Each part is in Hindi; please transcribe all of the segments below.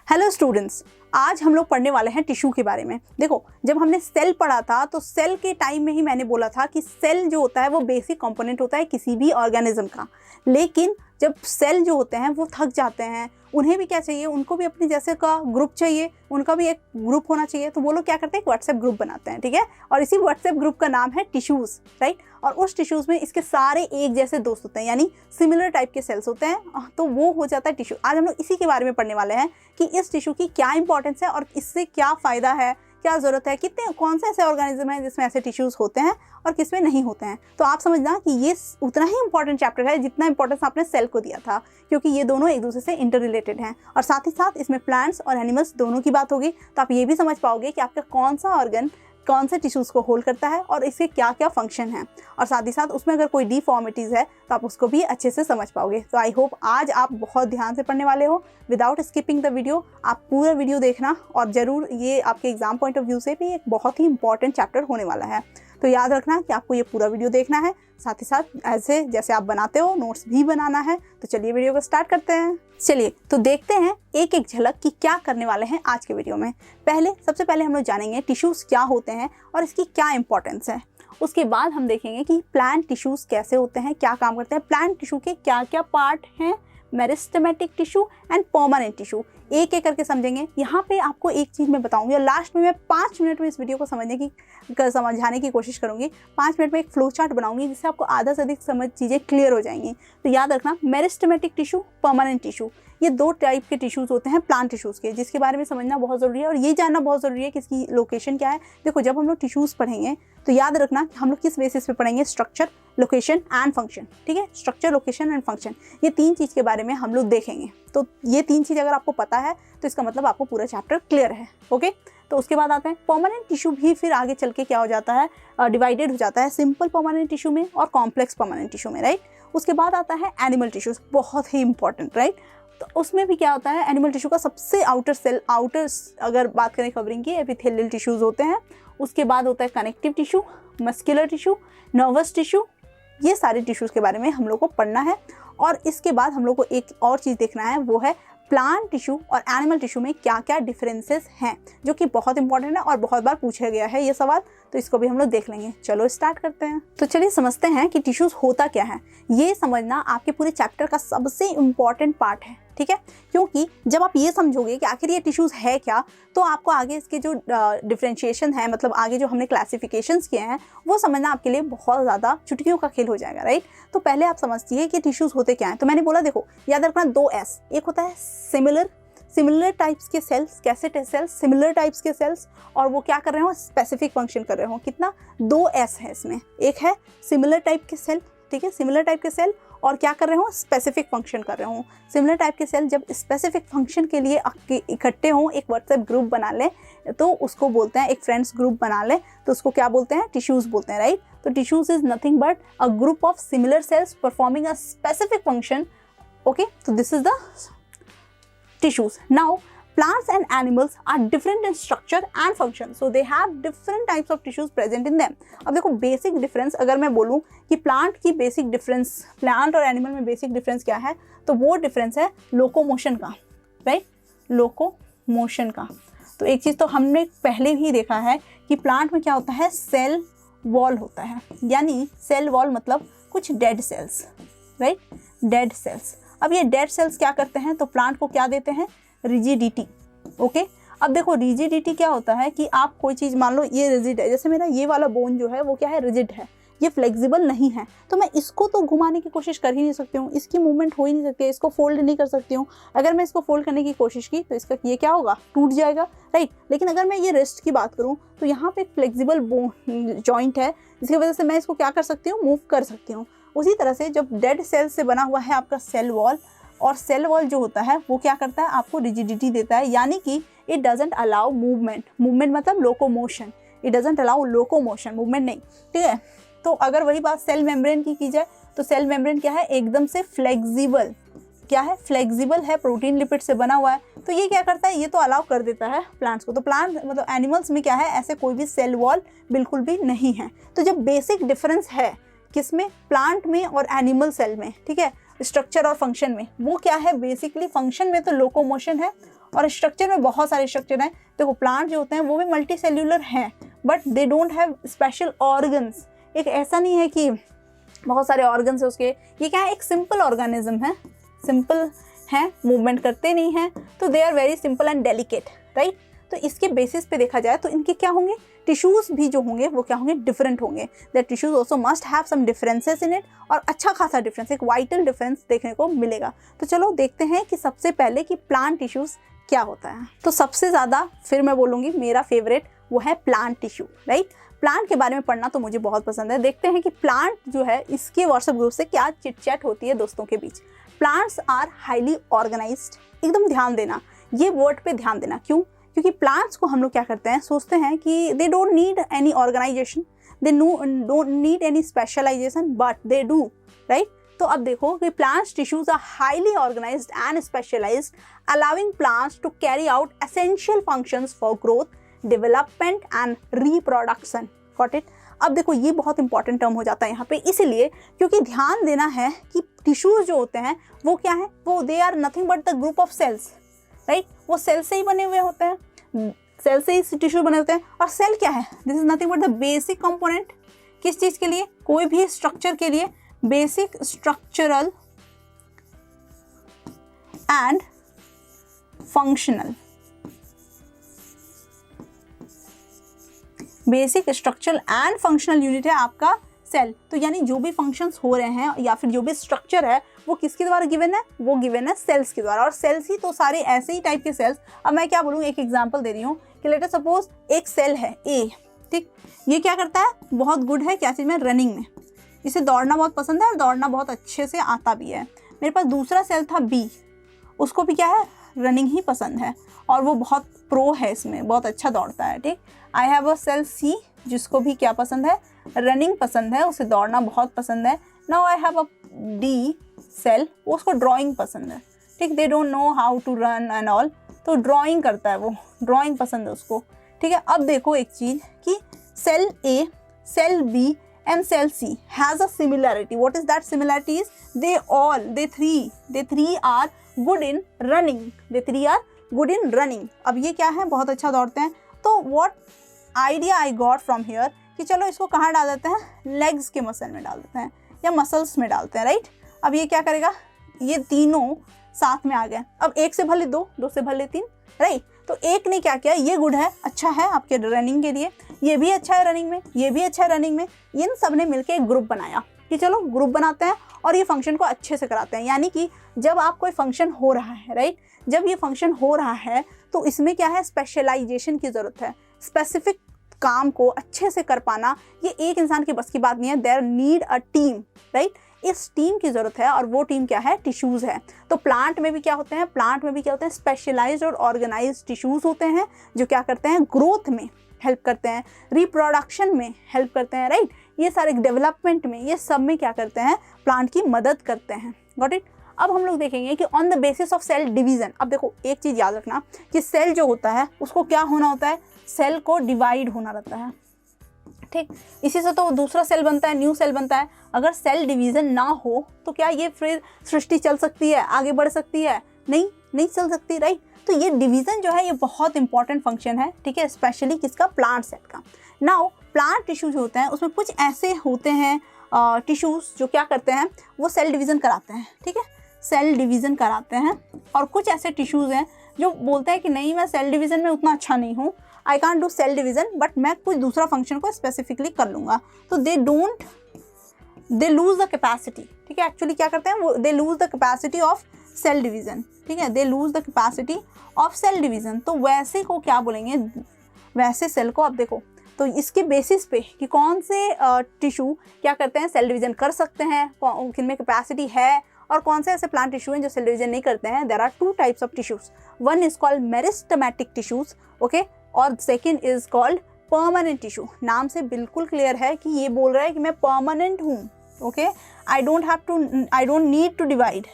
हेलो स्टूडेंट्स, आज हम लोग पढ़ने वाले हैं टिश्यू के बारे में। देखो, जब हमने सेल पढ़ा था तो सेल के टाइम में ही मैंने बोला था कि सेल जो होता है वो बेसिक कंपोनेंट होता है किसी भी ऑर्गेनिज्म का। लेकिन जब सेल जो होते हैं वो थक जाते हैं, उन्हें भी क्या चाहिए, उनको भी अपने जैसे का ग्रुप चाहिए, उनका भी एक ग्रुप होना चाहिए। तो वो लोग क्या करते हैं, एक व्हाट्सएप ग्रुप बनाते हैं, ठीक है। और इसी व्हाट्सएप ग्रुप का नाम है टिश्यूज़, राइट। और उस टिश्यूज़ में इसके सारे एक जैसे दोस्त होते हैं, यानी सिमिलर टाइप के सेल्स होते हैं, तो वो हो जाता है टिश्यू। आज हम लोग इसी के बारे में पढ़ने वाले हैं कि इस टिश्यू की क्या इंपॉर्टेंस है और इससे क्या फ़ायदा है, क्या ज़रूरत है, कितने कौन से ऐसे ऑर्गेनिज्म हैं जिसमें ऐसे टिश्यूज़ होते हैं और किसमें नहीं होते हैं। तो आप समझना कि ये उतना ही इंपॉर्टेंट चैप्टर है जितना इंपॉर्टेंस आपने सेल को दिया था, क्योंकि ये दोनों एक दूसरे से इंटर रिलेटेड हैं। और साथ ही साथ इसमें प्लांट्स और एनिमल्स दोनों की बात होगी, तो आप ये भी समझ पाओगे कि आपका कौन सा ऑर्गन कौन से टिश्यूज़ को होल्ड करता है और इसके क्या क्या फंक्शन है। और साथ ही साथ उसमें अगर कोई डिफॉर्मिटीज़ है तो आप उसको भी अच्छे से समझ पाओगे। तो आई होप आज आप बहुत ध्यान से पढ़ने वाले हो, विदाउट स्किपिंग द वीडियो। आप पूरा वीडियो देखना, और ज़रूर ये आपके एग्जाम पॉइंट ऑफ व्यू से भी एक बहुत ही इंपॉर्टेंट चैप्टर होने वाला है। तो याद रखना कि आपको ये पूरा वीडियो देखना है, साथ ही साथ ऐसे जैसे आप बनाते हो नोट्स भी बनाना है। तो चलिए वीडियो को स्टार्ट करते हैं। चलिए तो देखते हैं एक एक झलक कि क्या करने वाले हैं आज के वीडियो में। सबसे पहले हम लोग जानेंगे टिश्यूज़ क्या होते हैं और इसकी क्या इंपॉर्टेंस है। उसके बाद हम देखेंगे कि प्लांट टिश्यूज़ कैसे होते हैं, क्या काम करते हैं, प्लांट टिश्यू के क्या क्या पार्ट हैं, meristematic tissue and permanent tissue, एक एक करके समझेंगे। यहाँ पे आपको एक चीज़ मैं बताऊंगी और लास्ट में मैं 5 मिनट में इस वीडियो को समझाने की कोशिश करूंगी। 5 मिनट में एक फ्लो चार्ट बनाऊंगी जिससे आपको आधा से अधिक चीज़ें क्लियर हो जाएंगी। तो याद रखना, मेरिस्टेमेटिक टिश्यू, परमानेंट टिश्यू, ये 2 टाइप के टिश्यूज़ होते हैं प्लांट टिश्यूज़ के, जिसके बारे में समझना बहुत ज़रूरी है और ये जानना बहुत ज़रूरी है कि इसकी लोकेशन क्या है। देखो, जब हम लोग टिश्यूज़ पढ़ेंगे तो याद रखना कि हम लोग किस बेसिस पे पढ़ेंगे, स्ट्रक्चर, लोकेशन एंड फंक्शन, ठीक है। स्ट्रक्चर, लोकेशन एंड फंक्शन, ये 3 चीज़ के बारे में हम लोग देखेंगे। तो ये 3 चीज़ अगर आपको पता है तो इसका मतलब आपको पूरा चैप्टर क्लियर है, ओके। तो उसके बाद आते हैं परमानेंट टिश्यू भी फिर आगे चल के क्या हो जाता है, डिवाइडेड हो जाता है सिंपल परमानेंट टिश्यू में और कॉम्प्लेक्स परमानेंट टिश्यू में, राइट। उसके बाद आता है एनिमल टिश्यूज़, बहुत ही इंपॉर्टेंट, राइट। तो उसमें भी क्या होता है, एनिमल टिश्यू का सबसे आउटर अगर बात करें कवरिंग की, एपिथेलियल टिश्यूज़ होते हैं। उसके बाद होता है connective tissue, muscular tissue, nervous tissue, ये सारे टिश्यूज़ के बारे में हम लोग को पढ़ना है। और इसके बाद हम लोग को एक और चीज़ देखना है, वो है प्लांट टिश्यू और एनिमल टिश्यू में क्या क्या डिफरेंसेस हैं, जो कि बहुत इंपॉर्टेंट है और बहुत बार पूछा गया है ये सवाल। तो इसको भी हम लोग देख लेंगे। चलो स्टार्ट करते हैं। तो चलिए समझते हैं कि टिश्यूज़ होता क्या है। ये समझना आपके पूरे चैप्टर का सबसे इम्पॉर्टेंट पार्ट है, ठीक है। क्योंकि जब आप ये समझोगे कि आखिर ये टिश्यूज़ है क्या, तो आपको आगे इसके जो डिफरेंशिएशन है, मतलब आगे जो हमने क्लासिफिकेशंस किए हैं, वो समझना आपके लिए बहुत ज़्यादा चुटकियों का खेल हो जाएगा, राइट। तो पहले आप समझिए कि टिश्यूज़ होते क्या हैं। तो मैंने बोला, देखो याद रखना 2 S, एक होता है सिमिलर टाइप्स के सेल्स, कैसे सेल्स, सिमिलर टाइप्स के सेल्स, और वो क्या कर रहे हो, स्पेसिफिक फंक्शन कर रहे हो। कितना, 2 S है इसमें। एक है सिमिलर टाइप के सेल, ठीक है, सिमिलर टाइप के सेल, और क्या कर रहे हो, स्पेसिफिक फंक्शन कर रहे हो। सिमिलर टाइप के सेल जब स्पेसिफिक फंक्शन के लिए इकट्ठे हों, एक व्हाट्सएप ग्रुप बना लें, तो उसको बोलते हैं, एक फ्रेंड्स ग्रुप बना लें तो उसको क्या बोलते हैं, टिश्यूज़ बोलते हैं, राइट। तो tissues is nothing but a group of similar cells performing a specific function, okay. तो this is the tissues. Now, plants and animals are different in structure and function, so they have different types of tissues present in them. अब देखो, बेसिक डिफरेंस अगर मैं बोलूँ कि प्लांट की बेसिक डिफरेंस, प्लांट और एनिमल में बेसिक डिफरेंस क्या है, तो वो डिफरेंस है लोकोमोशन का, राइट, लोकोमोशन का। तो एक चीज़ तो हमने पहले ही देखा है कि प्लांट में क्या होता है, सेल वॉल होता है, यानी सेल वॉल मतलब कुछ dead cells, right, dead cells. अब ये डेड सेल्स क्या करते हैं, तो प्लांट को क्या देते हैं, रिजिडिटी, ओके। अब देखो, रिजिडिटी क्या होता है कि आप कोई चीज़, मान लो ये रिजिड है, जैसे मेरा ये वाला बोन जो है वो क्या है, रिजिड है, ये फ्लेक्सिबल नहीं है, तो मैं इसको तो घुमाने की कोशिश कर ही नहीं सकती हूँ, इसकी मूवमेंट हो ही नहीं सकती है, इसको फोल्ड नहीं कर सकती हूँ। अगर मैं इसको फोल्ड करने की कोशिश की तो इसका ये क्या होगा, टूट जाएगा, राइट। लेकिन अगर मैं ये रिस्ट की बात करूँ तो यहाँ पे एक फ्लेक्सिबल बोन जॉइंट है, जिसकी वजह से मैं इसको क्या कर सकती हूँ, मूव कर सकती हूँ। उसी तरह से जब डेड सेल से बना हुआ है आपका सेल वॉल, और सेल वॉल जो होता है वो क्या करता है, आपको रिजिडिटी देता है, यानी कि इट डजंट अलाउ मूवमेंट मतलब locomotion, it doesn't allow locomotion, movement नहीं, ठीक है। तो अगर वही बात सेल मेम्ब्रेन की जाए तो सेल मेम्ब्रेन क्या है, एकदम से फ्लेक्सिबल, क्या है, फ्लेक्सिबल है, प्रोटीन लिपिड से बना हुआ है। तो ये क्या करता है, ये तो अलाउ कर देता है प्लांट्स को। तो प्लांट मतलब एनिमल्स में क्या है, ऐसे कोई भी सेल वॉल बिल्कुल भी नहीं है। तो जब बेसिक डिफरेंस है किसमें, प्लांट में और एनिमल सेल में, ठीक है, स्ट्रक्चर और फंक्शन में, वो क्या है बेसिकली, फंक्शन में तो लोकोमोशन है और स्ट्रक्चर में बहुत सारे स्ट्रक्चर हैं। देखो प्लांट जो होते हैं वो भी मल्टी सेल्यूलर हैं, but they don't have special organs. एक ऐसा नहीं है कि बहुत सारे ऑर्गन्स है उसके, ये क्या है, एक सिंपल ऑर्गेनिज्म है, सिंपल है, मूवमेंट करते नहीं हैं, तो they are very simple and delicate, right. तो इसके बेसिस पे देखा जाए तो इनके क्या होंगे, टिश्यूज भी जो होंगे वो क्या होंगे, डिफरेंट होंगे। That tissues also must have some differences in it, और अच्छा खासा डिफरेंस, एक वाइटल डिफरेंस देखने को मिलेगा। तो चलो देखते हैं कि सबसे पहले कि प्लांट टिश्यूज क्या होता है। तो सबसे ज़्यादा फिर मैं बोलूँगी मेरा फेवरेट वो है प्लांट टिश्यू, राइट। प्लांट के बारे में पढ़ना तो मुझे बहुत पसंद है। देखते हैं कि प्लांट जो है इसके व्हाट्सएप ग्रुप से क्या चिट चैट होती है दोस्तों के बीच। प्लांट्स आर हाईली ऑर्गेनाइज्ड, एकदम ध्यान देना, ये वर्ड पे ध्यान देना। क्यों? क्योंकि प्लांट्स को हम लोग क्या करते हैं, सोचते हैं कि they don't need any organisation, they don't need any specialisation, but they do, right. तो अब देखो कि plants tissues are highly organised and specialised, allowing plants to carry out essential functions for growth, development and reproduction. Got it. अब देखो ये बहुत इंपॉर्टेंट टर्म हो जाता है यहाँ पे, इसीलिए क्योंकि ध्यान देना है कि टिश्यूज जो होते हैं वो क्या है, वो they are nothing but the group of cells, right. वो सेल से ही बने हुए होते हैं, सेल से ही टिश्यू बने होते हैं। और सेल क्या है, this is nothing but the basic component, किस चीज़ के लिए, कोई भी स्ट्रक्चर के लिए, basic structural and functional, basic structural and functional unit है आपका सेल। तो यानी जो भी फंक्शंस हो रहे हैं या फिर जो भी स्ट्रक्चर है वो किसके द्वारा गिवन है, वो गिवन है सेल्स के द्वारा। और सेल्स ही तो सारे ऐसे ही टाइप के सेल्स। अब मैं क्या बोलूँ, एक एग्जांपल दे रही हूँ कि लेट अस सपोज एक सेल है ए, ठीक, ये क्या करता है, बहुत गुड है क्या चीज़ में, रनिंग में, इसे दौड़ना बहुत पसंद है और दौड़ना बहुत अच्छे से आता भी है। मेरे पास दूसरा सेल था बी, उसको भी क्या है, रनिंग ही पसंद है और वो बहुत प्रो है इसमें, बहुत अच्छा दौड़ता है, ठीक। आई हैव अ सेल सी, जिसको भी क्या पसंद है, रनिंग पसंद है, उसे दौड़ना बहुत पसंद है। Now I have a D cell, उसको ड्राइंग पसंद है, ठीक, they don't know how to run and all, तो ड्राइंग करता है, वो ड्राइंग पसंद है उसको, ठीक है। अब देखो एक चीज़ कि cell A, cell B and cell C has a similarity. What is that similarity is they three are good in running. They three are good in running. अब ये क्या है, बहुत अच्छा दौड़ते हैं। तो what idea I got from here कि चलो इसको कहाँ डाल देते हैं, लेग्स के मसल में डाल देते हैं या मसल्स में डालते हैं, राइट। अब ये क्या करेगा, ये तीनों साथ में आ गए। अब एक से भले दो, दो से भले तीन, राइट। तो एक ने क्या किया, ये गुड है, अच्छा है आपके रनिंग के लिए, ये भी अच्छा है रनिंग में, ये भी अच्छा है रनिंग में, इन सब ने मिलकर एक ग्रुप बनाया कि चलो ग्रुप बनाते हैं और ये फंक्शन को अच्छे से कराते हैं। यानी कि जब आप कोई फंक्शन हो रहा है, राइट, जब ये फंक्शन हो रहा है तो इसमें क्या है, स्पेशलाइजेशन की ज़रूरत है। स्पेसिफिक काम को अच्छे से कर पाना ये एक इंसान की बस की बात नहीं है, there need a team, right. इस टीम की ज़रूरत है और वो टीम क्या है, टिश्यूज़ है। तो प्लांट में भी क्या होते हैं, प्लांट में भी क्या होते हैं, स्पेशलाइज्ड और ऑर्गेनाइज्ड टिश्यूज़ होते हैं जो क्या करते हैं, ग्रोथ में हेल्प करते हैं, रिप्रोडक्शन में हेल्प करते हैं, राइट। ये सारे डेवलपमेंट में, ये सब में क्या करते हैं, प्लांट की मदद करते हैं। Got it. अब हम लोग देखेंगे कि on the basis of cell division. अब देखो एक चीज़ याद रखना कि सेल जो होता है उसको क्या होना होता है, सेल को डिवाइड होना रहता है, ठीक। इसी से तो दूसरा सेल बनता है, न्यू सेल बनता है। अगर सेल डिवीज़न ना हो तो क्या ये फिर सृष्टि चल सकती है, आगे बढ़ सकती है, नहीं चल सकती, राइट। तो ये डिवीज़न जो है ये बहुत इंपॉर्टेंट फंक्शन है, ठीक है, स्पेशली किसका, प्लांट सेल का। नाउ प्लांट टिश्यूज होते हैं उसमें कुछ ऐसे होते हैं टिश्यूज जो क्या करते हैं, वो सेल डिवीज़न कराते हैं, ठीक है, सेल डिवीज़न कराते हैं। और कुछ ऐसे टिश्यूज़ हैं जो बोलते हैं कि नहीं मैं सेल डिवीज़न में उतना अच्छा नहीं हूँ, I can't do cell division, but मैं कुछ दूसरा फंक्शन को स्पेसिफिकली कर लूँगा। तो दे लूज़ द कैपेसिटी, ठीक है। एक्चुअली क्या करते हैं वो, they lose the capacity of cell division, ठीक है, they lose the capacity of cell division. तो वैसे को क्या बोलेंगे, वैसे सेल को। अब देखो तो इसके बेसिस पे कि कौन से टिश्यू क्या करते हैं, सेल डिवीज़न कर सकते हैं, किनमें कैपेसिटी है, और कौन से ऐसे प्लांट टिश्यू हैं जो सेल डिवीज़न नहीं करते हैं। There are two types of tissues, one is called meristematic tissues, okay, और second is called permanent tissue. नाम से बिल्कुल क्लियर है कि ये बोल रहा है कि मैं परमानेंट हूँ, okay, I don't need to divide,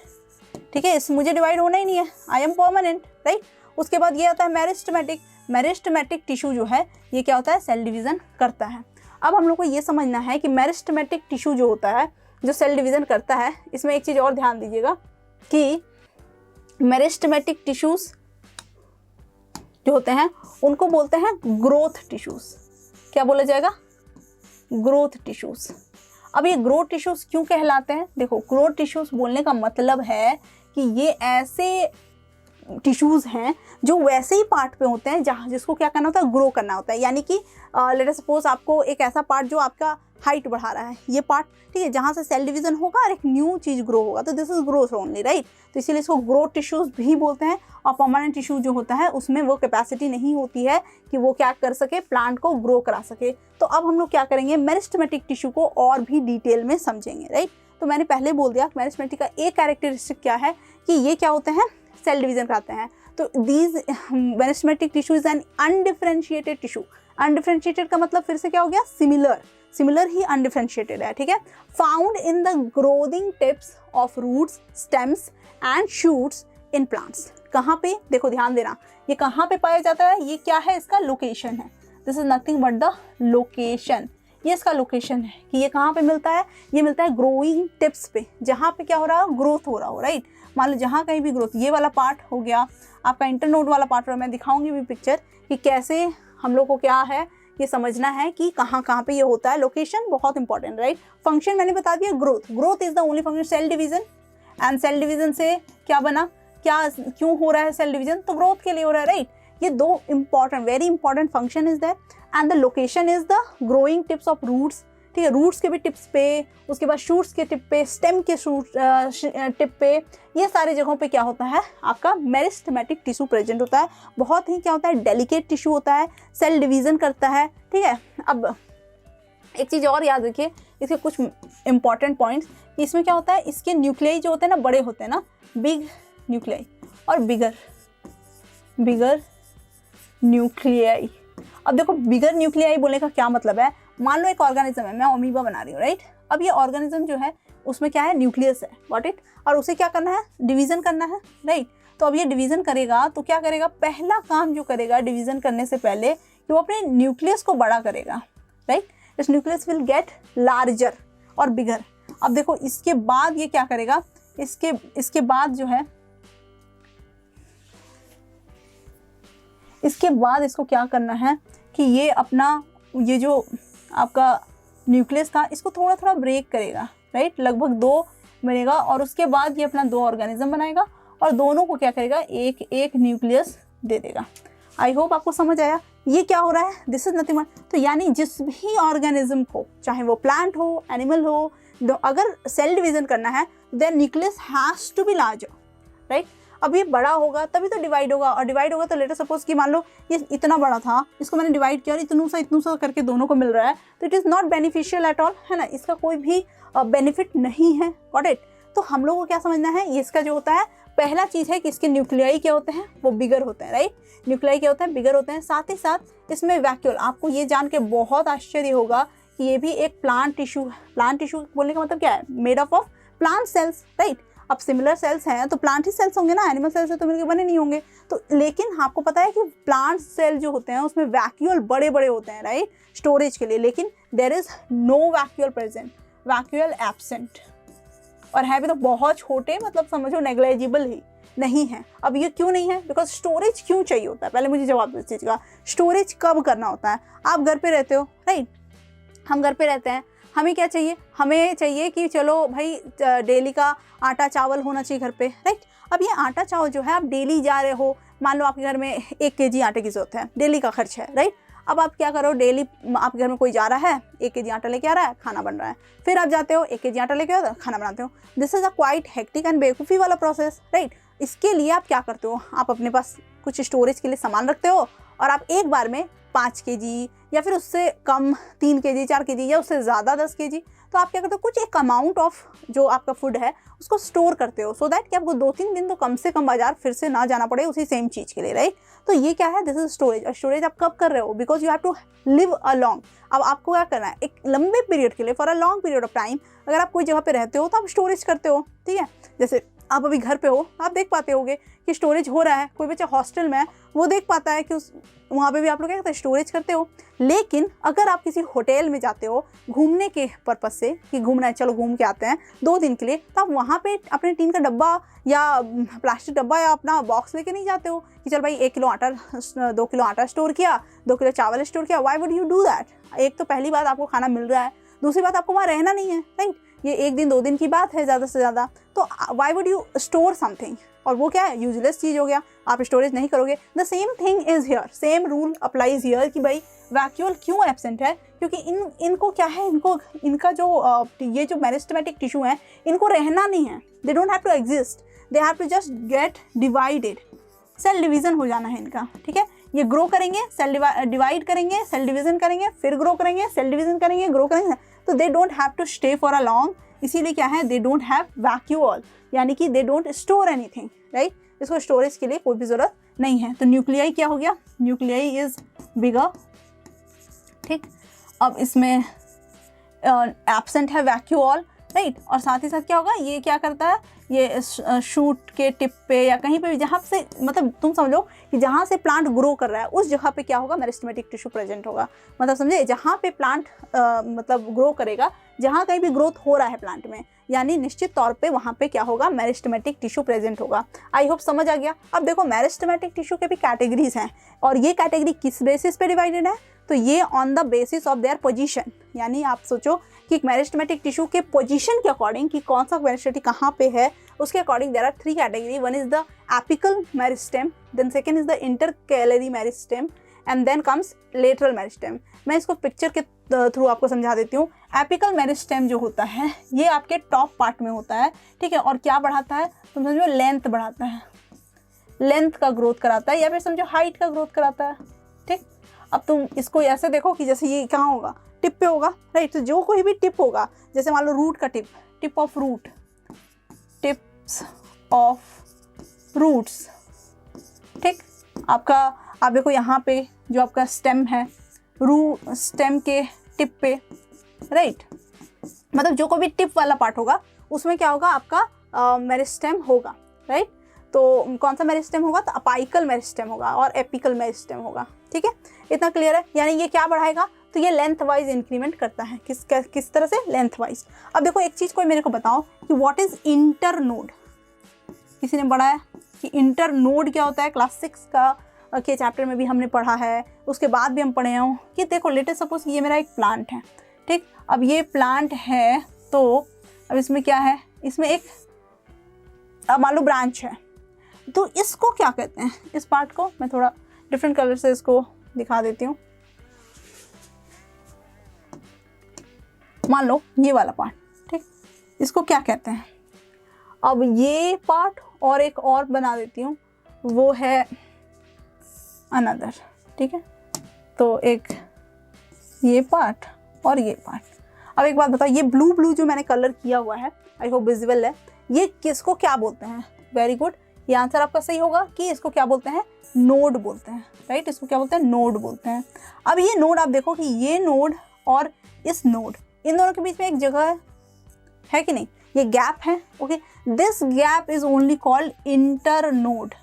ठीक है, मुझे डिवाइड होना ही नहीं है, आई एम परमानेंट, राइट। उसके बाद ये आता है मेरिस्टेमेटिक। मेरिस्टेमेटिक टिश्यू जो है ये क्या होता है, सेल डिवीज़न करता है। अब हम लोग को ये समझना है कि मेरिस्टेमेटिक टिश्यू जो होता है जो सेल डिवीज़न करता है, इसमें एक चीज़ और ध्यान दीजिएगा कि मेरिस्टेमेटिक टिश्यूज़ जो होते हैं उनको बोलते हैं ग्रोथ टिश्यूज़। क्या बोला जाएगा? Growth tissues. अब ये ग्रोथ टिश्यूज़ क्यों कहलाते हैं? देखो, ग्रोथ टिश्यूज़ बोलने का मतलब है कि ये ऐसे टिश्यूज़ हैं जो वैसे ही पार्ट पे होते हैं जहाँ जिसको क्या करना होता है? ग्रो करना होता है। यानी कि लेट अस सपोज आपको एक ऐसा पार्ट जो आपका हाइट बढ़ा रहा है, ये पार्ट, ठीक है, जहाँ से सेल डिवीज़न होगा और एक न्यू चीज़ ग्रो होगा, तो this is growth only, right. तो इसीलिए इसको ग्रोथ टिश्यूज़ भी बोलते हैं। और परमानेंट टिश्यू जो होता है उसमें वो कैपेसिटी नहीं होती है कि वो क्या कर सके, प्लांट को ग्रो करा सके। तो अब हम लोग क्या करेंगे, मेरिस्टेमेटिक टिश्यू को और भी डिटेल में समझेंगे, राइट। तो मैंने पहले बोल दिया मेरिस्टेमेटिक का एक कैरेक्टरिस्टिक क्या है कि ये क्या होते हैं? सेल डिवीज़न कराते हैं। तो these meristematic tissue is an undifferentiated tissue. Undifferentiated का मतलब फिर से क्या हो गया? सिमिलर। सिमिलर ही अनडिफरेंशिएटेड है, ठीक है। Found in the growing tips of roots, stems and shoots in plants. कहाँ पे? देखो ध्यान देना, ये कहाँ पे पाया जाता है? ये क्या है? इसका लोकेशन है। This is nothing but the location. ये इसका लोकेशन है कि ये कहाँ पे मिलता है। ये मिलता है ग्रोइंग टिप्स पे, जहाँ पे क्या हो रहा है? ग्रोथ हो रहा हो, राइट। मान लो जहाँ कहीं भी ग्रोथ, ये वाला पार्ट हो गया आपका इंटरनोड वाला पार्ट, मैं दिखाऊंगी भी पिक्चर कि कैसे हम लोग को क्या है ये समझना है कि कहाँ कहाँ पे ये होता है। लोकेशन बहुत इंपॉर्टेंट, राइट। फंक्शन मैंने बता दिया, growth. Growth is the only function. Cell division, and cell division से क्या बना, क्या क्यों हो रहा है सेल डिवीजन? तो ग्रोथ के लिए हो रहा है, राइट। ये दो important, very important function is that. And the location is the growing tips of roots, ठीक है, रूट्स के भी टिप्स पे, उसके बाद शूट्स के टिप पे, स्टेम के टिप पे, ये सारी जगहों पे क्या होता है? आपका मेरिस्टेमेटिक टिश्यू प्रेजेंट होता है। बहुत ही क्या होता है? डेलिकेट टिश्यू होता है, सेल डिवीज़न करता है, ठीक है। अब एक चीज़ और याद रखिए, इसके कुछ इंपॉर्टेंट पॉइंट्स। इसमें क्या होता है? इसके न्यूक्लियाई जो होते हैं ना, बड़े होते हैं ना, बिग न्यूक्लियाई और बिगर न्यूक्लियाई। अब देखो, बिगर न्यूक्लियाई बोलने का क्या मतलब है? मान लो एक ऑर्गेनिज्म है, मैं अमीबा बना रही हूँ, राइट। अब ये ऑर्गेनिज्म जो है उसमें क्या है? न्यूक्लियस है, गॉट इट। और उसे क्या करना है? डिवीज़न करना है, राइट। तो अब ये डिवीज़न करेगा तो क्या करेगा? पहला काम जो करेगा डिवीज़न करने से पहले कि वो अपने न्यूक्लियस को बड़ा करेगा, right. This nucleus will get larger और बिगर। अब देखो, इसके बाद ये क्या करेगा? इसके बाद जो है, इसके बाद इसको क्या करना है कि ये अपना, ये जो आपका न्यूक्लियस था, इसको थोड़ा थोड़ा ब्रेक करेगा, राइट। लगभग 2 बनेगा और उसके बाद ये अपना 2 ऑर्गेनिज्म बनाएगा और दोनों को क्या करेगा? एक एक न्यूक्लियस दे देगा। आई होप आपको समझ आया ये क्या हो रहा है। दिस इज नथिंग बट, तो यानी जिस भी ऑर्गेनिज्म को, चाहे वो प्लांट हो, एनिमल हो, अगर सेल डिवीजन करना है, then nucleus has to be larger, right. अब ये बड़ा होगा तभी तो डिवाइड होगा, और डिवाइड होगा तो लेटर सपोज कि मान लो ये इतना बड़ा था, इसको मैंने डिवाइड किया और इतनू सा करके दोनों को मिल रहा है, तो it is not beneficial at all, है ना। इसका कोई भी बेनिफिट नहीं है, गॉट इट। तो हम लोग को क्या समझना है? ये इसका जो होता है, पहला चीज़ है कि इसके न्यूक्लियाई क्या होते हैं? वो बिगर होते हैं, राइट। न्यूक्लियाई क्या होते हैं? बिगर होते हैं। साथ ही साथ इसमें वैक्यूल, आपको ये जान के बहुत आश्चर्य होगा कि ये भी एक प्लांट टिश्यू है। प्लांट टिश्यू बोलने का मतलब क्या है? Made up of plant cells, right. अब सिमिलर सेल्स हैं तो प्लांट ही सेल्स होंगे ना, एनिमल सेल्स से तो मिलकर बने नहीं होंगे। तो लेकिन आपको पता है कि प्लांट सेल जो होते हैं उसमें वैक्यूल बड़े बड़े होते हैं, राइट, स्टोरेज के लिए। लेकिन there is no vacuole present, vacuole absent, और है भी तो बहुत छोटे, मतलब समझो नेग्लिजिबल ही नहीं है। अब ये क्यों नहीं है? बिकॉज स्टोरेज क्यों चाहिए होता है? पहले मुझे जवाब दो इस चीज़ का। स्टोरेज कब करना होता है? आप घर पे रहते हो, राइट, हम घर पे रहते हैं, हमें क्या चाहिए? हमें चाहिए कि चलो भाई डेली का आटा चावल होना चाहिए घर पे, राइट। अब ये आटा चावल जो है, आप डेली जा रहे हो, मान लो आपके घर में 1 kg आटे की ज़रूरत है, डेली का खर्च है, राइट। अब आप क्या करो, डेली आपके घर में कोई जा रहा है, 1 kg आटा लेके आ रहा है, खाना बन रहा है, फिर आप जाते हो 1 kg आटा लेके आओ, खाना बनाते हो। This is a quite hectic and बेवकूफ़ी वाला प्रोसेस, राइट। इसके लिए आप क्या करते हो? आप अपने पास कुछ स्टोरेज के लिए सामान रखते हो और आप एक बार में 5 kg या फिर उससे कम 3 kg, 4 kg या उससे ज़्यादा 10 kg, तो आप क्या करते हो? कुछ एक अमाउंट ऑफ जो आपका फूड है उसको स्टोर करते हो, सो दैट कि आपको 2-3 दिन तो कम से कम बाजार फिर से ना जाना पड़े उसी सेम चीज़ के लिए, राइट। तो ये क्या है? This is storage. और स्टोरेज आप कब कर रहे हो? Because you have to live a long. अब आपको क्या करना है? एक लंबे पीरियड के लिए, for a long period of time, अगर आप कोई जगह पे रहते हो तो आप स्टोरेज करते हो, ठीक है। जैसे आप अभी घर पे हो, आप देख पाते होगे कि स्टोरेज हो रहा है। कोई बच्चा हॉस्टल में है, वो देख पाता है कि उस वहाँ पे भी आप लोग क्या करते हैं, स्टोरेज करते हो। लेकिन अगर आप किसी होटल में जाते हो घूमने के पर्पज़ से कि घूमना है, चलो घूम के आते हैं 2 दिन के लिए, तो आप वहाँ पे अपने टीन का डब्बा या प्लास्टिक डब्बा या अपना बॉक्स लेके नहीं जाते हो कि चल भाई 1 किलो आटा 2 किलो आटा स्टोर किया, 2 किलो चावल स्टोर किया। Why would you do that? एक तो पहली बात आपको खाना मिल रहा है, दूसरी बात आपको वहाँ रहना नहीं है, राइट? ये 1 दिन 2 दिन की बात है ज़्यादा से ज़्यादा, तो why would you store something? और वो क्या है, यूजलेस चीज़ हो गया, आप स्टोरेज नहीं करोगे। The same thing is here, same rule applies here कि भाई वैक्यूल क्यों एब्सेंट है, क्योंकि इनको क्या है, इनका जो ये जो मेरिस्टेमेटिक टिश्यू है, इनको रहना नहीं है। They don't have to exist, they have to just get divided. Cell division हो जाना है इनका, ठीक है? ये ग्रो करेंगे, सेल डिवाइड करेंगे, सेल डिवीज़न करेंगे, फिर ग्रो करेंगे, सेल डिवीज़न करेंगे, ग्रो करेंगे। तो they don't have to stay for a long, इसीलिए क्या है, दे डोंट हैव वैक्यूल, यानी कि they don't store anything, right? इसको स्टोरेज के लिए कोई भी ज़रूरत नहीं है। तो न्यूक्लियाई क्या हो गया, न्यूक्लियाई इज बिगर, ठीक? अब इसमें एब्सेंट है वैक्यूल, राइट? और साथ ही साथ क्या होगा, ये क्या करता है, ये शूट के टिप पे या कहीं पे भी जहाँ से, मतलब तुम समझो कि जहाँ से प्लांट ग्रो कर रहा है उस जगह पे क्या होगा, मेरिस्टेमेटिक टिश्यू प्रेजेंट होगा। मतलब समझे, जहाँ पे प्लांट मतलब ग्रो करेगा, जहाँ कहीं भी ग्रोथ हो रहा है प्लांट में, यानी निश्चित तौर पे वहाँ पे क्या होगा, मेरिस्टेमेटिक टिश्यू प्रेजेंट होगा। आई होप समझ आ गया। अब देखो मेरिस्टेमेटिक टिश्यू के भी कैटेगरीज हैं, और ये कैटेगरी किस बेसिस पे डिवाइडेड है, तो ये on the basis of their position. यानी आप सोचो कि मेरिस्टेमेटिक टिश्यू के पोजीशन के अकॉर्डिंग कि कौन सा मेरिस्टेम कहाँ पे है, उसके according there are 3 category. One is the apical meristem, then second is the intercalary meristem, and then comes lateral meristem. मैं इसको पिक्चर के थ्रू आपको समझा देती हूँ। एपिकल मेरिस्टेम जो होता है ये आपके टॉप पार्ट में होता है, ठीक है? और क्या बढ़ाता है, तुम समझो लेंथ बढ़ाता है, लेंथ का ग्रोथ कराता है, या फिर समझो हाइट का ग्रोथ कराता है, ठीक? अब तुम इसको ऐसे देखो कि जैसे ये कहाँ होगा, टिप पे होगा, राइट? तो जो कोई भी टिप होगा, जैसे मान लो रूट का tip, tip of root, tips of roots, ठीक? आपका आप देखो यहाँ पे जो आपका स्टेम है, स्टेम के टिप पे, राइट? मतलब जो कोई भी टिप वाला पार्ट होगा उसमें क्या होगा, आपका मेरिस्टेम होगा, राइट? तो कौन सा मेरिस्टेम होगा, तो अपाइकल मेरिस्टेम होगा और एपिकल मेरिस्टेम होगा, ठीक है? इतना क्लियर है? यानी ये क्या बढ़ाएगा, तो ये लेंथ वाइज इंक्रीमेंट करता है। किस तरह से, लेंथ वाइज। अब देखो एक चीज़ कोई मेरे को बताओ कि व्हाट इज इंटरनोड। किसी ने पढ़ा है कि इंटरनोड क्या होता है? क्लास 6 का के चैप्टर में भी हमने पढ़ा है, उसके बाद भी हम पढ़े हों कि देखो लेटेस्ट सपोज ये मेरा एक प्लांट है, ठीक? अब ये प्लांट है, तो अब इसमें क्या है, इसमें एक मान लो ब्रांच है, तो इसको क्या कहते हैं, इस पार्ट को मैं थोड़ा डिफरेंट कलर से इसको दिखा देती हूँ। मान लो ये वाला पार्ट, ठीक? इसको क्या कहते हैं? अब ये पार्ट और एक और बना देती हूँ, वो है अनदर, ठीक है? तो एक ये पार्ट और ये पार्ट। अब एक बात बताओ, ये ब्लू जो मैंने कलर किया हुआ है, आई होप विजिबल है, ये किसको क्या बोलते हैं? वेरी गुड, ये आंसर आपका सही होगा कि इसको क्या बोलते हैं, नोड बोलते हैं, राइट? इसको क्या बोलते हैं, नोड बोलते हैं। अब ये नोड आप देखो कि ये नोड और इस नोड, इन दोनों के बीच में एक जगह है कि नहीं, ये गैप है, okay? This gap is only called internode.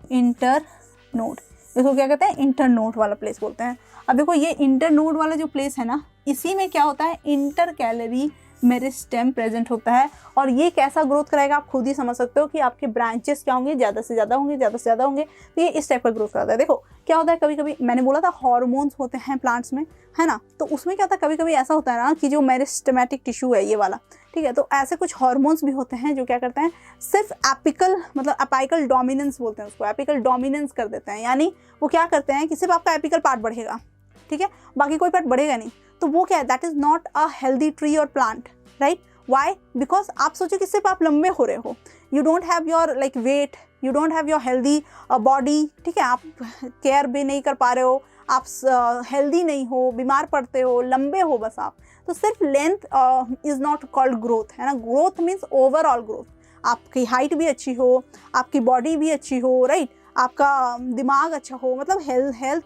Internode, इसको क्या कहते हैं, इंटरनोड वाला प्लेस बोलते हैं। अब देखो ये इंटरनोड वाला जो प्लेस है ना, इसी में क्या होता है, इंटरकैलरी मेरिस्टेम प्रेजेंट होता है। और ये कैसा ग्रोथ कराएगा, आप खुद ही समझ सकते हो कि आपके ब्रांचेस क्या होंगे, ज़्यादा से ज़्यादा होंगे, ज़्यादा से ज़्यादा होंगे। तो ये इस टाइप का ग्रोथ कराता है। देखो क्या होता है, कभी कभी मैंने बोला था हार्मोन्स होते हैं प्लांट्स में, है ना? तो उसमें क्या होता है, कभी कभी ऐसा होता है ना कि जो मेरिस्टेमेटिक टिश्यू है ये वाला, ठीक है, तो ऐसे कुछ हार्मोन्स भी होते हैं जो क्या करते हैं, सिर्फ एपिकल मतलब अपाइकल डोमिनेंस बोलते हैं उसको, एपिकल डोमिनेंस कर देते हैं। यानी वो क्या करते हैं कि सिर्फ आपका एपिकल पार्ट बढ़ेगा, ठीक है, बाकी कोई पार्ट बढ़ेगा नहीं। तो वो क्या है, that is not a healthy tree और प्लांट, राइट? वाई? बिकॉज आप सोचो कि सिर्फ आप लंबे हो रहे हो, you don't have your like weight, you don't have your healthy body, ठीक है, आप केयर भी नहीं कर पा रहे हो, आप हेल्दी नहीं हो, बीमार पड़ते हो, लंबे हो बस आप। तो सिर्फ length is not called growth, है ना? ग्रोथ मीन्स ओवरऑल ग्रोथ, आपकी हाइट भी अच्छी हो, आपकी बॉडी भी अच्छी हो, राइट? आपका दिमाग अच्छा हो, मतलब हेल्थ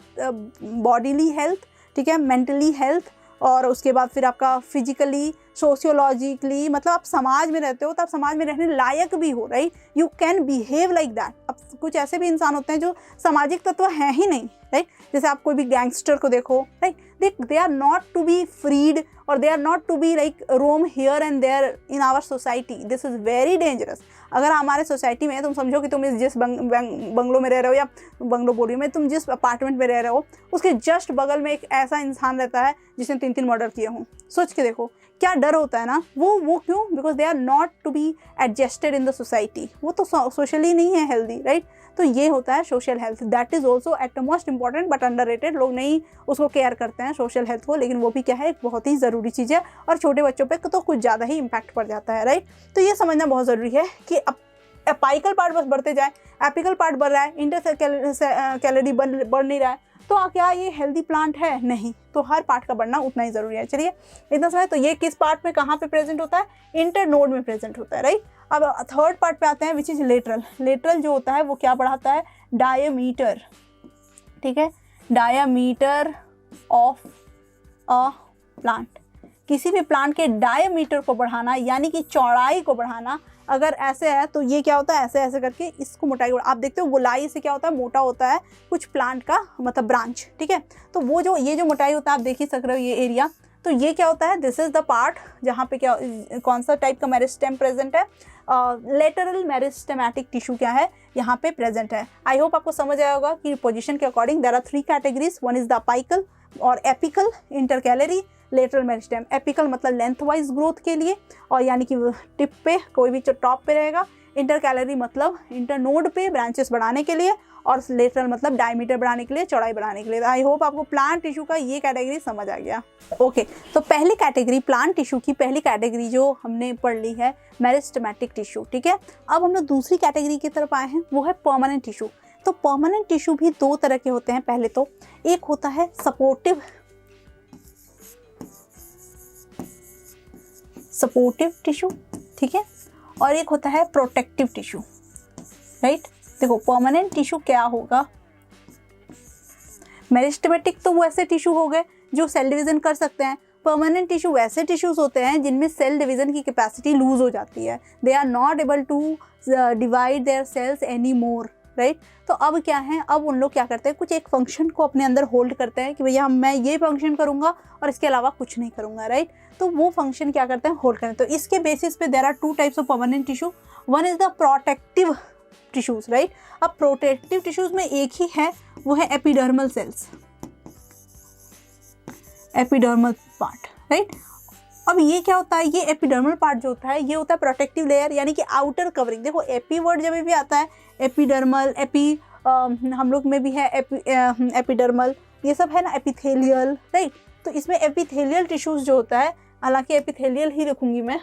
बॉडीली हेल्थ, ठीक है, मेंटली हेल्थ, और उसके बाद फिर आपका फिजिकली सोशियोलॉजिकली, मतलब आप समाज में रहते हो तो आप समाज में रहने लायक भी हो, right, you can behave like that. अब कुछ ऐसे भी इंसान होते हैं जो सामाजिक तत्व हैं ही नहीं, राइट, जैसे आप कोई भी गैंगस्टर को देखो, right, they are not to be freed और they are not to be like roam here and there in our society, this is very dangerous. अगर हमारे सोसाइटी में तुम समझो कि तुम जिस बंगलो में रह रहे हो, या बंगलो बोल रही हूँ मैं, तुम जिस अपार्टमेंट में रह रहे हो उसके जस्ट बगल में एक ऐसा इंसान रहता है जिसने 3 मर्डर किए हों, सोच के देखो क्या डर होता है ना। वो क्यों? Because they are not to be adjusted in the society, वो तो सोशली नहीं है हेल्दी, राइट। तो ये होता है social health, that is also at the most important but underrated. लोग नहीं उसको केयर करते हैं सोशल हेल्थ को, लेकिन वो भी क्या है, एक बहुत ही ज़रूरी चीज़ है, और छोटे बच्चों पे तो कुछ ज़्यादा ही इम्पैक्ट पड़ जाता है, राइट। तो ये समझना बहुत ज़रूरी है कि अब एपाइकल पार्ट बस बढ़ते जाए, एपिकल पार्ट बढ़ रहा है, इंटरकैलरी बढ़ नहीं रहा है, तो क्या ये हेल्दी प्लांट है? नहीं। तो हर पार्ट का बढ़ना उतना ही ज़रूरी है। चलिए इतना समय, तो ये किस पार्ट में कहाँ पे प्रेजेंट होता है? इंटरनोड में प्रेजेंट होता है, राइट। अब थर्ड पार्ट पे आते हैं विच इज लेटरल। लेटरल जो होता है वो क्या बढ़ाता है? डायमीटर, ठीक है, डायमीटर ऑफ अ प्लांट। किसी भी प्लांट के डायमीटर को बढ़ाना यानी कि चौड़ाई को बढ़ाना। अगर ऐसे है तो ये क्या होता है, ऐसे ऐसे करके इसको मोटाई, आप देखते हो गोलाई से क्या होता है, मोटा होता है कुछ प्लांट का मतलब ब्रांच, ठीक है। तो वो जो ये जो मोटाई होता है, आप देख ही सक रहे हो ये एरिया, तो ये क्या होता है, दिस इज द पार्ट जहाँ पे क्या, कौन सा टाइप का मेरिस्टेम प्रेजेंट है? लेटरल मेरिस्टेमेटिक टिश्यू क्या है, यहाँ पे प्रेजेंट है। आई होप आपको समझ आया होगा कि पोजीशन के according there are 3 categories, one is the apical और apical, intercalary, lateral meristem. Apical मतलब लेंथ वाइज ग्रोथ के लिए, और यानी कि टिप पे कोई भी टॉप पे रहेगा। इंटरकैलरी मतलब इंटरनोड पे ब्रांचेस बढ़ाने के लिए, और लेटरल मतलब डायमीटर बढ़ाने के लिए, चौड़ाई बढ़ाने के लिए। आई होप आपको प्लांट टिश्यू का ये कैटेगरी समझ आ गया। ओके, तो पहली कैटेगरी प्लांट टिश्यू की पहली कैटेगरी जो हमने पढ़ ली है मेरिस्टेमेटिक टिश्यू, ठीक है। अब हम लोग दूसरी कैटेगरी की तरफ आए हैं, वो है परमानेंट टिश्यू। तो परमानेंट टिश्यू भी 2 तरह के होते हैं। पहले तो एक होता है सपोर्टिव टिश्यू, ठीक है, और एक होता है प्रोटेक्टिव टिश्यू, राइट। देखो परमानेंट टिश्यू क्या होगा, मेरिस्टेमेटिक तो वो ऐसे टिश्यू हो गए जो सेल डिवीजन कर सकते हैं। परमानेंट टिश्यू वैसे टिश्यूज होते हैं जिनमें सेल डिवीजन की कैपेसिटी लूज हो जाती है, they are not able to divide their cells any more, right. तो अब क्या है, अब उन लोग क्या करते हैं, कुछ एक फंक्शन को अपने अंदर होल्ड करते हैं कि भैया मैं ये फंक्शन करूंगा और इसके अलावा कुछ नहीं करूंगा, राइट। तो वो फंक्शन क्या करते हैं, होल्ड करते हैं। तो इसके बेसिस पे there are 2 types of permanent tissue, one is the protective tissues, right. अब प्रोटेक्टिव टिश्यूज में एक ही है, वो है epidermal cells, epidermal part, right. अब ये क्या होता है, ये एपिडर्मल पार्ट जो होता है ये होता है प्रोटेक्टिव लेयर, यानी कि आउटर कवरिंग। देखो एपी वर्ड जब भी आता है, एपिडर्मल, हम लोग में भी है एपिडर्मल, ये सब है ना, एपिथेलियल, राइट। तो इसमें एपिथेलियल टिश्यूज जो होता है, हालांकि एपिथेलियल ही रखूंगी मैं,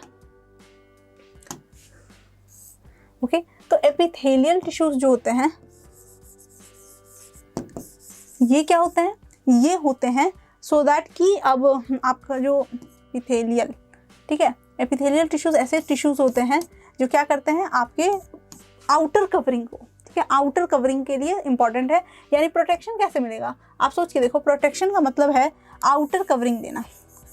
ओके। तो एपिथेलियल टिश्यूज जो होते हैं ये क्या होते हैं, ये होते हैं सो दैट कि अब आपका जो एपिथेलियल, ठीक है, एपिथेलियल टिश्यूज ऐसे टिश्यूज होते हैं जो क्या करते हैं, आपके आउटर कवरिंग को, ठीक है, आउटर कवरिंग के लिए इंपॉर्टेंट है। यानी प्रोटेक्शन कैसे मिलेगा, आप सोच के देखो, प्रोटेक्शन का मतलब है आउटर कवरिंग देना,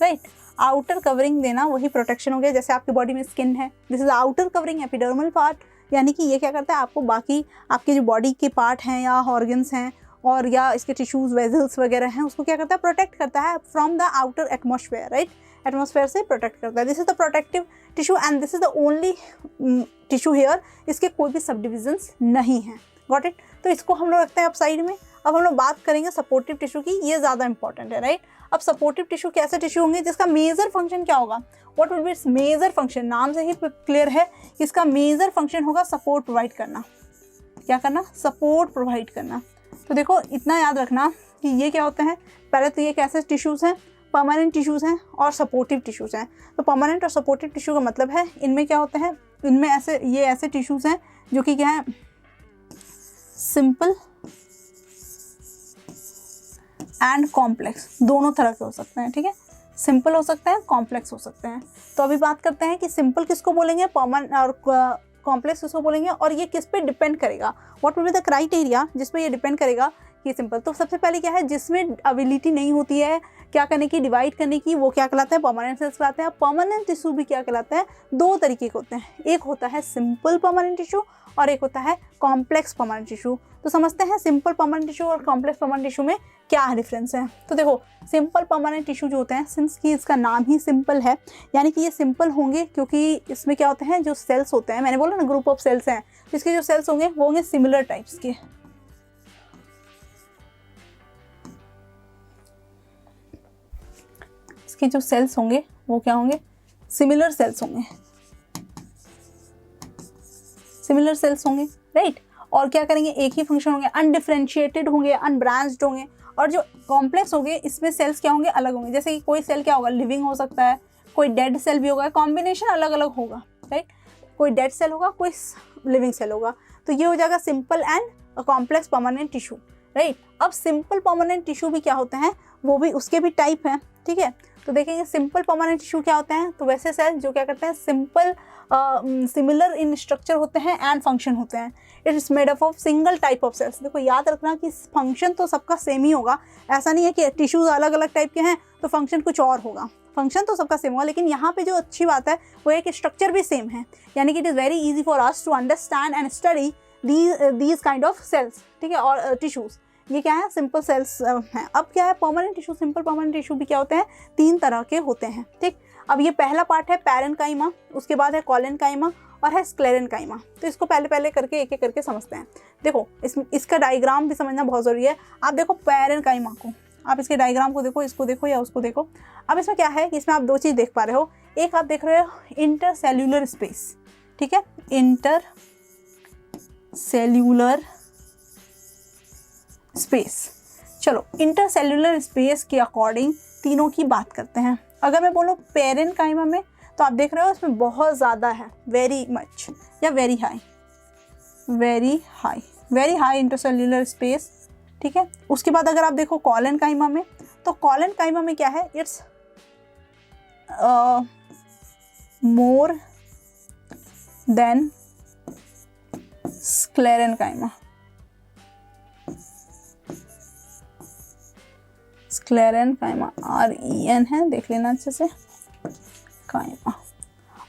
राइट। आउटर कवरिंग देना वही प्रोटेक्शन हो गया। जैसे आपकी बॉडी में स्किन है, this is outer covering, epidermal part, यानी कि ये क्या करता है, आपको बाकी आपके जो बॉडी के पार्ट हैं या ऑर्गन्स हैं और या इसके टिश्यूज, वेजल्स वगैरह हैं, उसको क्या करता है, प्रोटेक्ट करता है from the outer atmosphere, right. Atmosphere से प्रोटेक्ट करता है। This is the protective tissue and this is the only tissue here, इसके कोई भी सब डिविजन्स नहीं हैं, गॉट इट। तो इसको हम लोग रखते हैं अब साइड में। अब हम लोग बात करेंगे सपोर्टिव टिश्यू की, ये ज़्यादा इंपॉर्टेंट है, राइट। अब सपोर्टिव टिश्यू कैसे टिश्यू होंगे जिसका मेजर फंक्शन क्या होगा, what will be its major function, नाम से ही क्लियर है कि इसका मेजर फंक्शन होगा सपोर्ट प्रोवाइड करना। क्या करना, सपोर्ट प्रोवाइड करना। तो देखो इतना याद रखना कि ये क्या होते हैं, पहले तो ये कैसे टिश्यूज़ हैं, परमानेंट टिश्यूज़ हैं और सपोर्टिव टिश्यूज़ हैं। तो परमानेंट और सपोर्टिव टिश्यू का मतलब है इनमें क्या होते हैं, इनमें ऐसे ये ऐसे टिश्यूज़ हैं जो कि क्या है, सिंपल एंड कॉम्प्लेक्स, दोनों तरह के हो सकते हैं, ठीक है। सिंपल हो सकते हैं, कॉम्प्लेक्स हो सकते हैं। तो अभी बात करते हैं कि सिंपल किसको बोलेंगे, परमानेंट, और कॉम्प्लेक्स किसको बोलेंगे, और ये किस पे डिपेंड करेगा, what will be the criteria जिस पे ये डिपेंड करेगा कि सिंपल। तो सबसे पहले क्या है, जिसमें एबिलिटी नहीं होती है क्या करने की, डिवाइड करने की, वो क्या कहलाते हैं, परमानेंट सेल्स कहलाते हैं। परमानेंट टिश्यू भी क्या कहलाते हैं, दो तरीके के होते हैं, एक होता है सिंपल परमानेंट टिश्यू और एक होता है कॉम्प्लेक्स परमानेंट टिश्यू। तो समझते हैं सिंपल परमानेंट टिश्यू और कॉम्प्लेक्स परमानेंट टिश्यू में क्या डिफरेंस है। तो देखो सिंपल परमानेंट टिश्यू जो होते हैं, सिंस कि इसका नाम ही सिंपल है, यानी कि ये सिंपल होंगे क्योंकि इसमें क्या होते हैं, जो सेल्स होते हैं, मैंने बोला ना ग्रुप ऑफ सेल्स हैं, इसके जो सेल्स होंगे वो होंगे सिमिलर टाइप्स के। इसके जो सेल्स होंगे वो क्या होंगे, सिमिलर सेल्स होंगे, सिमिलर सेल्स होंगे, राइट। और क्या करेंगे, एक ही फंक्शन होंगे, अनडिफरेंशिएटेड होंगे, अनब्रांच्ड होंगे। और जो कॉम्प्लेक्स होंगे इसमें सेल्स क्या होंगे, अलग होंगे। जैसे कि कोई सेल क्या होगा, लिविंग हो सकता है, कोई डेड सेल भी होगा, कॉम्बिनेशन अलग अलग होगा, राइट। कोई डेड सेल होगा, कोई लिविंग सेल होगा। तो ये हो जाएगा simple and complex permanent tissue, right. अब सिंपल परमानेंट टिश्यू भी क्या होते हैं, वो भी उसके भी टाइप हैं, ठीक है। तो देखेंगे सिंपल परमानेंट टिश्यू क्या होते हैं, तो वैसे सेल जो क्या करते हैं, सिंपल सिमिलर इन स्ट्रक्चर होते हैं एंड फंक्शन होते हैं। It is made up of single type of cells. देखो याद रखना कि फंक्शन तो सबका सेम ही होगा, ऐसा नहीं है कि टिश्यूज अलग अलग टाइप के हैं तो फंक्शन कुछ और होगा, फंक्शन तो सबका सेम होगा। लेकिन यहाँ पे जो अच्छी बात है वो है कि स्ट्रक्चर भी सेम है, यानी कि it is very easy for us to understand and study these kind of cells, ठीक है। और टिश्यूज ये क्या है, सिंपल सेल्स हैं। अब क्या है, permanent tissue, simple permanent tissue भी क्या होते हैं, तीन तरह के होते हैं, ठीक। अब ये पहला पार्ट है पैरेन्काइमा, उसके बाद है कॉलेनकाइमा और है स्क्लेरेन्काइमा। तो इसको पहले करके एक एक करके समझते हैं। देखो इसका डायग्राम भी समझना बहुत ज़रूरी है। आप देखो पैरेन्काइमा को, आप इसके डायग्राम को देखो, इसको देखो या उसको देखो। अब इसमें क्या है कि इसमें आप दो चीज़ देख पा रहे हो, एक आप देख रहे हो इंटरसेल्यूलर स्पेस, ठीक है, इंटरसेल्यूलर स्पेस। चलो इंटरसेल्यूलर स्पेस के अकॉर्डिंग तीनों की बात करते हैं। अगर मैं बोलूँ पैरेन्काइमा में, तो आप देख रहे हो इसमें बहुत ज़्यादा है, वेरी मच या very high, very high intercellular space, ठीक है। उसके बाद अगर आप देखो कॉलेनकाइमा में, तो कॉलेनकाइमा में क्या है, it's more than sclerenchyma. Sclerenchyma REN है, देख लेना अच्छे से, काइमा।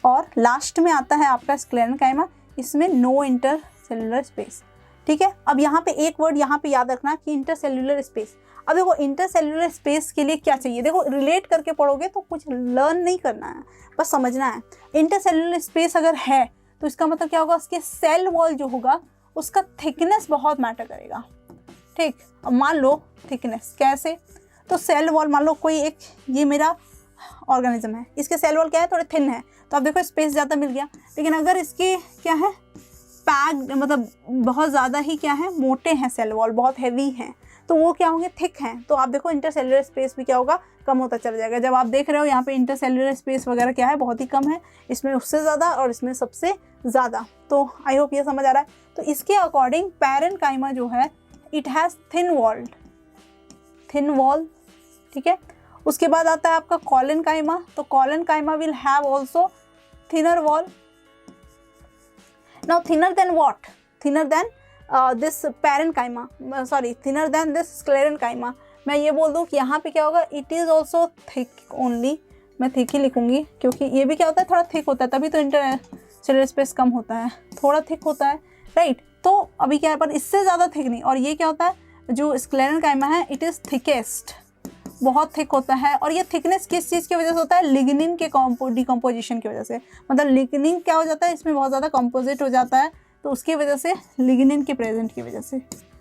और लास्ट में आता है आपका स्क्लेरेन्काइमा, इसमें नो इंटरसेल्यूलर स्पेस, ठीक है। अब यहाँ पे एक वर्ड यहाँ पे याद रखना कि इंटरसेल्यूलर स्पेस। अब देखो इंटरसेल्यूलर स्पेस के लिए क्या चाहिए, देखो रिलेट करके पढ़ोगे तो कुछ लर्न नहीं करना है, बस समझना है। इंटरसेल्यूलर स्पेस अगर है तो इसका मतलब क्या होगा, उसके सेल वॉल जो होगा उसका थिकनेस बहुत मैटर करेगा, ठीक। अब मान लो थिकनेस कैसे, तो सेल वॉल मान लो कोई एक, ये मेरा ऑर्गेनिज्म है, इसके सेल वॉल क्या है, थोड़े थिन है, तो आप देखो स्पेस ज़्यादा मिल गया। लेकिन अगर इसके क्या है, पैक्ड, मतलब बहुत ज़्यादा ही क्या है, मोटे हैं सेल वॉल, बहुत हैवी हैं, तो वो क्या होंगे, थिक हैं, तो आप देखो इंटरसेल्यूलर स्पेस भी क्या होगा, कम होता चला जाएगा। जब आप देख रहे हो यहाँ पे इंटरसेल्यूलर स्पेस वगैरह क्या है, बहुत ही कम है, इसमें उससे ज़्यादा और इसमें सबसे ज़्यादा। तो आई होप ये समझ आ रहा है। तो इसके अकॉर्डिंग पैरेन्काइमा जो है, इट हैज़ थिन वॉल, ठीक है। उसके बाद आता है आपका कॉलेनकाइमा, तो collenchyma will have also thinner wall. Now thinner than what, thinner than this parenchyma, sorry thinner than this sclerenchyma. मैं ये बोल दूँ कि यहाँ पे क्या होगा, it is also thick only, मैं थिक ही लिखूंगी क्योंकि ये भी क्या होता है, थोड़ा थिक होता है, तभी तो इंटरसेल्यूलर स्पेस कम होता है, थोड़ा थिक होता है, राइट। तो अभी क्या है, पर इससे ज़्यादा थिक नहीं। और ये क्या होता है, जो स्क्लेरेन्काइमा है, इट इज़ थिकेस्ट, बहुत थिक होता है। और ये थिकनेस किस चीज़ की वजह से होता है, लिग्निन के डिकम्पोजिशन की वजह से। मतलब लिग्निन क्या हो जाता है, इसमें बहुत ज़्यादा कंपोजिट हो जाता है, तो उसकी वजह से, लिग्निन के प्रेजेंट की वजह से,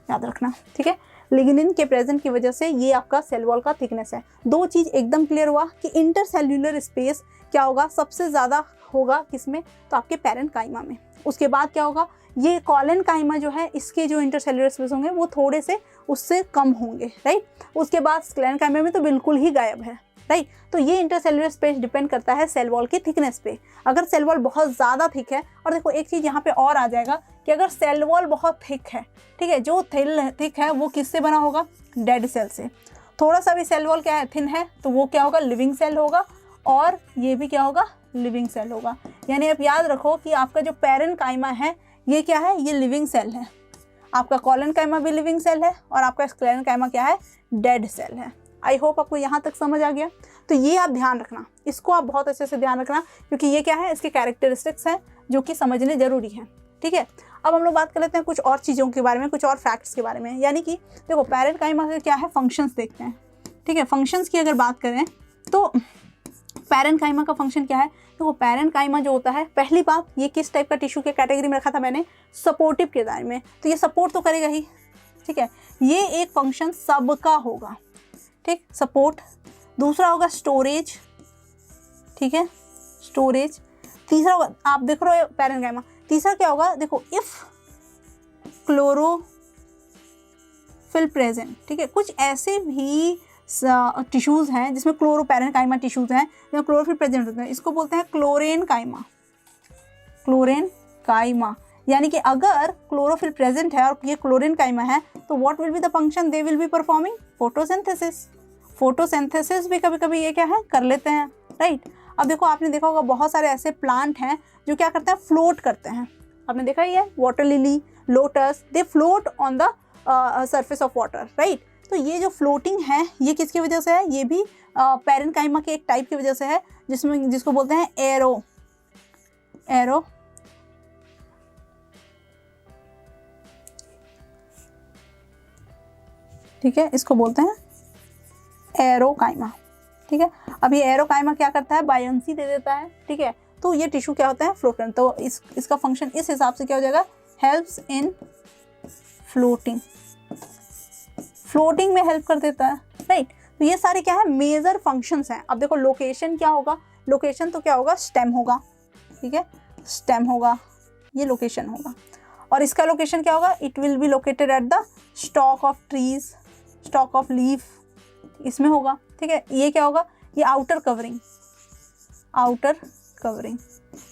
याद रखना, ठीक है। लिग्निन के प्रेजेंट की वजह से ये आपका सेल वॉल का थिकनेस है। दो चीज़ एकदम क्लियर हुआ कि इंटरसेल्यूलर स्पेस क्या होगा, सबसे ज़्यादा होगा किसमें, तो आपके पैरेन्काइमा में। उसके बाद क्या होगा, ये कॉलेनकाइमा जो है, इसके जो इंटरसेल्यूलर स्पेस होंगे वो थोड़े से उससे कम होंगे, राइट। उसके बाद स्क्लेरेन्काइमा में तो बिल्कुल ही गायब है, राइट। तो ये इंटरसेल्यूलर स्पेस डिपेंड करता है सेल वॉल की थिकनेस पे। अगर सेल वॉल बहुत ज़्यादा थिक है, और देखो एक चीज़ यहाँ पे और आ जाएगा कि अगर सेल वॉल बहुत थिक है, ठीक है, जो थिक है वो किससे बना होगा, डेड सेल से। थोड़ा सा भी सेल वॉल क्या है, थिन है, तो वो क्या होगा, लिविंग सेल होगा, और ये भी क्या होगा, लिविंग सेल होगा। यानी आप याद रखो कि आपका जो पैरेन्काइमा है, ये क्या है, ये लिविंग सेल है। आपका कॉलेनकाइमा भी लिविंग सेल है, और आपका स्क्लेरेन्काइमा क्या है, डेड सेल है, आई होप आपको यहाँ तक समझ आ गया। तो ये आप ध्यान रखना, इसको आप बहुत अच्छे से ध्यान रखना, क्योंकि ये क्या है, इसके कैरेक्टरिस्टिक्स हैं जो कि समझने जरूरी हैं। ठीक है, अब हम लोग बात कर लेते हैं कुछ और चीज़ों के बारे में, कुछ और फैक्ट्स के बारे में। यानी कि देखो पैरेनकाइमा का क्या है, फंक्शंस देखते हैं। ठीक है, फंक्शंस की अगर बात करें तो पैरेनकाइमा का फंक्शन क्या है। देखो पैरेनकाइमा जो होता है, पहली बात ये किस टाइप का टिश्यू के कैटेगरी में रखा था मैंने, सपोर्टिव के दायरे में, तो ये सपोर्ट तो करेगा ही। ठीक है, ये एक फंक्शन सबका होगा। ठीक, सपोर्ट। दूसरा होगा स्टोरेज। ठीक है, स्टोरेज। तीसरा होगा, आप देख रहे हो पैरेनकाइमा, तीसरा क्या होगा, देखो इफ क्लोरोफिल प्रेजेंट। ठीक है, कुछ ऐसे भी टिश्यूज़ हैं जिसमें पैरेनकाइमा टिश्यूज़ हैं जिसमें क्लोरोफिल प्रेजेंट होते हैं, इसको बोलते हैं क्लोरेनकाइमा। क्लोरेनकाइमा यानी कि अगर क्लोरोफिल प्रेजेंट है और ये क्लोरेनकाइमा है तो what will be the function, they will be performing photosynthesis. Photosynthesis भी कभी कभी ये क्या है, कर लेते हैं। राइट, अब देखो आपने देखा होगा बहुत सारे ऐसे प्लांट हैं जो क्या करते हैं, फ्लोट करते हैं। आपने देखा ही है, water lily, lotus, they float on the surface of water. Right, तो ये जो फ्लोटिंग है ये किसकी वजह से है, ये भी पैरेनकाइमा के एक टाइप की वजह से है, जिसको बोलते हैं एरो। ठीक है, इसको बोलते हैं एरोकाइमा। ठीक है, अब ये एरोकाइमा क्या करता है, बायोंसी दे देता है। ठीक है, तो ये टिश्यू क्या होता है, फ्लोटर। तो इसका फंक्शन इस हिसाब से क्या हो जाएगा, हेल्प्स इन फ्लोटिंग, फ्लोटिंग में हेल्प कर देता है। राइट, तो ये सारे क्या है, मेजर फंक्शंस हैं। अब देखो लोकेशन क्या होगा, लोकेशन तो क्या होगा, स्टेम होगा। ठीक है, स्टेम होगा, ये लोकेशन होगा। और इसका लोकेशन क्या होगा, it will be located at the stock of trees, stock of leaf, इसमें होगा। ठीक है, ये क्या होगा, ये आउटर कवरिंग, आउटर कवरिंग।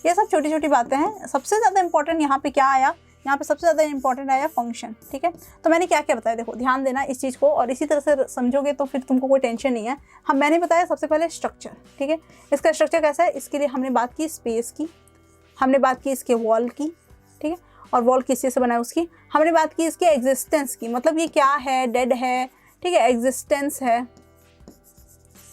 ये सब छोटी छोटी बातें हैं। सबसे ज़्यादा इंपॉर्टेंट यहाँ पे क्या आया, यहाँ पे सबसे ज़्यादा इंपॉर्टेंट आया फंक्शन। ठीक है, तो मैंने क्या क्या बताया, देखो ध्यान देना इस चीज़ को, और इसी तरह से समझोगे तो फिर तुमको कोई टेंशन नहीं है। मैंने बताया सबसे पहले स्ट्रक्चर। ठीक है, इसका स्ट्रक्चर कैसा है, इसके लिए हमने बात की स्पेस की, हमने बात की इसके वॉल की। ठीक है, और वॉल किस चीज़ से बना है उसकी, हमने बात की इसके एग्जिस्टेंस की, मतलब ये क्या है, डेड है। ठीक है, एग्जिस्टेंस है,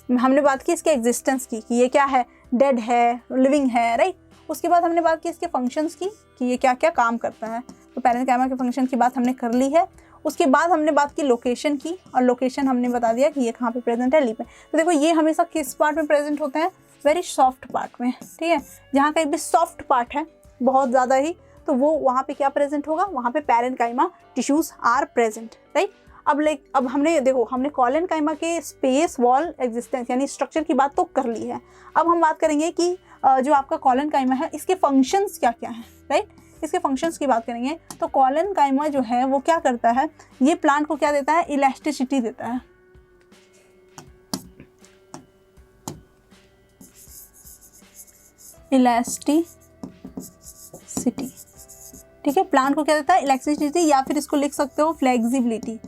हमने बात की इसके एग्जिस्टेंस की कि ये क्या है, डेड है, लिविंग है। राइट, उसके बाद हमने बात की इसके फंक्शंस की कि ये क्या क्या काम करता है। तो पैरेनकाइमा के फंक्शन की बात हमने कर ली है। उसके बाद हमने बात की लोकेशन की, और लोकेशन हमने बता दिया कि ये कहाँ पे प्रेजेंट है, लीफ में। तो देखो ये हमेशा किस पार्ट में प्रेजेंट होते हैं, वेरी सॉफ्ट पार्ट में। ठीक है, जहाँ कहीं भी सॉफ्ट पार्ट है बहुत ज़्यादा ही, तो वो वहाँ पे क्या प्रेजेंट होगा, वहाँ पे parenchyma tissues are present. Right, अब हमने देखो हमने कॉलेनकाइमा के स्पेस, वॉल, एग्जिस्टेंस यानी स्ट्रक्चर की बात तो कर ली है। अब हम बात करेंगे कि जो आपका कॉलेनकाइमा है इसके फंक्शंस क्या क्या हैं। राइट, इसके फंक्शंस की बात करेंगे तो कॉलेनकाइमा जो है वो क्या करता है, ये प्लांट को क्या देता है, इलास्टिसिटी देता है। इलास्टिसिटी। ठीक है, प्लांट को क्या देता है, इलास्टिसिटी, या फिर इसको लिख सकते हो फ्लेक्सिबिलिटी।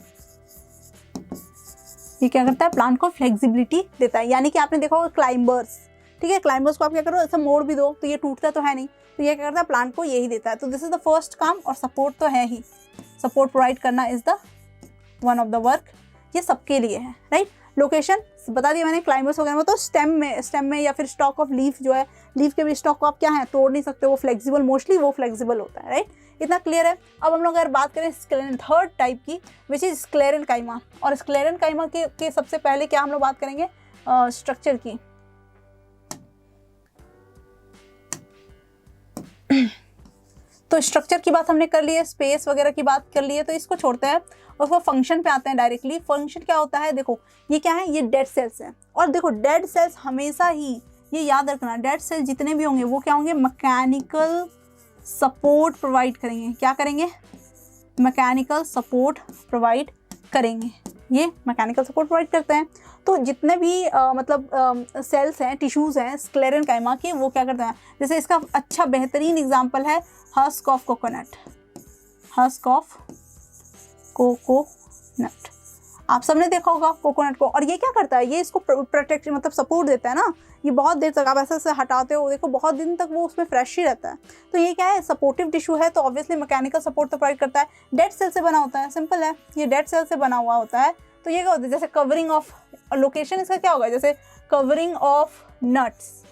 ये क्या करता है, प्लांट को फ्लेक्सिबिलिटी देता है। यानी कि आपने देखा होगा क्लाइंबर्स। ठीक है, क्लाइंबर्स को आप क्या करो, ऐसा मोड़ भी दो तो ये टूटता तो है नहीं, तो ये क्या करता है, प्लांट को यही देता है। तो दिस इज द फर्स्ट काम, और सपोर्ट तो है ही, सपोर्ट प्रोवाइड करना is the one of the work, ये सबके लिए है। राइट, लोकेशन बता दिया मैंने, क्लाइंबर्स वगैरह में तो स्टेम में या फिर स्टॉक ऑफ लीफ जो है, लीफ के भी स्टॉक को आप क्या है, तोड़ नहीं सकते, वो फ्लेक्सिबल, मोस्टली वो फ्लेक्सिबल होता है। राइट, इतना क्लियर है। अब हम लोग अगर बात करें थर्ड टाइप की, विच इज स्क्लेरेनकाइमा, और स्क्लेरेनकाइमा के सबसे पहले क्या हम लोग बात करेंगे, स्ट्रक्चर की। तो स्ट्रक्चर की बात हमने कर ली है, स्पेस वगैरह की बात कर ली है, तो इसको छोड़ते हैं और उसको फंक्शन पे आते हैं डायरेक्टली। फंक्शन क्या होता है, देखो ये क्या है, ये डेड सेल्स हैं। और देखो डेड सेल्स हमेशा ही ये याद रखना, डेड सेल जितने भी होंगे वो क्या होंगे, मैकेनिकल सपोर्ट प्रोवाइड करेंगे। क्या करेंगे, मैकेनिकल सपोर्ट प्रोवाइड करेंगे। ये मैकेनिकल सपोर्ट प्रोवाइड करते हैं। तो जितने भी सेल्स हैं, टिश्यूज़ हैं स्क्लेरेनकाइमा के, वो क्या करते हैं, जैसे इसका अच्छा बेहतरीन एग्जांपल है husk of coconut. Husk of coconut, आप सबने देखा होगा कोकोनट को। और ये क्या करता है, ये इसको प्रोटेक्ट सपोर्ट देता है ना। ये बहुत देर तक आप ऐसे हटाते हो, देखो बहुत दिन तक वो उसमें फ्रेश ही रहता है। तो ये क्या है, सपोर्टिव टिश्यू है, तो ऑब्वियसली मैकेनिकल सपोर्ट तो प्रोवाइड करता है। डेड सेल से बना होता है, सिंपल है, ये डेड सेल से बना हुआ होता है। तो ये क्या होता है, जैसे कवरिंग ऑफ और लोकेशन इसका क्या होगा, जैसे कवरिंग ऑफ नट्स,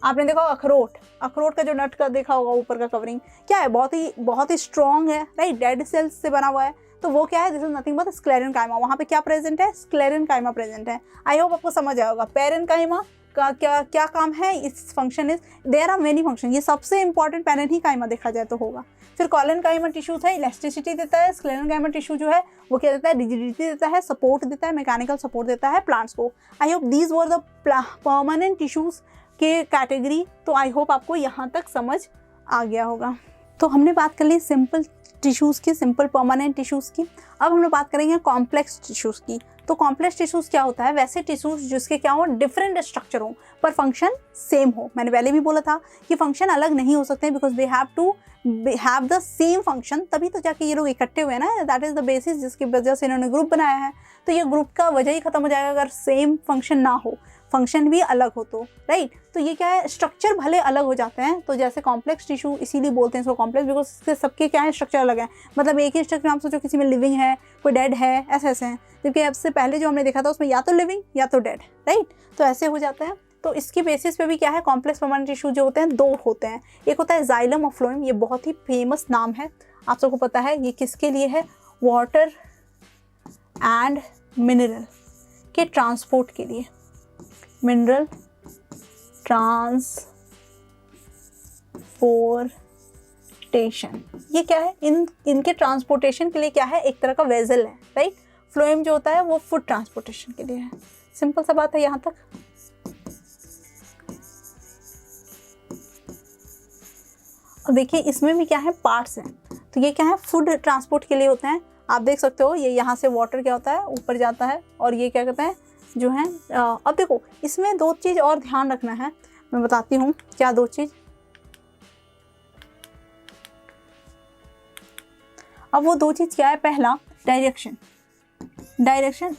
आपने देखा अखरोट, अखरोट का जो नट का देखा होगा ऊपर का कवरिंग क्या है, बहुत ही स्ट्रॉन्ग है, राइट, डेड सेल्स से बना हुआ है, तो वो क्या है, this is nothing but sclerenchyma. वहाँ पे क्या प्रेजेंट है, स्क्लेरेनकाइमा प्रेजेंट है। आई होप आपको समझ आया होगा। पेरेनकाइमा का क्या काम है, इस function is, there are many function, ये सबसे इंपॉर्टेंट पेरेनकाइमा देखा जाए तो होगा। फिर कॉलेनकाइमा टिश्यू है, इलास्टिसिटी देता है। स्क्लेरेनकाइमा टिश्यू जो है वो क्या देता है, रिजिडिटी देता है, सपोर्ट देता है, मैकेनिकल सपोर्ट देता है प्लांट्स को। I hope these were the permanent tissues के कैटेगरी। तो आई होप आपको यहाँ तक समझ आ गया होगा। तो हमने बात कर ली सिंपल टिश्यूज़ की, सिंपल परमानेंट टिश्यूज़ की। अब हम लोग बात करेंगे कॉम्प्लेक्स टिश्यूज़ की। तो कॉम्प्लेक्स टिश्यूज़ क्या होता है, वैसे टिश्यूज़ जिसके क्या हो, डिफरेंट स्ट्रक्चर हो पर फंक्शन सेम हो। मैंने पहले भी बोला था कि फंक्शन अलग नहीं हो सकते because they have to have the same function, तभी तो जाके ये लोग इकट्ठे हुए ना, दैट इज़ द बेसिस जिसकी वजह से इन्होंने ग्रुप बनाया है। तो ये ग्रुप का वजह ही खत्म हो जाएगा अगर सेम फंक्शन ना हो, फंक्शन भी अलग हो तो, राइट। तो ये क्या है, स्ट्रक्चर भले अलग हो जाते हैं। तो जैसे कॉम्प्लेक्स टिश्यू इसीलिए बोलते हैं इसको कॉम्प्लेक्स, बिकॉज इसके सबके क्या है, स्ट्रक्चर अलग है। मतलब एक ही स्ट्रक्चर, आप सोचो किसी में लिविंग है, कोई डेड है, ऐसे ऐसे हैं। जबकि सबसे पहले जो हमने देखा था उसमें या तो लिविंग या तो डेड, राइट। तो ऐसे हो जाता है। तो इसकी बेसिस पे भी क्या है, कॉम्प्लेक्स परमानेंट टिश्यू जो होते हैं दो होते हैं। एक होता है जाइलम और फ्लोएम, ये बहुत ही फेमस नाम है, आप सबको पता है। ये किसके लिए है, वाटर एंड मिनरल के ट्रांसपोर्ट के लिए, मिनरल ट्रांसपोर्टेशन। ये क्या है, इनके ट्रांसपोर्टेशन के लिए क्या है, एक तरह का वेजल है, राइट। फ्लोएम जो होता है वो फूड ट्रांसपोर्टेशन के लिए है। सिंपल सा बात है यहाँ तक। और देखिए इसमें भी क्या है, पार्ट्स हैं। तो ये क्या है, फूड ट्रांसपोर्ट के लिए होते हैं। आप देख सकते हो ये यहाँ से वाटर क्या होता है, ऊपर जाता है, और ये क्या कहते हैं जो है। अब देखो इसमें दो चीज़ और ध्यान रखना है, मैं बताती हूँ क्या दो चीज़। अब वो दो चीज़ क्या है, पहला डायरेक्शन।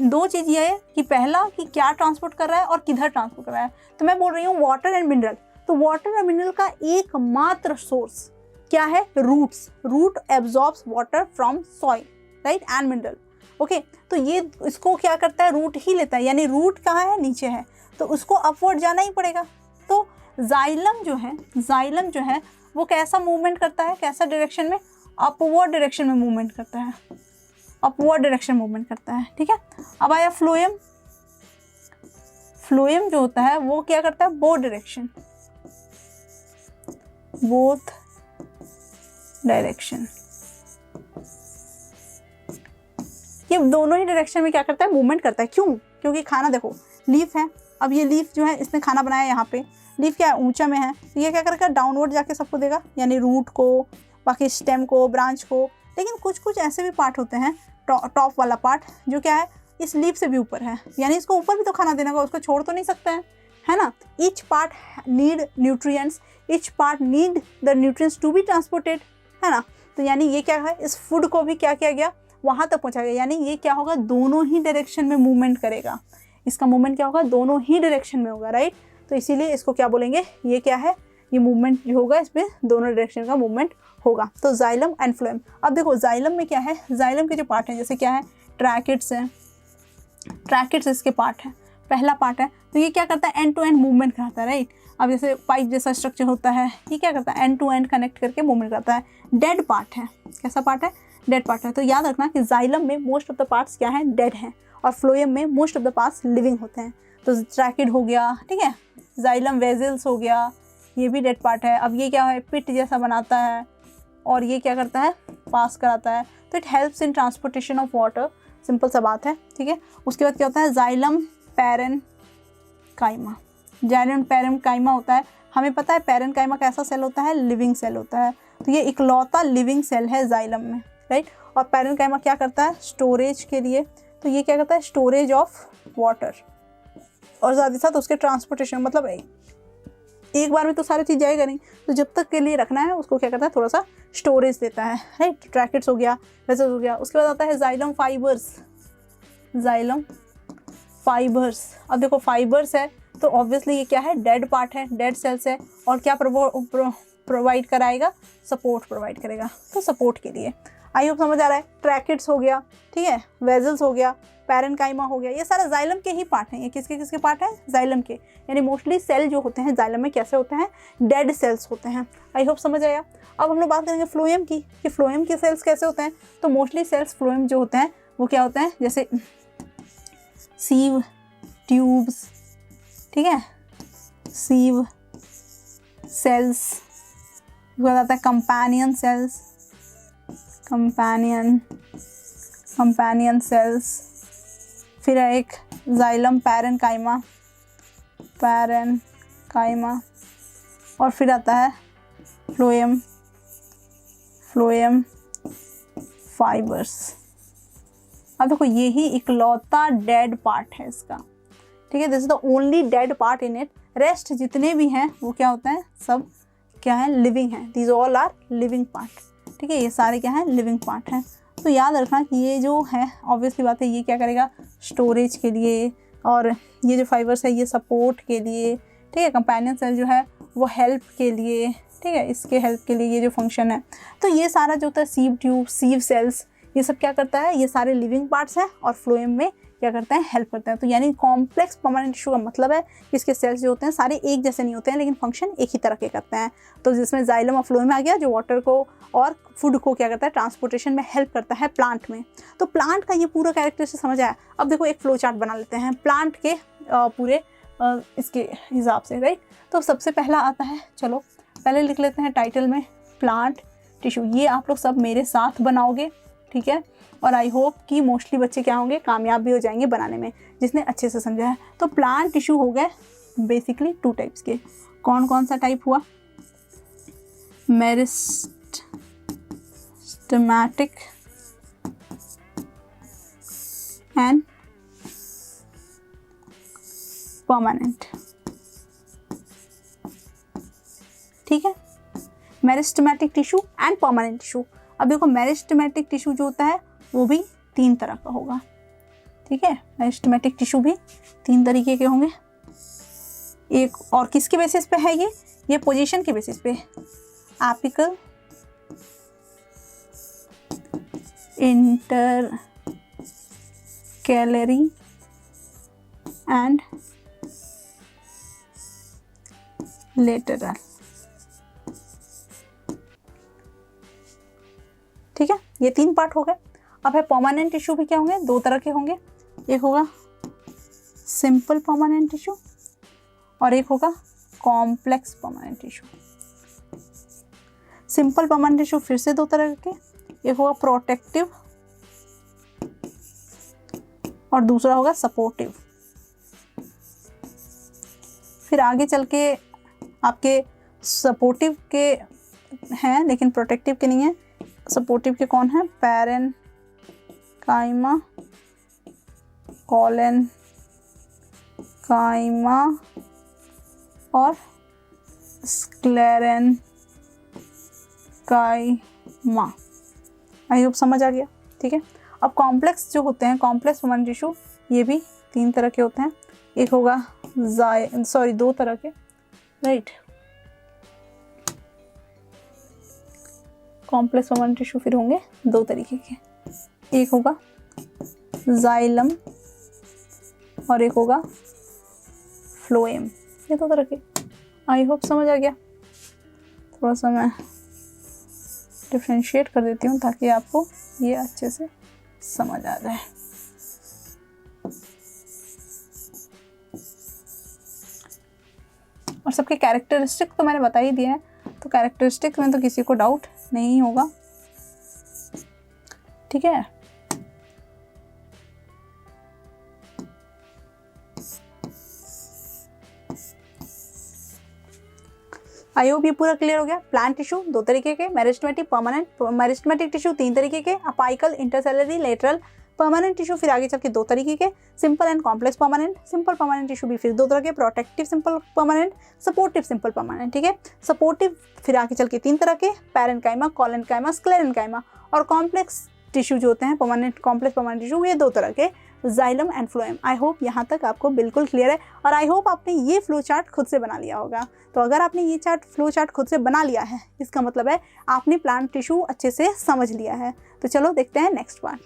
दो चीज़ ये है कि पहला कि क्या ट्रांसपोर्ट कर रहा है और किधर ट्रांसपोर्ट कर रहा है। तो मैं बोल रही हूँ वाटर एंड मिनरल। तो वाटर एंड मिनरल का एकमात्र सोर्स क्या है, roots. Root absorbs water from soil, right, and mineral. Okay, तो ये इसको क्या करता है, रूट ही लेता है, यानी रूट कहाँ है, नीचे है, तो उसको अपवर्ड जाना ही पड़ेगा। तो जाइलम जो है वो कैसा मूवमेंट करता है, कैसा डायरेक्शन में, अपवर्ड डायरेक्शन में मूवमेंट करता है, अपवर्ड डायरेक्शन मूवमेंट करता है, ठीक है। अब आया फ्लोएम जो होता है वो क्या करता है, बोथ डायरेक्शन। ये दोनों ही डायरेक्शन में क्या करता है, मूवमेंट करता है। क्यों, क्योंकि खाना देखो, लीफ है, अब ये लीफ जो है इसने खाना बनाया, यहाँ पे लीफ क्या है, ऊंचा में है, तो ये क्या करेगा, डाउनवर्ड जाके सबको देगा, यानी रूट को, बाकी स्टेम को, ब्रांच को। लेकिन कुछ ऐसे भी पार्ट होते हैं, टॉप वाला पार्ट जो क्या है, इस लीफ से भी ऊपर है, यानी इसको ऊपर भी तो खाना देना होगा, उसको छोड़ तो नहीं सकते हैं, है ना। Each part need nutrients, each part need the nutrients to be transported, है ना। तो यानी ये क्या है, इस फूड को भी क्या किया गया, वहाँ तक पहुँचा गया, यानी ये क्या होगा, दोनों ही डायरेक्शन में मूवमेंट करेगा। इसका मूवमेंट क्या होगा, दोनों ही डायरेक्शन में होगा, राइट। तो इसीलिए इसको क्या बोलेंगे, ये क्या है, ये मूवमेंट जो होगा इसमें दोनों डायरेक्शन का मूवमेंट होगा। तो जाइलम एंड फ्लोएम। अब देखो जाइलम में क्या है, जाइलम के जो पार्ट हैं, जैसे क्या है, ट्रैकिड्स हैं, ट्रैकिड्स इसके पार्ट है, पहला पार्ट है। तो ये क्या करता है, एंड टू एंड मूवमेंट कराता है, राइट। अब जैसे पाइप जैसा स्ट्रक्चर होता है, ये क्या करता है, एंड टू एंड कनेक्ट करके मूवमेंट करता है। डेड पार्ट है, कैसा पार्ट है, डेड पार्ट है। तो याद रखना कि जाइलम में मोस्ट ऑफ द पार्ट्स क्या है, डेड हैं, और फ्लोएम में most of the parts living होते हैं। तो ट्रैकिड हो गया, ठीक है, जाइलम वेजल्स हो गया, ये भी डेड पार्ट है। अब ये क्या है, पिट जैसा बनाता है, और ये क्या करता है, पास कराता है। तो it helps in transportation of water, simple सा बात है, ठीक है। उसके बाद क्या होता है, जाइलम पैरेनकाइमा। जाइलम पैरेनकाइमा होता है, हमें पता है पैरेनकाइमा कैसा सेल होता है, लिविंग सेल होता है। तो ये इकलौता लिविंग सेल है जाइलम में, राइट। और पैरेनकाइमा क्या करता है, स्टोरेज के लिए। तो ये क्या करता है, स्टोरेज ऑफ वाटर, और साथ ही साथ उसके ट्रांसपोर्टेशन, मतलब एक बार में तो सारी चीज़ जाएगा नहीं, तो जब तक के लिए रखना है उसको क्या करता है, थोड़ा सा स्टोरेज देता है, राइट। ट्रैकेट्स हो गया, वेसल्स हो गया। उसके बाद आता है जाइलम फाइबर्स। जाइलम फाइबर्स, अब देखो फाइबर्स है तो ऑब्वियसली ये क्या है, डेड पार्ट है, डेड सेल्स है, और क्या प्रोवाइड कराएगा, सपोर्ट प्रोवाइड करेगा। तो सपोर्ट के लिए, आई होप समझ आ रहा है। ट्रैकेट्स हो गया, ठीक है, वेजल्स हो गया, पैरेन्काइमा हो गया, ये सारा जाइलम के ही पार्ट हैं। ये किसके किसके पार्ट हैं? जाइलम के। यानी मोस्टली सेल जो होते हैं जाइलम में कैसे होते हैं? डेड सेल्स होते हैं। आई होप समझ आया। अब हम लोग बात करेंगे फ्लोएम की, कि फ्लोएम के सेल्स कैसे होते हैं। तो मोस्टली सेल्स फ्लोएम जो होते हैं वो क्या होते हैं? जैसे सीव ट्यूब्स, ठीक है, सीव सेल्स, उसके बाद आता है कंपेनियन सेल्स, कंपेनियन सेल्स, फिर है एक जाइलम पैरेन्काइमा, और फिर आता है फ्लोएम फाइबर्स। अब देखो ये ही इकलौता डेड पार्ट है इसका, ठीक है, this is the only dead part in it. Rest जितने भी हैं वो क्या होते हैं? सब क्या है? लिविंग हैं। These all are living part, ठीक है, ये सारे क्या हैं? लिविंग पार्ट हैं। तो याद रखना कि ये जो है ऑब्वियसली बात है, ये क्या करेगा? स्टोरेज के लिए, और ये जो फाइबर्स है ये सपोर्ट के लिए, ठीक है। कंपेनियन सेल जो है वो हेल्प के लिए, ठीक है, इसके हेल्प के लिए ये जो फंक्शन है। तो ये सारा जो होता है सीव ट्यूब, सीव सेल्स, ये सब क्या करता है? ये सारे लिविंग पार्ट्स हैं और फ्लोएम में क्या करते हैं? हेल्प करते हैं। तो यानी कॉम्प्लेक्स परमानेंट टिश्यू का मतलब है कि इसके सेल्स जो होते हैं सारे एक जैसे नहीं होते हैं, लेकिन फंक्शन एक ही तरह के करते हैं। तो जिसमें जाइलम और फ्लोएम आ गया, जो वाटर को और फूड को क्या करता है? ट्रांसपोर्टेशन में हेल्प करता है प्लांट में। तो प्लांट का ये पूरा कैरेक्टरिस्टिक समझ आया। अब देखो एक फ्लो चार्ट बना लेते हैं प्लांट के पूरे इसके हिसाब से, राइट। तो सबसे पहला आता है, चलो पहले लिख लेते हैं टाइटल में प्लांट टिश्यू। ये आप लोग सब मेरे साथ बनाओगे, ठीक है, और आई होप कि मोस्टली बच्चे क्या होंगे? कामयाब भी हो जाएंगे बनाने में, जिसने अच्छे से समझा है। तो प्लांट टिश्यू हो गए बेसिकली 2 टाइप्स के। कौन कौन सा टाइप हुआ? मेरिस्टेमेटिक एंड परमानेंट, ठीक है, meristematic tissue and permanent tissue. अब देखो मेरिस्टेमेटिक टिश्यू जो होता है वो भी 3 तरह का होगा, ठीक है। मेरिस्टेमेटिक टिश्यू भी 3 तरीके के होंगे। एक और किसके बेसिस पे है? ये पोजीशन के बेसिस पे, एपिकल, इंटरकैलरी एंड लेटरल, ठीक है। ये 3 पार्ट हो गए। अब है परमानेंट टिश्यू भी क्या होंगे? 2 तरह के होंगे। एक होगा सिंपल परमानेंट टिश्यू और एक होगा complex permanent tissue. Simple permanent tissue फिर से 2 तरह के, एक होगा प्रोटेक्टिव और दूसरा होगा सपोर्टिव। फिर आगे चल के आपके सपोर्टिव के हैं लेकिन प्रोटेक्टिव के नहीं है। सपोर्टिव के कौन है? पैरेन्काइमा, कोलेनकाइमा और स्क्लेरेनकाइमा। आई होप समझ आ गया, ठीक है। अब कॉम्प्लेक्स जो होते हैं, कॉम्प्लेक्स परमानेंट टिश्यू, ये भी 3 तरह के होते हैं। एक होगा 2 तरह के, राइट। कॉम्प्लेक्स परमानेंट टिश्यू फिर होंगे 2 तरीके के, एक होगा जाइलम और एक होगा फ्लोएम, ये 2 तरह के। आई होप समझ आ गया। थोड़ा सा मैं डिफ्रेंशिएट कर देती हूँ ताकि आपको ये अच्छे से समझ आ जाए। और सबके कैरेक्टरिस्टिक तो मैंने बता ही दिया है, तो कैरेक्टरिस्टिक में तो किसी को डाउट नहीं होगा, ठीक है। आई होप ये पूरा क्लियर हो गया। प्लांट टिश्यू 2 तरीके के, मेरिस्टेमेटिक, परमानेंट। मेरिस्टेमेटिक टिश्यू 3 तरीके के, अपाइकल, इंटरसेलरी, लेटरल। परमानेंट टिश्यू फिर आगे चल के 2 तरीके के, simple and complex permanent. Simple permanent tissue भी फिर 2 तरह के, protective simple permanent, supportive simple permanent, ठीक है। सपोर्टिव फिर आगे चल के 3 तरह के, पैरेन्काइमा, कोलेनकाइमा, स्क्लेरेनकाइमा। और कॉम्प्लेक्स टिश्यू जो होते हैं परमानेंट, कॉम्प्लेक्स परमानेंट टिश्यू, ये 2 तरह के, xylem and phloem. I hope यहाँ तक आपको बिल्कुल क्लियर है और आई होप आपने ये फ्लो चार्ट खुद से बना लिया होगा। तो अगर आपने ये फ्लो चार्ट खुद से बना लिया है, इसका मतलब है आपने प्लांट टिश्यू अच्छे से समझ लिया है। तो चलो देखते हैं नेक्स्ट पार्ट।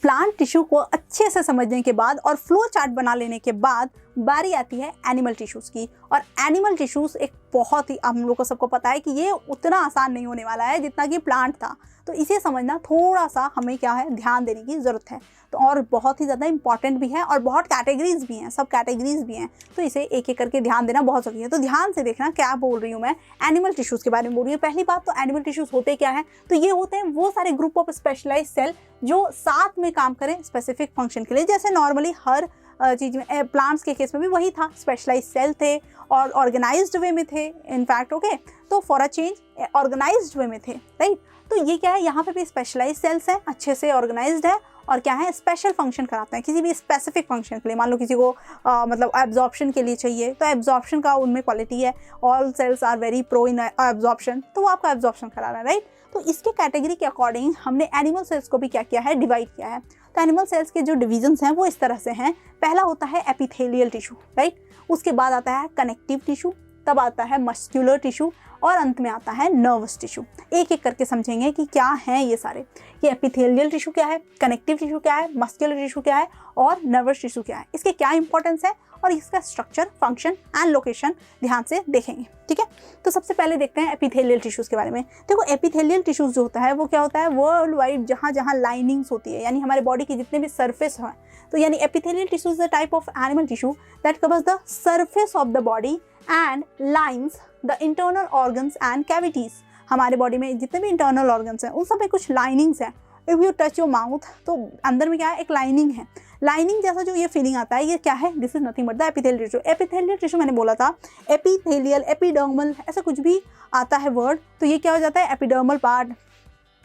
प्लांट टिश्यू को अच्छे से समझने के बाद और फ्लो चार्ट बना लेने के बाद बारी आती है एनिमल टिश्यूज़ की। और एनिमल टिश्यूज़ एक बहुत ही, हम लोग को सबको पता है कि ये उतना आसान नहीं होने वाला है जितना कि प्लांट था, तो इसे समझना थोड़ा सा हमें क्या है, ध्यान देने की ज़रूरत है। तो और बहुत ही ज़्यादा इंपॉर्टेंट भी है और बहुत कैटेगरीज भी हैं, सब कैटेगरीज भी हैं, तो इसे एक एक करके ध्यान देना बहुत ज़रूरी है। तो ध्यान से देखना क्या बोल रही हूँ मैं, एनिमल टिश्यूज़ के बारे में बोल रही हूँ। पहली बात तो एनिमल टिश्यूज़ होते क्या हैं, तो ये होते हैं वो सारे ग्रुप ऑफ स्पेशलाइज सेल जो साथ में काम करें स्पेसिफिक फंक्शन के लिए। जैसे नॉर्मली हर चीज़ में, प्लांट्स के केस में भी वही था, स्पेशलाइज सेल थे और ऑर्गेनाइज्ड वे में थे इनफैक्ट, ओके। तो फॉर अ चेंज ऑर्गेनाइज्ड वे में थे, राइट। तो ये क्या है, यहाँ पे भी स्पेशलाइज सेल्स हैं, अच्छे से ऑर्गेनाइज्ड है और क्या है, स्पेशल फंक्शन कराते हैं किसी भी स्पेसिफिक फंक्शन के लिए। मान लो किसी को मतलब एब्जॉर्प्शन के लिए चाहिए, तो एब्जॉर्प्शन का उनमें क्वालिटी है, all cells are very pro in absorption, तो वो आपका एब्जॉर्प्शन करा रहा है, राइट। तो इसके कैटेगरी के अकॉर्डिंग हमने एनिमल सेल्स को भी क्या किया है, डिवाइड किया है। तो एनिमल सेल्स के जो डिविजन्स हैं वो इस तरह से हैं। पहला होता है एपिथेलियल टिश्यू, राइट। उसके बाद आता है कनेक्टिव टिश्यू, तब आता है मस्क्यूलर टिश्यू और अंत में आता है नर्वस टिश्यू। एक एक करके समझेंगे कि क्या हैं ये सारे। ये एपिथेलियल टिश्यू क्या है, कनेक्टिव टिश्यू क्या है, मस्क्यूलर टिश्यू क्या है और नर्वस टिश्यू क्या है, इसके क्या इंपॉर्टेंस है और इसका स्ट्रक्चर, फंक्शन एंड लोकेशन ध्यान से देखेंगे, ठीक है। तो सबसे पहले देखते हैं एपिथेलियल टिश्यूज़ के बारे में। देखो एपिथेलियल टिश्यूज़ जो होता है वो क्या होता है, वर्ल्ड वाइड जहाँ जहाँ लाइनिंग्स होती है, यानी हमारे बॉडी के जितने भी सरफेस हैं, तो यानी epithelial tissue is the type of animal tissue that covers the surface of the body and lines the internal organs and cavities. हमारे बॉडी में जितने भी इंटरनल ऑर्गन्स हैं उन सब में कुछ लाइनिंग्स हैं। If you touch your mouth, तो अंदर में क्या है, एक लाइनिंग है। लाइनिंग जैसा जो ये फीलिंग आता है, ये क्या है, this is nothing but the epithelial tissue. Epithelial tissue मैंने बोला था, एपिथेलियल, एपिडर्मल, ऐसा कुछ भी आता है वर्ड, तो ये क्या हो जाता है, एपिडर्मल पार्ट।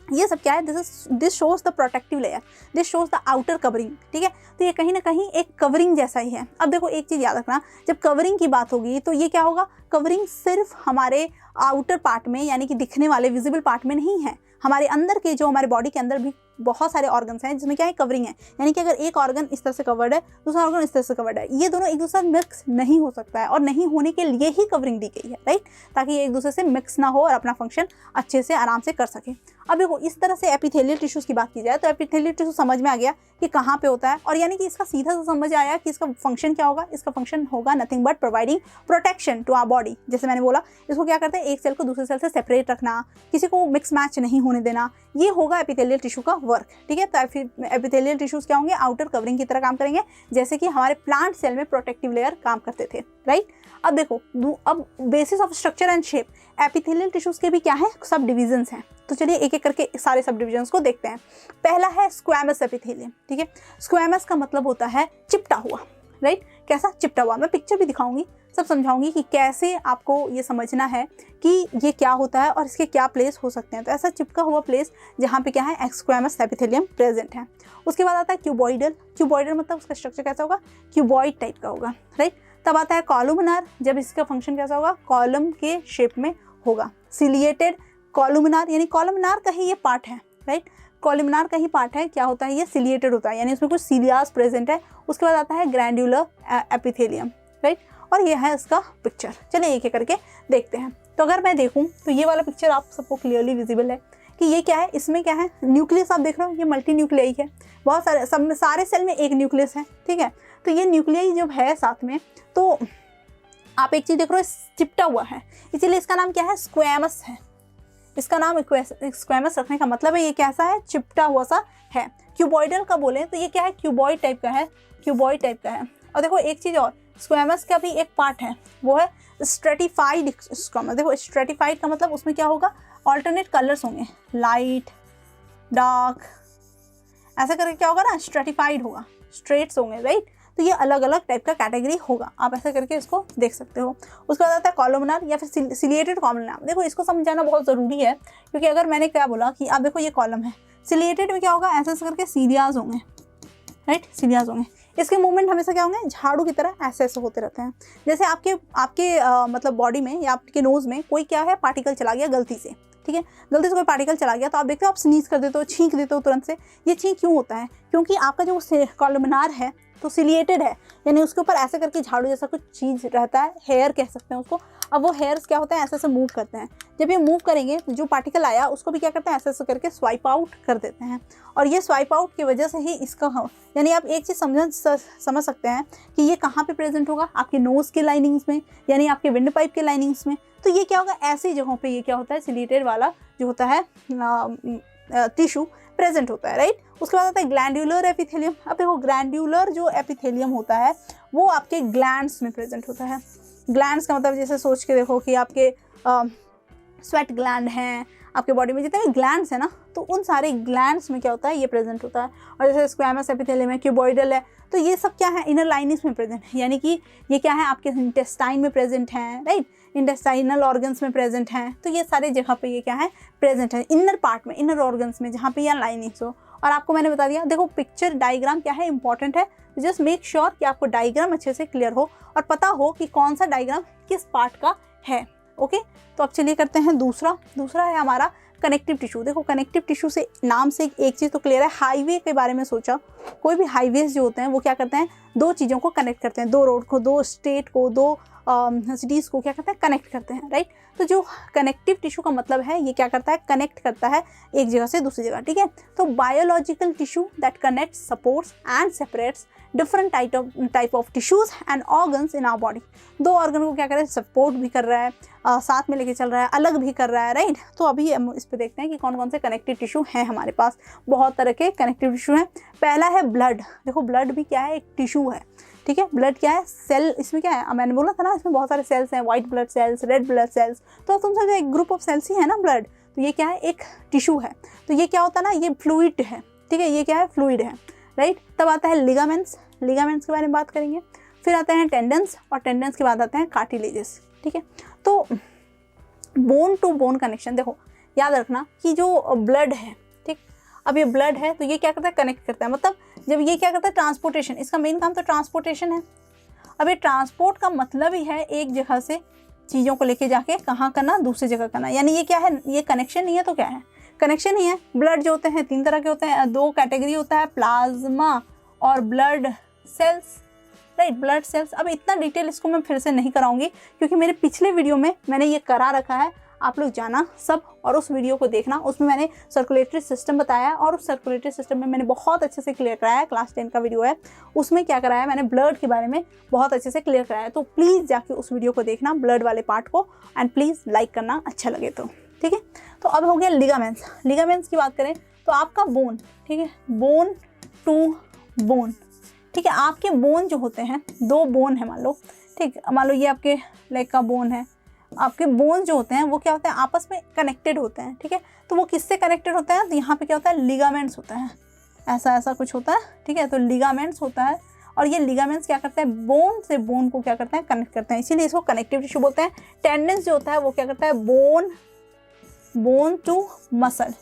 ये सब क्या है, this shows the protective layer, this shows the outer covering, ठीक है। तो ये कहीं ना कहीं एक कवरिंग जैसा ही है। अब देखो एक चीज़ याद रखना, जब कवरिंग की बात होगी तो ये क्या होगा, कवरिंग सिर्फ हमारे आउटर पार्ट में यानी कि दिखने वाले विजिबल पार्ट में नहीं है, हमारे अंदर के, जो हमारे बॉडी के अंदर भी बहुत सारे ऑर्गन्स हैं जिसमें क्या है, कवरिंग है। यानी कि अगर एक ऑर्गन इस तरह से कवर्ड है, दूसरा ऑर्गन इस तरह से कवर्ड है, ये दोनों एक दूसरे से मिक्स नहीं हो सकता है और नहीं होने के लिए ही कवरिंग दी गई है, राइट, ताकि ये एक दूसरे से मिक्स ना हो और अपना फंक्शन अच्छे से आराम से कर सके। अब देखो इस तरह से एपिथेलियल टिश्यूज़ की बात की जाए तो एपिथेलियल टिश्यू समझ में आ गया कि कहाँ पे होता है, और यानी कि इसका सीधा सा समझ आया कि इसका फंक्शन क्या होगा। इसका फंक्शन होगा nothing but providing protection to our body. जैसे मैंने बोला, इसको क्या करते हैं, एक सेल को दूसरे सेल से सेपरेट रखना, किसी को मिक्स मैच नहीं होने देना, ये होगा एपिथेलियल टिश्यू का वर्क, ठीक है। तो एपिथेलियल टिश्यूज़ क्या होंगे, आउटर कवरिंग की तरह काम करेंगे, जैसे कि हमारे प्लांट सेल में प्रोटेक्टिव लेयर काम करते थे, राइट। अब देखो, अब basis of structure and shape, epithelial tissues के भी क्या है, सब डिविजन्स हैं। तो चलिए एक एक करके सारे सब डिविजन्स को देखते हैं। पहला है स्क्वैमस एपिथेलियम, ठीक है। स्क्वैमस का मतलब होता है चिपटा हुआ, राइट। कैसा, चिपटा हुआ। मैं पिक्चर भी दिखाऊंगी, सब समझाऊंगी कि कैसे आपको ये समझना है कि ये क्या होता है और इसके क्या प्लेस हो सकते हैं। तो ऐसा चिपका हुआ प्लेस जहाँ पे क्या है, स्क्वैमस एपिथेलियम प्रेजेंट है। उसके बाद आता है क्यूबॉइडल। क्यूबॉइडल मतलब उसका स्ट्रक्चर कैसा होगा, क्यूबॉइड टाइप का होगा, राइट। तब आता है कॉलुमिनार, जब इसका फंक्शन कैसा होगा, कॉलम के शेप में होगा। सिलिएटेड कॉलुमिनार, यानी कॉलुमिनार का ही ये पार्ट है, राइट, कॉलुमिनार का ही पार्ट है। क्या होता है, ये सिलिएटेड होता है, यानी उसमें कुछ सीलियास प्रेजेंट है। उसके बाद आता है ग्रैंड्यूलर एपिथेलियम, राइट, और ये है इसका पिक्चर। चलिए एक एक करके देखते हैं। तो अगर मैं देखूं तो ये वाला पिक्चर आप सबको क्लियरली विजिबल है कि ये क्या है, इसमें क्या है, न्यूक्लियस आप देख रहे हो, ये मल्टी न्यूक्लियाई है, बहुत सारे, सब सारे सेल में एक न्यूक्लियस है, ठीक है। तो ये न्यूक्लियाई जब है साथ में, तो आप एक चीज़ देख रहे हो, चिपटा हुआ है, इसीलिए इसका नाम क्या है, स्क्वैमस है। इसका नाम स्क्वैमस रखने का मतलब है ये कैसा है, चिपटा हुआ सा है। क्यूबॉइडल का बोले तो ये क्या है, क्यूबॉइड टाइप का है, क्यूबॉइड टाइप का है। और देखो एक चीज़ और, स्क्वैमस का भी एक पार्ट है, वो है स्ट्रेटिफाइड स्क्वैमस। देखो स्ट्रेटिफाइड का मतलब उसमें क्या होगा, ऑल्टरनेट कलर्स होंगे, लाइट, डार्क, ऐसा करके क्या होगा ना, स्ट्रेटिफाइड होगा, स्ट्रेट्स होंगे, राइट। तो ये अलग अलग टाइप का कैटेगरी होगा, आप ऐसा करके इसको देख सकते हो। उसके बाद आता है कॉलमनार या फिर सिलिएटेड कॉलमनार। देखो इसको समझाना बहुत ज़रूरी है, क्योंकि अगर मैंने क्या बोला कि आप देखो ये कॉलम है, सिलिएटेड में क्या होगा, ऐसे ऐसे करके सीलियाज होंगे, राइट, सीलियाज होंगे। इसके मूवमेंट हमेशा क्या होंगे, झाड़ू की तरह ऐसे ऐसे होते रहते हैं। जैसे आपके मतलब बॉडी में या आपके नोज़ में कोई क्या है, पार्टिकल चला गया गलती से, ठीक है, गलती से कोई पार्टिकल चला गया, तो आप देखते हो आप स्नीज कर देते हो, छींक देते हो तुरंत से। ये छींक क्यों होता है, क्योंकि आपका जो कॉलमनार है तो सिलिएटेड है, यानी उसके ऊपर ऐसे करके झाड़ू जैसा कुछ चीज़ रहता है, हेयर कह सकते हैं उसको। अब वो हेयर्स क्या होते हैं, ऐसे ऐसे मूव करते हैं। जब ये मूव करेंगे तो जो पार्टिकल आया उसको भी क्या करते हैं, ऐसे ऐसे करके स्वाइप आउट कर देते हैं। और ये स्वाइप आउट की वजह से ही इसका यानी आप एक चीज़ समझ सकते हैं कि ये कहाँ पे प्रेजेंट होगा, आपके नोज़ के लाइनिंग्स में, यानी आपके विंड पाइप के लाइनिंग्स में। तो ये क्या होगा, ऐसी जगहों पे ये क्या होता है, सिलिएटेड वाला जो होता है टिश्यू प्रेजेंट होता है, राइट। उसके बाद आता है ग्लैंड्यूलर एपिथेलियम। अब देखो ग्लैंड्यूलर जो एपिथेलियम होता है वो आपके ग्लैंड्स में प्रेजेंट होता है। ग्लैंड्स का मतलब जैसे सोच के देखो कि आपके स्वेट ग्लैंड हैं, आपके बॉडी में जितने भी ग्लैंड्स हैं ना, तो उन सारे ग्लैंड्स में क्या होता है, ये प्रेजेंट होता है। और जैसे स्क्वैमस एपिथेलियम है, क्यूबॉइडल है, तो ये सब क्या है, इनर लाइनिंग्स में प्रेजेंट है, यानी कि ये क्या है, आपके इंटेस्टाइन में प्रेजेंट हैं, राइट, इंटेस्टाइनल ऑर्गन्स में प्रेजेंट हैं। तो ये सारे जगह पे ये क्या है, प्रेजेंट है, इनर पार्ट में, इनर ऑर्गन्स में, जहाँ पे यहाँ लाइनिंग्स हो। और आपको मैंने बता दिया, देखो पिक्चर डायग्राम क्या है, इंपॉर्टेंट है। जस्ट मेक श्योर कि आपको डायग्राम अच्छे से क्लियर हो और पता हो कि कौन सा डायग्राम किस पार्ट का है। ओके, तो अब चलिए करते हैं दूसरा है हमारा कनेक्टिव टिश्यू। देखो कनेक्टिव टिश्यू से नाम से एक चीज़ तो क्लियर है, हाईवे के बारे में सोचा। कोई भी हाईवेज जो होते हैं वो क्या करते हैं, दो चीज़ों को कनेक्ट करते हैं, दो रोड को, दो स्टेट को, दो सिटीज़ को क्या करते हैं, कनेक्ट करते हैं, राइट। तो जो कनेक्टिव टिश्यू का मतलब है, ये क्या करता है, कनेक्ट करता है एक जगह से दूसरी जगह, ठीक है। तो biological tissue that connects, supports and separates different type of tissues and organs in our body. दो ऑर्गन को क्या कर रहा है, सपोर्ट भी कर रहा है, साथ में लेके चल रहा है, अलग भी कर रहा है, राइट। तो अभी हम इस पे देखते हैं कि कौन कौन से कनेक्टिव टिश्यू हैं हमारे पास। बहुत तरह के कनेक्टिव टिश्यू हैं। पहला है ब्लड। देखो ब्लड भी क्या है, एक टिश्यू है, ठीक है। ब्लड क्या है, सेल। इसमें क्या है, मैंने बोला था ना, इसमें बहुत सारे सेल्स हैं, white blood cells, red blood cells. तो तुम समझो एक ग्रुप ऑफ सेल्स ही है ना ब्लड। तो ये क्या है, एक टिश्यू है। तो ये क्या होता है ना, ये फ्लूइड है, ठीक है, ये क्या है, फ्लूइड है, राइट। तब आता है लिगामेंट्स। लिगामेंट्स के बारे में बात करेंगे। फिर आते हैं टेंडन्स, और टेंडन्स के बाद आते हैं कार्टिलेजेस, ठीक है। तो बोन टू बोन कनेक्शन, देखो याद रखना कि जो ब्लड है, ठीक, अब ये ब्लड है तो ये क्या करता है, कनेक्ट करता है। मतलब जब ये क्या करता है, ट्रांसपोर्टेशन, इसका मेन काम तो ट्रांसपोर्टेशन है। अब ये ट्रांसपोर्ट का मतलब ही है एक जगह से चीज़ों को लेके जाके कहाँ करना, दूसरी जगह करना। यानी ये क्या है, ये कनेक्शन नहीं है तो क्या है, कनेक्शन ही है। ब्लड जो होते हैं तीन तरह के होते हैं, दो कैटेगरी होता है, प्लाज्मा और blood cells, right, blood cells. अब इतना डिटेल इसको मैं फिर से नहीं कराऊंगी क्योंकि मेरे पिछले वीडियो में मैंने ये करा रखा है, आप लोग जाना सब और उस वीडियो को देखना। उसमें मैंने सर्कुलेटरी सिस्टम बताया और उस सर्कुलेटरी सिस्टम में मैंने बहुत अच्छे से क्लियर कराया है। क्लास 10 का वीडियो है, उसमें क्या कराया मैंने, ब्लड के बारे में बहुत अच्छे से क्लियर कराया है। तो प्लीज़ जाके उस वीडियो को देखना, ब्लड वाले पार्ट को, एंड प्लीज़ लाइक करना अच्छा लगे तो, ठीक है। तो अब हो गया लिगामेंट्स। लिगामेंट्स की बात करें तो आपका बोन, ठीक है, बोन टू बोन, ठीक है। आपके बोन जो होते हैं, दो बोन है मान लो, ठीक, मान लो ये आपके लेग का बोन है। आपके बोन जो होते हैं वो क्या होते हैं, आपस में कनेक्टेड होते हैं, ठीक है। तो वो किससे कनेक्टेड होता है, तो यहाँ पे क्या होता है, लिगामेंट्स होता है, ऐसा ऐसा कुछ होता है, ठीक है। तो लिगामेंट्स होता है और ये लिगामेंट्स क्या करते हैं, बोन से बोन को क्या करते हैं, कनेक्ट करते हैं, इसीलिए इसको कनेक्टिव टिश्यू बोलते हैं। टेंडेंस जो होता है वो क्या करता है, bone to muscle,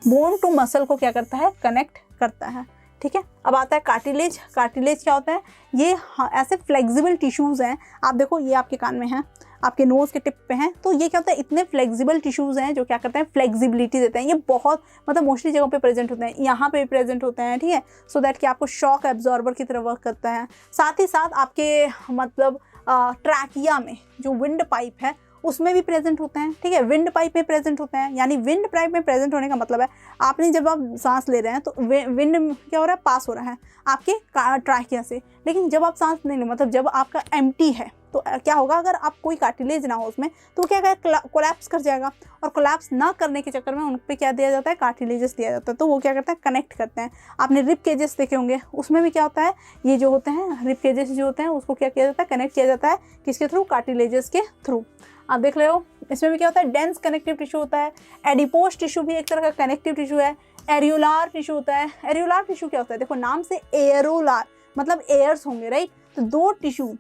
bone to muscle को क्या करता है, कनेक्ट करता है, ठीक है। अब आता है कार्टिलेज। कार्टिलेज क्या होता है, ये ऐसे फ्लेक्सिबल टिश्यूज़ हैं। आप देखो ये आपके कान में हैं, आपके नोज़ के टिप पे हैं, तो ये क्या होता है, इतने फ्लेक्सिबल टिश्यूज़ हैं जो क्या करते हैं, फ्लेक्सिबिलिटी देते हैं। ये बहुत मतलब मोस्टली जगहों पे प्रेजेंट होते हैं, यहाँ पे भी प्रेजेंट होते हैं, ठीक है, सो दैट कि आपको शॉक एब्जॉर्बर की तरह वर्क करता है। साथ ही साथ आपके मतलब ट्रैकिया में जो विंड पाइप है उसमें भी प्रेजेंट होते हैं, ठीक है, विंड पाइप में प्रेजेंट होते हैं। यानी विंड पाइप में प्रेजेंट होने का मतलब है आपने जब आप सांस ले रहे हैं तो विंड क्या हो रहा है, पास हो रहा है आपके ट्रैकिया से। लेकिन जब आप सांस नहीं ले, मतलब जब आपका एम्प्टी है तो क्या होगा, अगर आप कोई कार्टिलेज ना हो उसमें तो क्या करेगा, कोलैप्स कर जाएगा। और कोलैप्स ना करने के चक्कर में उन पर क्या दिया जाता है, कार्टिलेजेस दिया जाता है। तो वो क्या करता है, कनेक्ट करते हैं। आपने रिब केजेस देखे होंगे, उसमें भी क्या होता है, ये जो होते हैं रिब केजेस जो होते हैं उसको क्या किया जाता है, कनेक्ट किया जाता है किसके थ्रू, कार्टिलेजेस के थ्रू। आप देख रहे हो इसमें भी क्या होता है, डेंस कनेक्टिव टिश्यू होता है। एडिपोज टिश्यू भी एक तरह का कनेक्टिव टिश्यू है। एरियोलार टिश्यू होता है। एरियोलार टिश्यू क्या होता है, देखो नाम से एरोलार मतलब एयर्स होंगे, राइट। तो दो टिश्यू,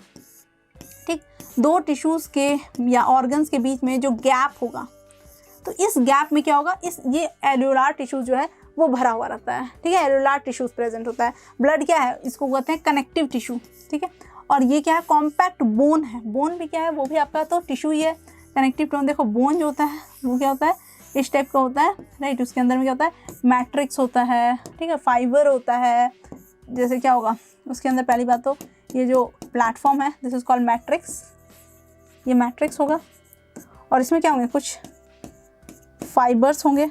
ठीक, दो टिश्यूज़ के या ऑर्गन्स के बीच में जो गैप होगा, तो इस गैप में क्या होगा, ये एरियोलार टिश्यू जो है वो भरा हुआ रहता है, ठीक है। एरियोलार टिश्यूज प्रेजेंट होता है। ब्लड क्या है, इसको कहते हैं कनेक्टिव टिश्यू, ठीक है। और ये क्या है, कॉम्पैक्ट बोन है। बोन भी क्या है, वो भी आपका तो टिश्यू ही है, कनेक्टिव टोन। देखो बोन जो होता है वो क्या होता है, इस टाइप का होता है, राइट। उसके अंदर में क्या होता है, मैट्रिक्स होता है, ठीक है, फाइबर होता है। जैसे क्या होगा उसके अंदर, पहली बात तो ये जो प्लेटफॉर्म है दिस इज कॉल्ड मैट्रिक्स, ये मैट्रिक्स होगा। और इसमें क्या होंगे, कुछ फाइबर्स होंगे,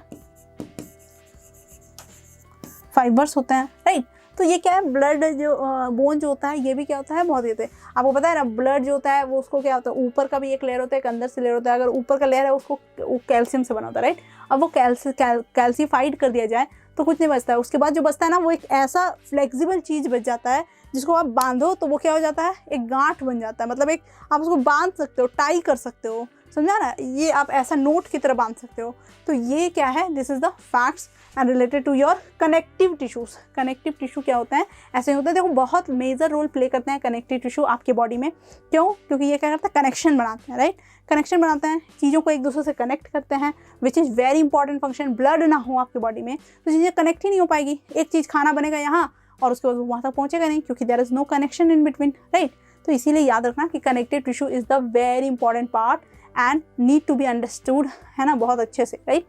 फाइबर्स होते हैं, राइट। तो ये क्या है, ब्लड जो बोन जो होता है ये भी क्या होता है, बहुत होते हैं। आपको पता है ना, ब्लड जो होता है वो उसको क्या होता है, ऊपर का भी एक लेयर होता है, एक अंदर से लेयर होता है। अगर ऊपर का लेयर है उसको कैल्शियम से बना होता है, राइट। अब वो कैल्सीफाइड कर दिया जाए तो कुछ नहीं बचता है। उसके बाद जो बचता है ना, वो एक ऐसा फ्लेक्सिबल चीज़ बच जाता है जिसको आप बांधो तो वो क्या हो जाता है, एक गांठ बन जाता है। मतलब एक आप उसको बांध सकते हो, टाई कर सकते हो, समझा ना, ये आप ऐसा नोट की तरह बांध सकते हो। तो ये क्या है, this is the facts and related to your connective tissues. Connective tissue क्या होता है, ऐसे होता है, देखो बहुत मेजर रोल प्ले करते हैं कनेक्टिव टिश्यू आपके बॉडी में। क्यों? क्योंकि ये क्या करता है, कनेक्शन बनाते हैं, राइट। कनेक्शन बनाते हैं, चीज़ों को एक दूसरे से कनेक्ट करते हैं, which is very important function. Blood ना हो आपके बॉडी में तो चीज़ें कनेक्ट ही नहीं हो पाएगी। एक चीज़ खाना बनेगा यहाँ और उसके बाद वो वहाँ तक पहुँचेगा नहीं, क्योंकि there is no connection in between, right. तो इसीलिए याद रखना कि connective tissue is the very important part and need to be understood, है ना, बहुत अच्छे से, राइट।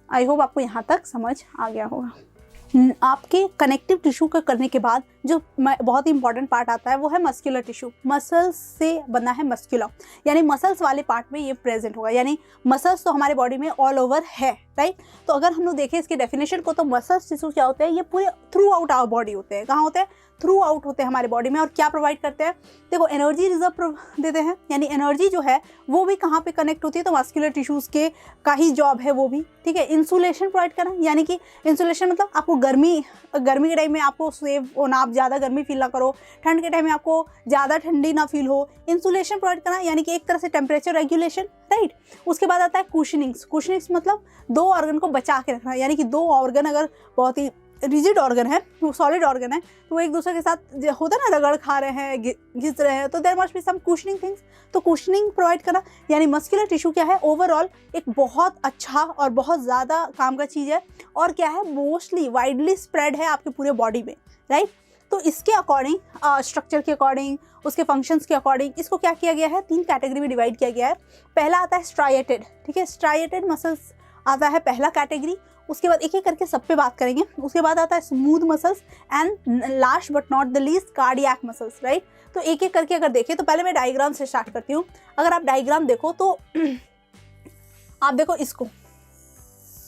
आई होप आपको यहाँ तक समझ आ गया होगा। आपके कनेक्टिव टिश्यू का करने के बाद जो बहुत ही इंपॉर्टेंट पार्ट आता है वो है मस्कुलर टिश्यू। मसल्स से बना है मस्कुलर, यानी मसल्स वाले पार्ट में ये प्रेजेंट होगा। यानी मसल्स तो हमारे बॉडी में ऑल ओवर है, राइट। तो अगर हम लोग देखें इसके डेफिनेशन को, तो मसल्स टिश्यू क्या होते हैं, ये पूरे थ्रू आउट आवर बॉडी होते हैं। कहाँ होते हैं, थ्रू आउट होते हैं हमारे बॉडी में। और क्या प्रोवाइड करते हैं, देखो एनर्जी रिजर्व देते हैं, यानी एनर्जी जो है वो भी कहाँ पे कनेक्ट होती है, तो मस्कुलर टिश्यूज़ के का ही जॉब है वो भी, ठीक है। इंसुलेशन प्रोवाइड करना, यानी कि इंसुलेशन मतलब आपको गर्मी के टाइम में आपको सेव होना, आप ज़्यादा गर्मी फील ना करो, ठंड के टाइम में आपको ज़्यादा ठंडी ना फील हो। इंसुलेशन प्रोवाइड करना यानी कि एक तरह से टेम्परेचर रेगुलेशन, राइट। उसके बाद आता है कुशनिंग्स। कुशनिंग्स मतलब दो ऑर्गन को बचा के रखना, यानी कि दो ऑर्गन अगर बहुत ही रिजिड ऑर्गन है, वो सॉलिड ऑर्गन है, तो वो एक दूसरे के साथ होता है ना, रगड़ खा रहे हैं, घिस रहे हैं, तो there must be some cushioning things. तो कुशनिंग प्रोवाइड करना, यानी मस्कुलर टिश्यू क्या है, ओवरऑल एक बहुत अच्छा और बहुत ज़्यादा काम का चीज़ है। और क्या है, मोस्टली वाइडली स्प्रेड है आपके पूरे बॉडी में, राइट। तो इसके अकॉर्डिंग, स्ट्रक्चर के अकॉर्डिंग, उसके फंक्शंस के अकॉर्डिंग इसको क्या किया गया है, 3 कैटेगरी में डिवाइड किया गया है। पहला आता है स्ट्राइएटेड, ठीक है, स्ट्राइएटेड मसल्स आता है पहला कैटेगरी। उसके बाद एक एक करके सब पे बात करेंगे। उसके बाद आता है smooth muscles and last but not the least cardiac muscles, right. तो एक एक करके अगर देखें, तो पहले मैं डायग्राम से स्टार्ट करती हूँ। अगर आप डायग्राम देखो तो आप देखो इसको,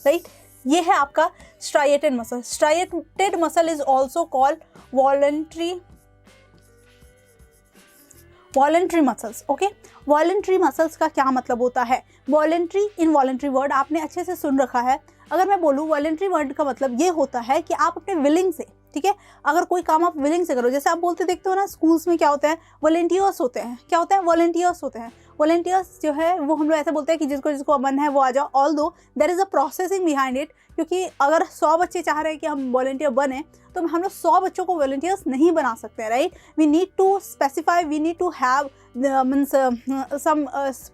राइट, ये है आपका striated muscle. Striated muscle is also called voluntary muscles, okay. Voluntary muscles का क्या मतलब होता है, वॉलेंट्री इनवॉलेंट्री वर्ड आपने अच्छे से सुन रखा है। अगर मैं बोलूँ वॉलेंट्री वर्ड का मतलब ये होता है कि आप अपने विलिंग से, ठीक है, अगर कोई काम आप विलिंग से करो, जैसे आप बोलते देखते हो ना स्कूल्स में क्या होता है, वॉलेंटियर्स होते हैं। क्या होता है, वॉलेंटियर्स होते हैं। वॉलेंटियर्स जो है वो हम लोग ऐसे बोलते हैं कि जिसको जिसको मन है वो आ जाओ, although there is a processing behind it. क्योंकि अगर 100 बच्चे चाह रहे हैं कि हम वॉलेंटियर बने, तो हम लोग 100 बच्चों को वॉलेंटियर्स नहीं बना सकते हैं, right. We need to specify, we need to have means some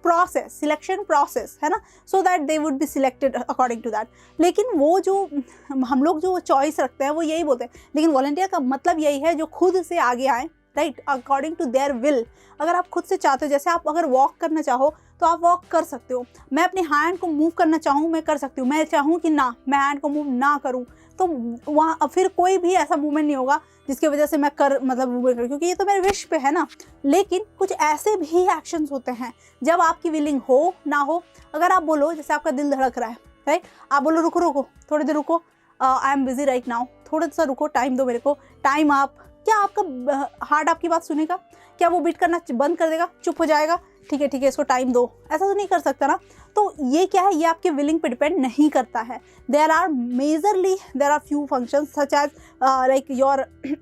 process, selection process, है ना, so that they would be selected according to that. लेकिन वो जो हम लोग जो चॉइस रखते हैं वो यही बोलते हैं, लेकिन वॉलेंटियर का मतलब यही है जो खुद से आगे आए, right, according to their will. अगर आप खुद से चाहते हो, जैसे आप अगर वॉक करना चाहो तो आप वॉक कर सकते हो। मैं अपने हैंड को मूव करना चाहूँ, मैं कर सकती हूँ। मैं चाहूँ कि ना, मैं हैंड को मूव ना करूँ, तो वहाँ फिर कोई भी ऐसा मूवमेंट नहीं होगा जिसकी वजह से मैं मूवमेंट करूँ, क्योंकि ये तो मेरे विश पे है ना। लेकिन कुछ ऐसे भी एक्शंस होते हैं जब आपकी विलिंग हो ना हो। अगर आप बोलो, जैसे आपका दिल धड़क रहा है, राइट, आप बोलो रुको रुको थोड़ी देर रुको, I am busy right now, थोड़ा सा रुको, टाइम दो मेरे को, टाइम आप, क्या आपका हार्ट आपकी बात सुनेगा? क्या वो बीट करना बंद कर देगा, चुप हो जाएगा, ठीक है इसको टाइम दो? ऐसा तो नहीं कर सकता ना। तो ये क्या है, ये आपके विलिंग पे डिपेंड नहीं करता है। There are few functions such as like your,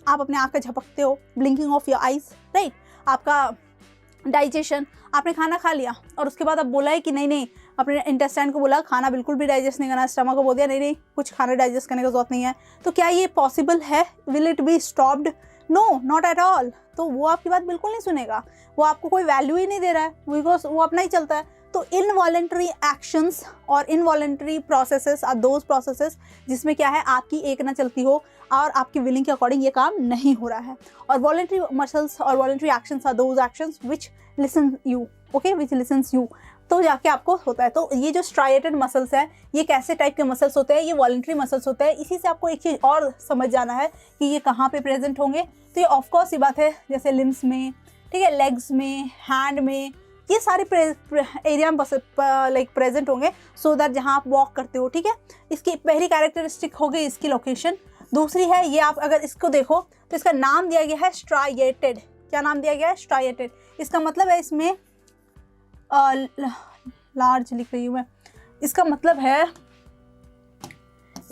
आप अपने आँख झपकते हो, blinking of your eyes, right, आपका डाइजेशन, आपने खाना खा लिया और उसके बाद आप बोला है कि नहीं, अपने इंटेस्टाइन को बोला खाना बिल्कुल भी डाइजेस्ट नहीं करना, स्टमक को बोल दिया नहीं कुछ खाना डाइजेस्ट करने की जरूरत नहीं है, तो क्या ये पॉसिबल है? Will it be stopped? No, not at all. तो वो आपकी बात बिल्कुल नहीं सुनेगा, वो आपको कोई वैल्यू ही नहीं दे रहा है, बिकॉज वो अपना ही चलता है। तो इनवॉलेंट्री एक्शंस और involuntary processes are those processes जिसमें क्या है, आपकी एक ना चलती हो और आपकी विलिंग के अकॉर्डिंग ये काम नहीं हो रहा है। और वॉलेंट्री मसल्स और voluntary actions are those actions which listen you, okay, which listens you, तो जाके आपको होता है। तो ये जो स्ट्राइएटेड मसल्स है ये कैसे टाइप के मसल्स होते हैं, ये वॉलंटरी मसल्स होते हैं। इसी से आपको एक चीज़ और समझ जाना है कि ये कहाँ पे प्रेजेंट होंगे। तो ये ऑफकोर्स ये बात है जैसे लिम्स में, ठीक है, लेग्स में, हैंड में, ये सारे एरिया में लाइक प्रेजेंट होंगे, सो दैट जहाँ आप वॉक करते हो, ठीक है। इसकी पहली कैरेक्टरिस्टिक हो गई इसकी लोकेशन। दूसरी है ये, आप अगर इसको देखो तो इसका नाम दिया गया है स्ट्राइएटेड। क्या नाम दिया गया है? स्ट्राइएटेड। इसका मतलब है इसमें लार्ज लिख रही हूँ मैं, इसका मतलब है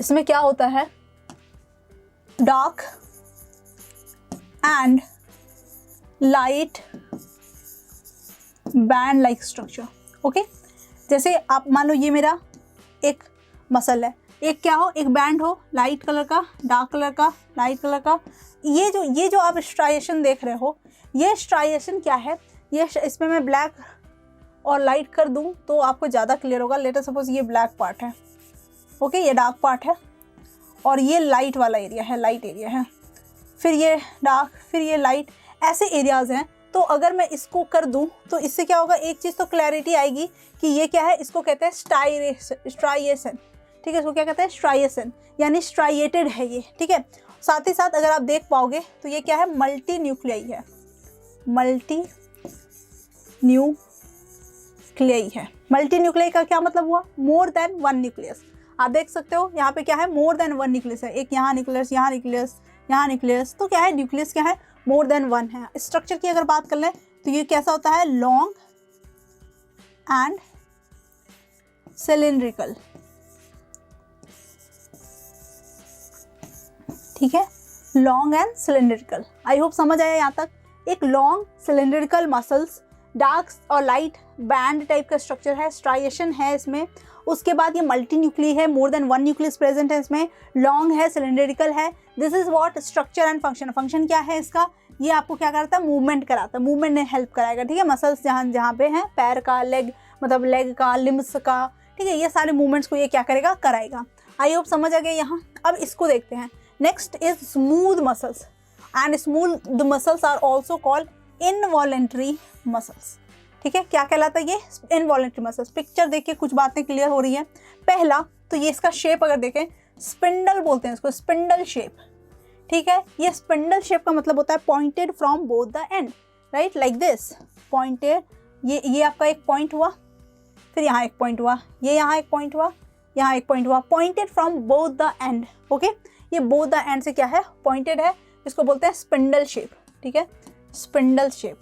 इसमें क्या होता है, dark and light band like structure. Okay, जैसे आप मान लो ये मेरा एक मसल है, एक क्या हो, एक बैंड हो लाइट कलर का, डार्क कलर का, लाइट कलर का। ये जो आप स्ट्राइएशन देख रहे हो, ये स्ट्राइएशन क्या है, ये इसमें मैं ब्लैक और लाइट कर दूं तो आपको ज़्यादा क्लियर होगा। लेटर सपोज ये ब्लैक पार्ट है, ओके, ये डार्क पार्ट है, और ये लाइट वाला एरिया है, लाइट एरिया है, फिर ये डार्क, फिर ये लाइट, ऐसे एरियाज़ हैं। तो अगर मैं इसको कर दूं तो इससे क्या होगा, एक चीज़ तो क्लैरिटी आएगी कि ये क्या है, इसको कहते हैं स्ट्राइएशन, ठीक है, इसको क्या कहते हैं, स्ट्राइएशन, यानी स्ट्राइएटेड है ये, ठीक है। साथ ही साथ अगर आप देख पाओगे तो ये क्या है, मल्टी न्यूक्लियाई है, मल्टी न्यूक्लियाई है। मल्टी न्यूक्लियाई का क्या मतलब हुआ, मोर देन वन न्यूक्लियस। आप देख सकते हो यहाँ पे क्या है, मोर देन वन न्यूक्लियस है, एक यहाँ न्यूक्लियस, यहाँ न्यूक्लियस, यहाँ न्यूक्लियस, तो क्या है, न्यूक्लियस क्या है, मोर देन वन है। स्ट्रक्चर की अगर बात कर लें तो ये कैसा होता है, लॉन्ग एंड सिलिंड्रिकल, ठीक है, long and cylindrical. I hope समझ आया यहाँ तक। एक लॉन्ग सिलिंड्रिकल मसल्स, डार्क और लाइट बैंड टाइप का स्ट्रक्चर है, स्ट्राइएशन है इसमें। उसके बाद ये मल्टी न्यूक्ली है, more than one nucleus present है इसमें, लॉन्ग है, सिलिंड्रिकल है। This is what structure and function. Function क्या है इसका, ये आपको क्या करता है, मूवमेंट कराता है, मूवमेंट में हेल्प कराएगा, ठीक है। मसल्स जहाँ पे हैं, पैर का, लेग मतलब लेग का, लिम्स का, ठीक है, ये सारे मूवमेंट्स को ये क्या करेगा, कराएगा। आई होप समझ आ गया यहाँ। अब इसको देखते हैं। Next is smooth muscles, and smooth muscles are also called involuntary muscles, ठीक है। क्या कहलाता है ये, इनवॉलेंट्री मसल्स। पिक्चर देख के कुछ बातें क्लियर हो रही है। पहला तो ये इसका शेप अगर देखें, स्पिंडल बोलते हैं इसको, स्पिंडल शेप, ठीक है। ये स्पिंडल शेप का मतलब होता है pointed from both the end, right, like this pointed. ये आपका एक पॉइंट हुआ, फिर यहाँ एक पॉइंट हुआ, ये यहाँ एक पॉइंट हुआ, यहाँ एक पॉइंट हुआ, pointed from both the end, okay. ये बोथ द एंड से क्या है, पॉइंटेड है, इसको बोलते हैं स्पिंडल शेप, ठीक है, स्पिंडल शेप।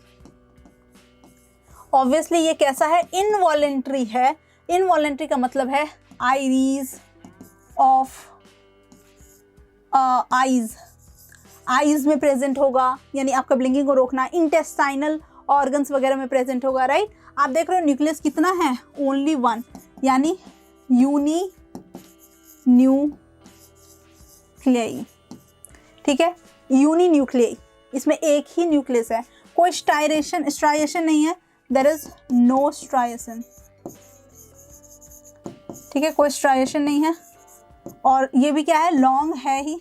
ऑब्वियसली ये कैसा है, इनवॉलेंट्री है। इनवॉलेंट्री का मतलब है आइरीज ऑफ आईज में प्रेजेंट होगा, यानी आपका ब्लिंकिंग को रोकना। इंटेस्टाइनल ऑर्गन्स वगैरह में प्रेजेंट होगा, राइट। आप देख रहे हो न्यूक्लियस कितना है, ओनली वन, यानी यूनी न्यूक्लियाई, ठीक है, यूनी न्यूक्लियाई, इसमें एक ही न्यूक्लियस है, कोई स्ट्राइएशन नहीं है, देयर इज नो स्ट्राइएशन, ठीक है, कोई स्ट्राइएशन नहीं है। और ये भी क्या है, लॉन्ग है ही,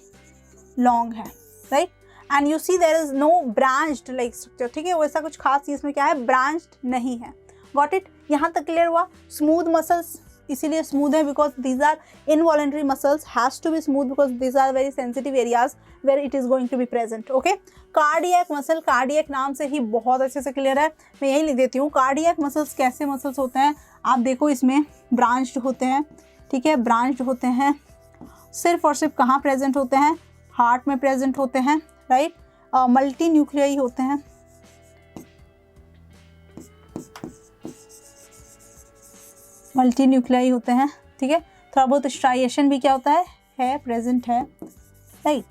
लॉन्ग है, right. And you see there is no branched like structure, ठीक है, वैसा कुछ खास इसमें क्या है, ब्रांच्ड नहीं है। गॉट इट, यहाँ तक क्लियर हुआ। स्मूथ मसल्स इसीलिए स्मूथ है because these are involuntary muscles, has to be smooth because these are very sensitive areas where it is going to be present, okay. Cardiac muscle, cardiac नाम से ही बहुत अच्छे से क्लियर है, मैं यही लिख देती हूँ। कार्डियक मसल्स कैसे मसल्स होते हैं, आप देखो इसमें ब्रांच्ड होते हैं, ठीक है, ब्रांच्ड होते हैं। सिर्फ और सिर्फ कहाँ प्रेजेंट होते हैं, हार्ट में प्रेजेंट होते हैं, राइट। मल्टी न्यूक्लियाई होते हैं, मल्टी न्यूक्लियाई होते हैं, ठीक है। थोड़ा बहुत स्ट्राइएशन भी क्या होता है प्रेजेंट है, राइट।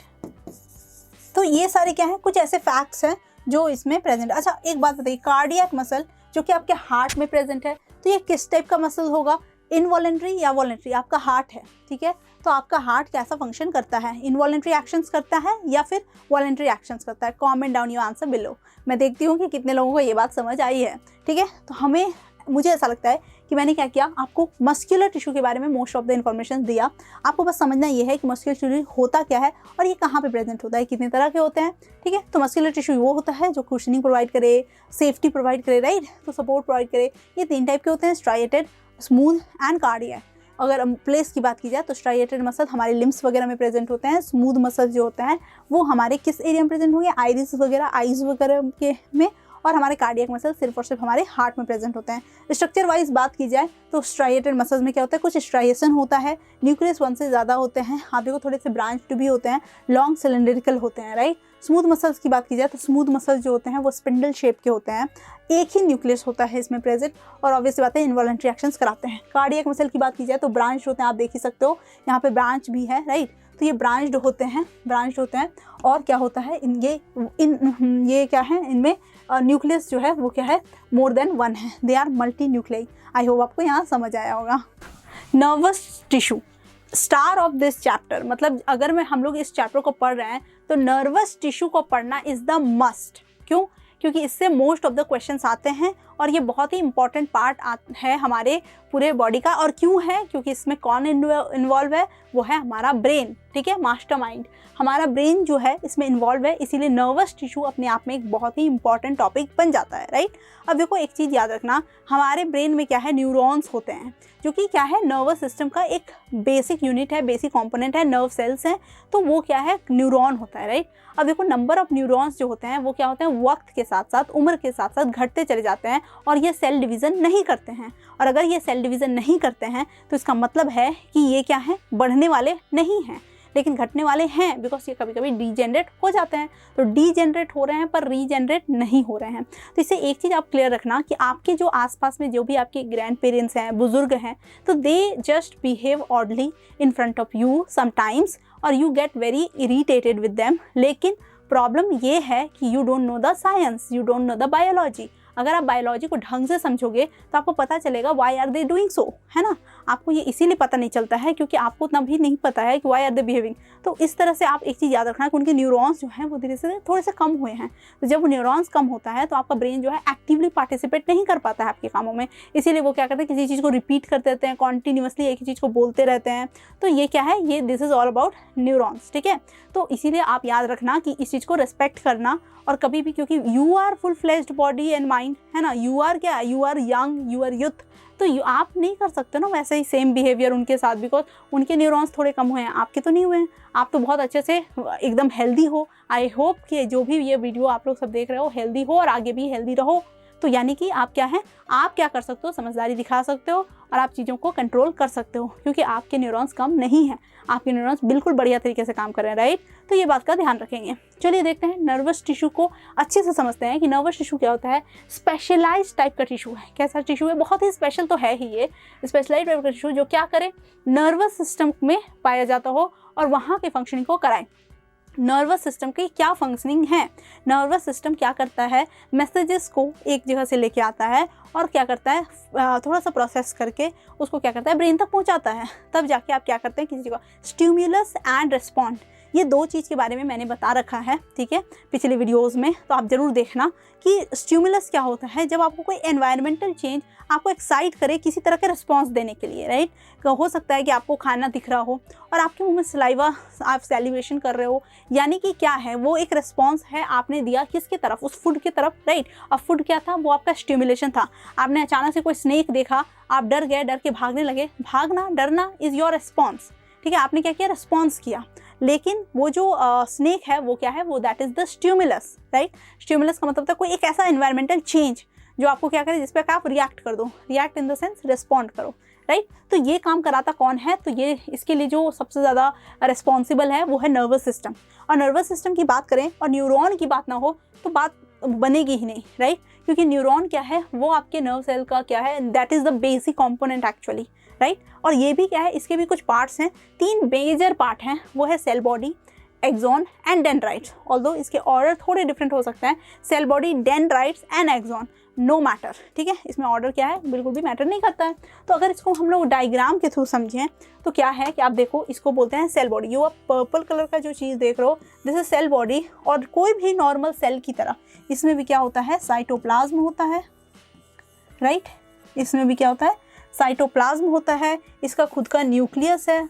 तो ये सारे क्या है, कुछ ऐसे फैक्ट्स हैं जो इसमें प्रेजेंट। अच्छा एक बात बताइए, कार्डियक मसल जो कि आपके हार्ट में प्रेजेंट है, तो ये किस टाइप का मसल होगा, इनवॉलेंट्री या वॉलेंट्री। आपका हार्ट है, ठीक है, तो आपका हार्ट कैसा फंक्शन करता है, इनवॉलेंट्री एक्शंस करता है या फिर वॉलेंट्री एक्शंस करता है। Comment down your answer below. मैं देखती हूँ कि कितने लोगों को ये बात समझ आई है, ठीक है। तो हमें मुझे ऐसा लगता है कि मैंने क्या किया, आपको मस्कुलर टिश्यू के बारे में मोस्ट ऑफ द इन्फॉर्मेशन दिया। आपको बस समझना ये है कि मस्कुलर टिश्यू होता क्या है और ये कहाँ पे प्रेजेंट होता है, कितने तरह के होते हैं, ठीक है। तो मस्कुलर टिश्यू वो होता है जो कुशनिंग प्रोवाइड करे, सेफ्टी प्रोवाइड करे, राइट, तो सपोर्ट प्रोवाइड करे। ये 3 टाइप के होते हैं, स्ट्राइएटेड, स्मूथ एंड कार्डियक। अगर प्लेस की बात की जाए तो स्ट्राइएटेड मसल हमारे लिम्स वगैरह में प्रेजेंट होते हैं, स्मूथ मसल जो होते हैं वो हमारे किस एरिया में प्रेजेंट होंगे, आइरिस वगैरह, आइज वगैरह के में, और हमारे कार्डियक मसल सिर्फ और सिर्फ हमारे हार्ट में प्रेजेंट होते हैं। स्ट्रक्चर वाइज बात की जाए तो स्ट्राइएटेड मसल्स में क्या होता है, कुछ स्ट्राइएशन होता है, न्यूक्लियस 1 से ज़्यादा होते हैं, आप देखो थोड़े से ब्रांच्ड भी होते हैं, लॉन्ग सिलेंड्रिकल होते हैं, राइट। स्मूथ मसल्स की बात की जाए तो स्मूथ मसल्स जो होते हैं वो स्पिंडल शेप के होते हैं, एक ही न्यूक्लियस होता है इसमें प्रेजेंट, और ऑब्वियसली बात है इन्वॉलंटरी एक्शंस कराते हैं। कार्डियक मसल की बात की जाए तो ब्रांच होते हैं, आप देख ही सकते हो यहाँ पे ब्रांच भी है, राइट। तो ये ब्रांच्ड होते हैं और क्या होता है ये क्या है, इनमें न्यूक्लियस जो है वो क्या है, मोर देन 1 है, they are multi nuclei. I hope आपको यहाँ समझ आया होगा। Nervous tissue star of this chapter, मतलब अगर हम लोग इस चैप्टर को पढ़ रहे हैं तो नर्वस टिश्यू को पढ़ना इज द मस्ट। क्यों? क्योंकि इससे मोस्ट ऑफ द क्वेश्चंस आते हैं और ये बहुत ही इंपॉर्टेंट पार्ट है हमारे पूरे बॉडी का। और क्यों है? क्योंकि इसमें कौन इन्वॉल्व है, वो है हमारा ब्रेन, ठीक है, मास्टरमाइंड। हमारा ब्रेन जो है इसमें इन्वॉल्व है, इसीलिए नर्वस टिश्यू अपने आप में एक बहुत ही इंपॉर्टेंट टॉपिक बन जाता है, राइट। अब देखो एक चीज़ याद रखना, हमारे ब्रेन में क्या है, न्यूरॉन्स होते हैं, जो कि क्या है, नर्वस सिस्टम का एक बेसिक यूनिट है, बेसिक कंपोनेंट है, नर्व सेल्स हैं, तो वो क्या है, न्यूरॉन होता है, राइट। अब देखो नंबर ऑफ न्यूरॉन्स जो होते हैं वो क्या होते हैं, वक्त के साथ साथ, उम्र के साथ साथ घटते चले जाते हैं और ये सेल डिवीज़न नहीं करते हैं। और अगर ये सेल डिवीज़न नहीं करते हैं तो इसका मतलब है कि ये क्या है, बढ़ने वाले नहीं हैं, लेकिन घटने वाले हैं, बिकॉज ये कभी कभी डीजेनरेट हो जाते हैं। तो डीजेनरेट हो रहे हैं पर रीजेनरेट नहीं हो रहे हैं। तो इससे एक चीज़ आप क्लियर रखना कि आपके जो आसपास में जो भी आपके ग्रैंड पेरेंट्स हैं, बुजुर्ग हैं, तो they just behave oddly in front of you sometimes और you get very irritated with them. लेकिन प्रॉब्लम ये है कि you don't know the science, you don't know the biology. अगर आप बायोलॉजी को ढंग से समझोगे तो आपको पता चलेगा why are they doing so, है ना। आपको ये इसीलिए पता नहीं चलता है क्योंकि आपको उतना भी नहीं पता है कि वाई आर दे बिहेविंग। तो इस तरह से आप एक चीज़ याद रखना कि उनके न्यूरॉन्स जो हैं वो धीरे से थोड़े से कम हुए हैं। तो जब वो न्यूरॉन्स कम होता है तो आपका ब्रेन जो है एक्टिवली पार्टिसिपेट नहीं कर पाता है आपके कामों में। इसीलिए वो क्या करते हैं, किसी चीज़ को रिपीट करते रहते हैं, कॉन्टीन्यूसली एक ही चीज़ को बोलते रहते हैं। तो ये क्या है, ये this is all about neurons, ठीक है। तो इसीलिए आप याद रखना कि इस चीज़ को रिस्पेक्ट करना, और कभी भी, क्योंकि you are full fledged body and mind, है ना, यू आर क्या, you are young, you are youth, तो आप नहीं कर सकते ना वैसे ही सेम बिहेवियर उनके साथ, बिकॉज उनके न्यूरॉन्स थोड़े कम हुए हैं, आपके तो नहीं हुए हैं। आप तो बहुत अच्छे से एकदम हेल्दी हो। आई होप कि जो भी ये वीडियो आप लोग सब देख रहे हो हेल्दी हो और आगे भी हेल्दी रहो। तो यानी कि आप क्या है, आप क्या कर सकते हो, समझदारी दिखा सकते हो और आप चीज़ों को कंट्रोल कर सकते हो, क्योंकि आपके न्यूरॉन्स कम नहीं हैं, आपके न्यूरॉन्स बिल्कुल बढ़िया तरीके से काम कर रहे हैं, राइट। तो ये बात का ध्यान रखेंगे। चलिए देखते हैं, नर्वस टिश्यू को अच्छे से समझते हैं कि नर्वस टिश्यू क्या होता है। स्पेशलाइज टाइप का टिश्यू है। कैसा टिश्यू है? बहुत ही स्पेशल तो है ही ये स्पेशलाइज टाइप का टिश्यू, जो क्या करे, नर्वस सिस्टम में पाया जाता हो और वहाँ के फंक्शनिंग को कराए। नर्वस सिस्टम की क्या फंक्शनिंग है, नर्वस सिस्टम क्या करता है, मैसेजेस को एक जगह से लेके आता है और क्या करता है, थोड़ा सा प्रोसेस करके उसको क्या करता है, ब्रेन तक पहुंचाता है। तब जाके आप क्या करते हैं, किसी को स्टिम्युलस एंड रिस्पॉन्ड, ये 2 चीज़ के बारे में मैंने बता रखा है, ठीक है, पिछले वीडियोज़ में। तो आप ज़रूर देखना कि स्टिम्युलस क्या होता है, जब आपको कोई एनवायरमेंटल चेंज आपको एक्साइट करे किसी तरह के रिस्पॉन्स देने के लिए, राइट। हो सकता है कि आपको खाना दिख रहा हो और आपके मुंह में सलाइवा, आप सैलिवेशन कर रहे हो, यानी कि क्या है, वो एक रिस्पॉन्स है आपने दिया किसकी तरफ, उस फूड की तरफ, राइट। अब फूड क्या था, वो आपका स्टिम्युलेशन था। आपने अचानक से कोई स्नेक देखा, आप डर गए, डर के भागने लगे। भागना, डरना इज़ योर रिस्पॉन्स, ठीक है, आपने क्या किया, रिस्पॉन्स किया। लेकिन वो जो स्नेक है वो क्या है, वो that is the stimulus, right. Stimulus का मतलब था कोई एक ऐसा एनवायरमेंटल चेंज जो आपको क्या करे, जिस पर आप रिएक्ट कर दो, react in the sense respond करो, राइट। तो ये काम कराता कौन है, तो ये इसके लिए जो सबसे ज़्यादा रिस्पॉन्सिबल है वो है नर्वस सिस्टम। और नर्वस सिस्टम की बात करें और न्यूरॉन की बात ना हो तो बात बनेगी ही नहीं, राइट। क्योंकि न्यूरॉन क्या है, वो आपके नर्व सेल का क्या है, that is the basic component actually, right. और ये भी क्या है, इसके भी कुछ पार्ट्स हैं, 3 मेजर पार्ट हैं, वो है cell body, axon and dendrites. Although इसके ऑर्डर थोड़े डिफरेंट हो सकते हैं, cell body, dendrites and axon, no matter, ठीक है, इसमें ऑर्डर क्या है बिल्कुल भी मैटर नहीं करता है। तो अगर इसको हम लोग डायग्राम के थ्रू समझें तो क्या है कि आप देखो, इसको बोलते हैं सेल बॉडी। ये आप पर्पल कलर का जो चीज़ देख रहे हो, दिस इज सेल बॉडी। और कोई भी नॉर्मल सेल की तरह इसमें भी क्या होता है, साइटोप्लाज्म होता है, राइट। इसमें भी क्या होता है, साइटोप्लाज्म होता है, इसका खुद का न्यूक्लियस है,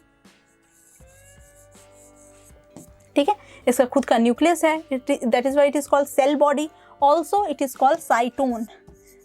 ठीक है, इसका खुद का न्यूक्लियस है, that is why it is called cell body, also it is called cyton.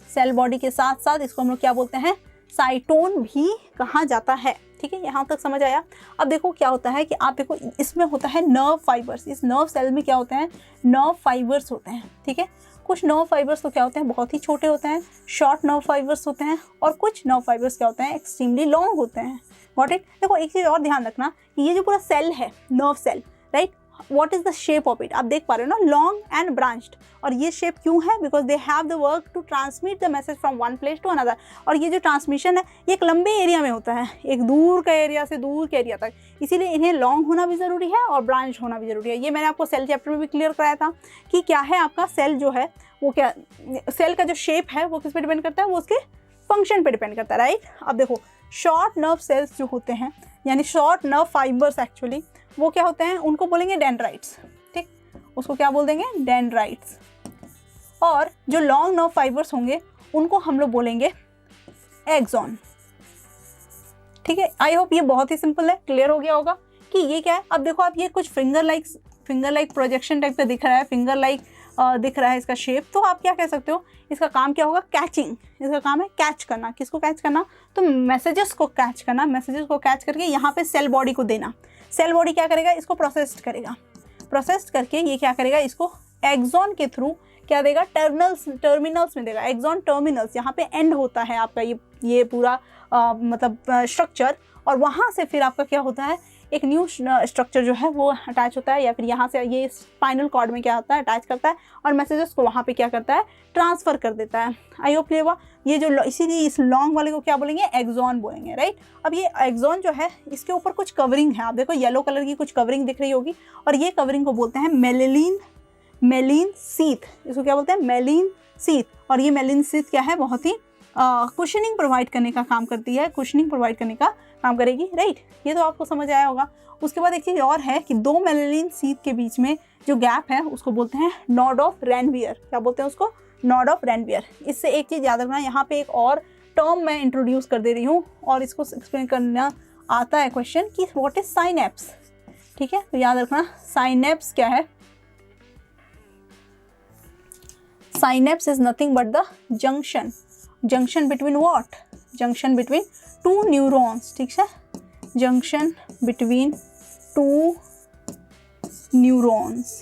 Cell body के साथ साथ इसको हम लोग क्या बोलते हैं, साइटोन भी कहा जाता है, ठीक है, यहाँ तक समझ आया। अब देखो क्या होता है कि आप देखो इसमें होता है नर्व फाइबर्स, इस नर्व सेल में क्या होते हैं, नर्व फाइबर्स होते हैं, ठीक है, कुछ नर्व फाइबर्स तो क्या होते हैं, बहुत ही छोटे होते हैं, शॉर्ट नर्व फाइबर्स होते हैं, और कुछ नर्व फाइबर्स क्या होते हैं, एक्सट्रीमली लॉन्ग होते हैं। Got it. देखो एक चीज़ और ध्यान रखना कि ये जो पूरा सेल है, nerve cell, right, what is the shape of it, आप देख पा रहे हो ना, लॉन्ग एंड ब्रांच्ड। और ये शेप क्यों है, because they have the work to transmit the message from one place to another. और ये जो ट्रांसमिशन है ये एक लंबे एरिया में होता है, एक दूर का एरिया से दूर के एरिया तक, इसीलिए इन्हें लॉन्ग होना भी ज़रूरी है और ब्रांच होना भी ज़रूरी है। ये मैंने आपको सेल चैप्टर में भी क्लियर कराया था कि क्या है आपका सेल जो है वो क्या, सेल का जो शेप है वो किस पे डिपेंड करता है, वो उसके फंक्शन पे डिपेंड करता है, राइट। अब देखो शॉर्ट नर्व सेल्स जो होते हैं, यानी शॉर्ट नर्व फाइबर्स एक्चुअली, वो क्या होते हैं, उनको बोलेंगे डेंड्राइट्स, ठीक, उसको क्या बोल देंगे, डेंड्राइट्स। और जो लॉन्ग नर्व फाइबर्स होंगे उनको हम लोग बोलेंगे एक्सॉन, ठीक है। आई होप ये बहुत ही सिंपल है, क्लियर हो गया होगा कि ये क्या है। अब देखो आप ये कुछ फिंगर लाइक प्रोजेक्शन टाइप का दिख रहा है, फिंगर लाइक दिख रहा है इसका शेप, तो आप क्या कह सकते हो, इसका काम क्या होगा, कैचिंग, इसका काम है कैच करना। किसको कैच करना, तो मैसेजेस को कैच करना, मैसेजेस को कैच करके यहाँ पे सेल बॉडी को देना। सेल बॉडी क्या करेगा, इसको प्रोसेस करेगा, प्रोसेस करके ये क्या करेगा, इसको एक्सॉन के थ्रू क्या देगा, टर्मिनल्स में देगा, एक्सॉन टर्मिनल्स, यहाँ पे एंड होता है आपका ये पूरा मतलब स्ट्रक्चर, और वहाँ से फिर आपका क्या होता है, एक न्यू स्ट्रक्चर जो है वो अटैच होता है, या फिर यहाँ से ये स्पाइनल कॉर्ड में क्या होता है, अटैच करता है, और मैसेजेस को वहाँ पे क्या करता है, ट्रांसफ़र कर देता है। आई होप क्लियर हुआ। ये जो इसीलिए इस लॉन्ग वाले को क्या बोलेंगे, एक्सॉन बोलेंगे, राइट। अब ये एक्सॉन जो है इसके ऊपर कुछ कवरिंग है, आप देखो येलो कलर की कुछ कवरिंग दिख रही होगी, और ये कवरिंग को बोलते हैं मेलिन सीथ, इसको क्या बोलते हैं, मेलिन सीथ। और ये मेलिन सीथ क्या है, बहुत ही कुशनिंग प्रोवाइड करने का काम करती है, कुशनिंग प्रोवाइड करने का काम करेगी, राइट। ये तो आपको समझ आया होगा। उसके बाद एक चीज़ और है कि दो मेलिन सीथ के बीच में जो गैप है उसको बोलते हैं नॉड ऑफ रेनवियर। क्या बोलते हैं उसको, नॉड ऑफ रेनवियर। इससे एक चीज़ याद रखना, यहाँ पे एक और टर्म मैं इंट्रोड्यूस कर दे रही हूँ और इसको एक्सप्लेन करना आता है क्वेश्चन कि व्हाट इज साइनेप्स, ठीक है। तो याद रखना साइनेप्स क्या है, synapse is nothing but the junction between what, junction between two neurons, ठीक है, जंक्शन बिटवीन टू न्यूरॉन्स।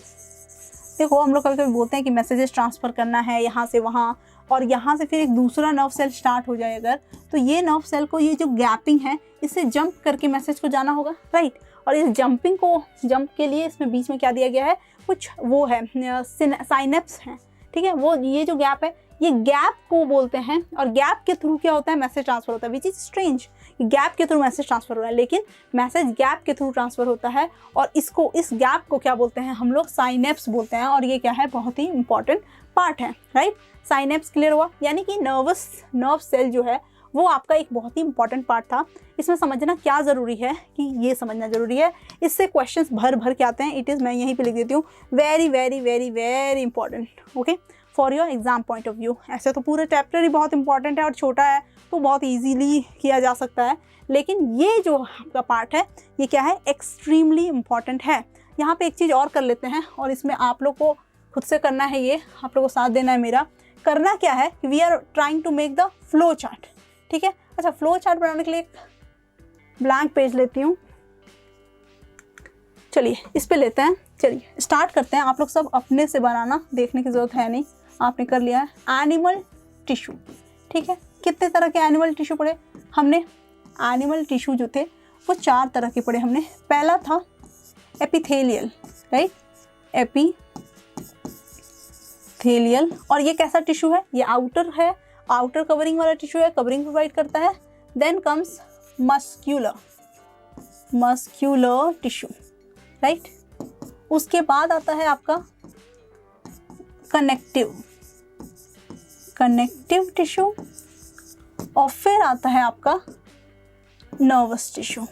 देखो हम लोग कभी कभी बोलते हैं कि मैसेजेस ट्रांसफ़र करना है यहाँ से वहाँ, और यहाँ से फिर एक दूसरा नर्व सेल स्टार्ट हो जाए अगर, तो ये नर्व सेल को ये जो गैपिंग है इससे जंप करके मैसेज को जाना होगा, राइट। और इस जंप के लिए इसमें बीच में क्या दिया गया है, कुछ वो है साइनेप्स हैं, ठीक है। वो ये जो गैप है ये गैप को बोलते हैं, और गैप के थ्रू क्या होता है, मैसेज ट्रांसफ़र होता है, विच इज़ स्ट्रेंज, गैप के थ्रू मैसेज ट्रांसफ़र हो रहा है, लेकिन मैसेज गैप के थ्रू ट्रांसफ़र होता है, और इस गैप को क्या बोलते हैं हम लोग, साइनेप्स बोलते हैं। और ये क्या है, बहुत ही इंपॉर्टेंट पार्ट है, राइट। साइनेप्स क्लियर हुआ, यानी कि नर्व सेल जो है वो आपका एक बहुत ही इंपॉर्टेंट पार्ट था। इसमें समझना क्या ज़रूरी है कि ये समझना ज़रूरी है, इससे क्वेश्चंस भर के आते हैं। इट इज़, मैं यहीं पे लिख देती हूँ, very very very very important, okay, for your exam point of view. ऐसे तो पूरा चैप्टर ही बहुत इंपॉर्टेंट है और छोटा है तो बहुत ईजीली किया जा सकता है, लेकिन ये जो आपका पार्ट है ये क्या है, एक्सट्रीमली इम्पॉर्टेंट है। यहाँ पे एक चीज़ और कर लेते हैं, और इसमें आप लोग को खुद से करना है, ये आप लोग को साथ देना है मेरा। करना क्या है, we are trying to make the flow chart, ठीक है। अच्छा, फ्लो चार्ट बनाने के लिए एक ब्लैंक पेज लेती हूँ, चलिए इस पे लेते हैं, चलिए स्टार्ट करते हैं। आप लोग सब अपने से बनाना, देखने की ज़रूरत है नहीं, आपने कर लिया है। एनिमल टिश्यू, ठीक है। कितने तरह के एनिमल टिश्यू पढ़े हमने, एनिमल टिश्यू जो थे वो 4 तरह के पढ़े हमने। पहला था एपिथेलियल, राइट, एपिथेलियल। और ये कैसा टिश्यू है, ये आउटर है, आउटर कवरिंग वाला टिश्यू है, कवरिंग प्रोवाइड करता है। Then comes muscular tissue, right. उसके बाद आता है आपका कनेक्टिव टिश्यू, और फिर आता है आपका नर्वस टिश्यू,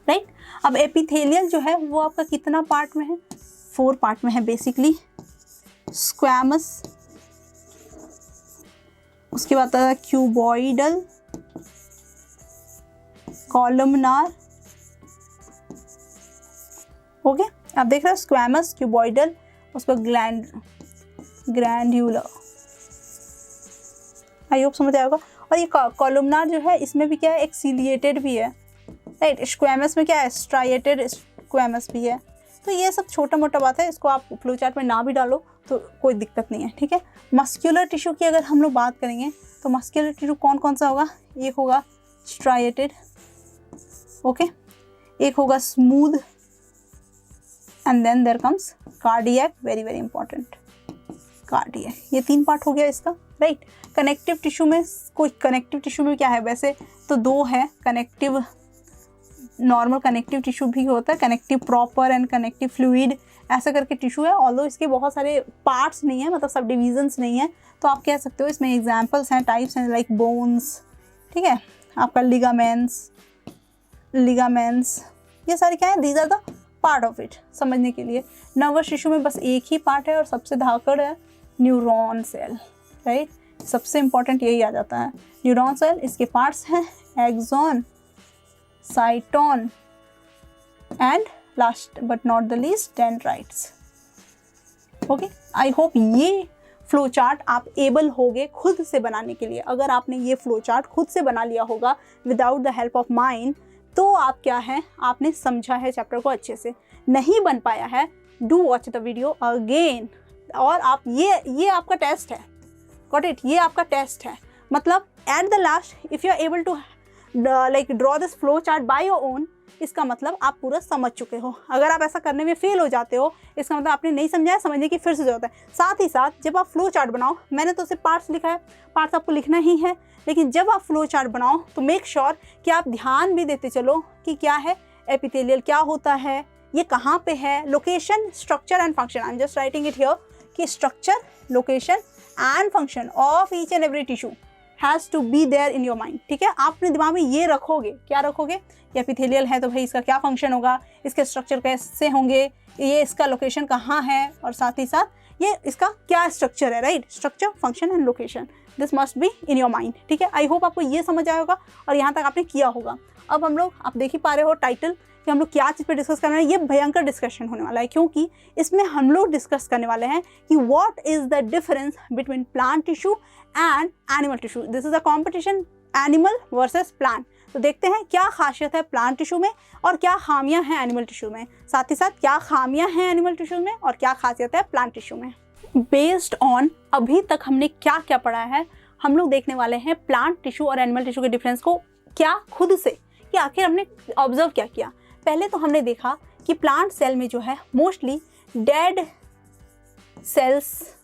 राइट। अब एपिथेलियल जो है वो आपका कितना पार्ट में है, 4 पार्ट में है बेसिकली। स्क्वैमस, उसके बाद आता है क्यूबॉइडल, कॉलमनार। ओके, आप देख रहे हो स्क्वैमस, क्यूबॉइडल, उसको ग्रैंड्यूलर। आई होप समझ आएगा। और ये कॉलमनार जो है इसमें भी क्या है, एक्सीलिएटेड भी है, राइट। स्क्वैमस में क्या है, स्ट्राइएटेड स्क्वैमस भी है। तो ये सब छोटा मोटा बात है, इसको आप फ्लो चार्ट में ना भी डालो तो कोई दिक्कत नहीं है, ठीक है। मस्क्यूलर टिश्यू की अगर हम लोग बात करेंगे तो मस्क्यूलर टिश्यू कौन कौन सा होगा, एक होगा स्ट्राइएटेड, ओके, एक होगा smooth, and then there comes cardiac, very very important cardiac. ये 3 पार्ट हो गया इसका, राइट। कनेक्टिव टिश्यू में कोई, कनेक्टिव टिश्यू में क्या है, वैसे तो 2 है, कनेक्टिव, नॉर्मल कनेक्टिव टिश्यू भी होता है, connective proper and connective fluid, ऐसा करके टिश्यू है। ऑल्दो इसके बहुत सारे पार्ट्स नहीं है, मतलब सब डिविजन्स नहीं है, तो आप कह सकते हो इसमें एग्जाम्पल्स हैं, टाइप्स हैं, लाइक बोन्स, ठीक है, आपका लिगामेंट्स, ये सारे क्या है, these are the part of it, समझने के लिए। नर्वस टिश्यू में बस एक ही पार्ट है और सबसे धाकड़ है न्यूरॉन सेल, राइट। सबसे इंपॉर्टेंट यही आ जाता है, न्यूरॉन सेल। इसके पार्ट्स हैं axon, cyton and last but not the least dendrites. Okay, I hope ये फ्लो चार्ट आप एबल होगे खुद से बनाने के लिए। अगर आपने ये फ्लो चार्ट खुद से बना लिया होगा without the help of mind, तो आप क्या है, आपने समझा है चैप्टर को अच्छे से। नहीं बन पाया है, do watch the video again. और आप ये आपका टेस्ट है, गॉट इट, ये आपका टेस्ट है। मतलब at the last if you are able to like draw this flow chart by your own, इसका मतलब आप पूरा समझ चुके हो। अगर आप ऐसा करने में फेल हो जाते हो, इसका मतलब आपने नहीं समझा है, समझने की फिर से जरूरत है। साथ ही साथ जब आप फ्लो चार्ट बनाओ, मैंने तो सिर्फ पार्ट्स लिखा है, पार्ट्स आपको लिखना ही है, लेकिन जब आप फ्लो चार्ट बनाओ तो मेक श्योर कि आप ध्यान भी देते चलो कि क्या है एपिथेलियल, क्या होता है, ये कहाँ पे है, location, structure and function. I am just writing it here कि structure, location and function of each and every tissue has to be there in your mind, ठीक है। आप अपने दिमाग में ये रखोगे, क्या रखोगे, एपिथेलियल है तो भाई इसका क्या फंक्शन होगा, इसके स्ट्रक्चर कैसे होंगे, ये इसका लोकेशन कहाँ है, और साथ ही साथ ये इसका क्या स्ट्रक्चर है, right. Structure, function and location, this must be in your mind, ठीक है। आई होप आपको ये समझ आया होगा और यहाँ तक आपने किया होगा। अब हम लोग, आप देख ही पा रहे हो टाइटल कि हम लोग क्या चीज़ पे डिस्कस कर रहे हैं। ये भयंकर डिस्कशन होने वाला है, क्योंकि इसमें हम लोग डिस्कस करने वाले हैं कि what is the difference between plant tissue and animal tissue. This is a competition, animal versus plant. तो देखते हैं क्या खासियत है प्लांट टिश्यू में और क्या खामियां हैं एनिमल टिश्यू में, साथ ही साथ क्या खामियां हैं एनिमल टिश्यू में और क्या खासियत है प्लांट टिश्यू में। बेस्ड ऑन अभी तक हमने क्या क्या पढ़ा है, हम लोग देखने वाले हैं प्लांट टिश्यू और एनिमल टिश्यू के डिफरेंस को क्या खुद से, कि आखिर हमने ऑब्जर्व क्या किया। पहले तो हमने देखा कि प्लांट सेल में जो है mostly dead cells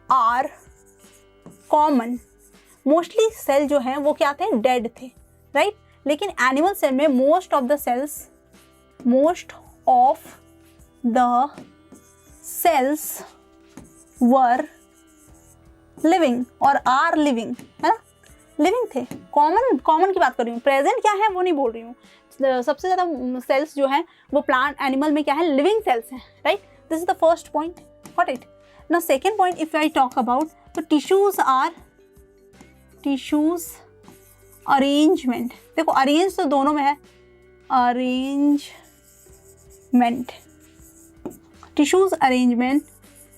are common. Mostly cell जो है वो क्या थे, डेड थे, राइट। लेकिन एनिमल सेल में most of the cells were living और आर लिविंग, है ना, लिविंग थे। कॉमन की बात कर रही हूँ, प्रेजेंट क्या है वो नहीं बोल रही हूँ। सबसे ज़्यादा सेल्स जो हैं वो प्लांट एनिमल में क्या है, लिविंग सेल्स हैं, right. This is the first point, got it. Now second point if I talk about, तो टिश्यूज अरेंजमेंट। देखो अरेंज तो दोनों में है, arrangement, tissues arrangement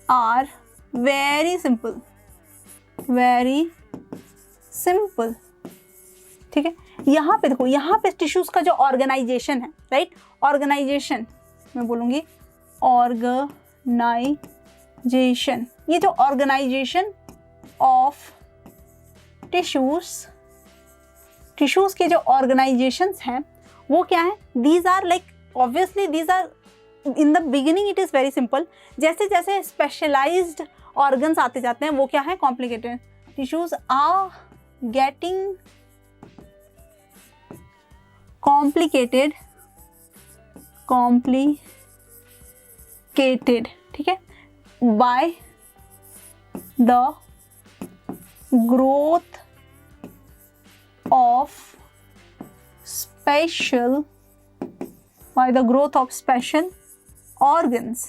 are very simple, ठीक है। यहाँ पे देखो, यहाँ पे टिश्यूज का जो ऑर्गेनाइजेशन है, राइट, ऑर्गेनाइजेशन मैं बोलूँगी ऑर्गेनाइजेशन, ये जो ऑर्गेनाइजेशन ऑफ टिश्यूज के जो ऑर्गेनाइजेशंस हैं वो क्या है, these are like obviously these are in the beginning it is very simple, जैसे जैसे स्पेशलाइज्ड ऑर्गन्स आते जाते हैं वो क्या है, complicated. Tissues are getting complicated, ठीक है, by the growth of special organs,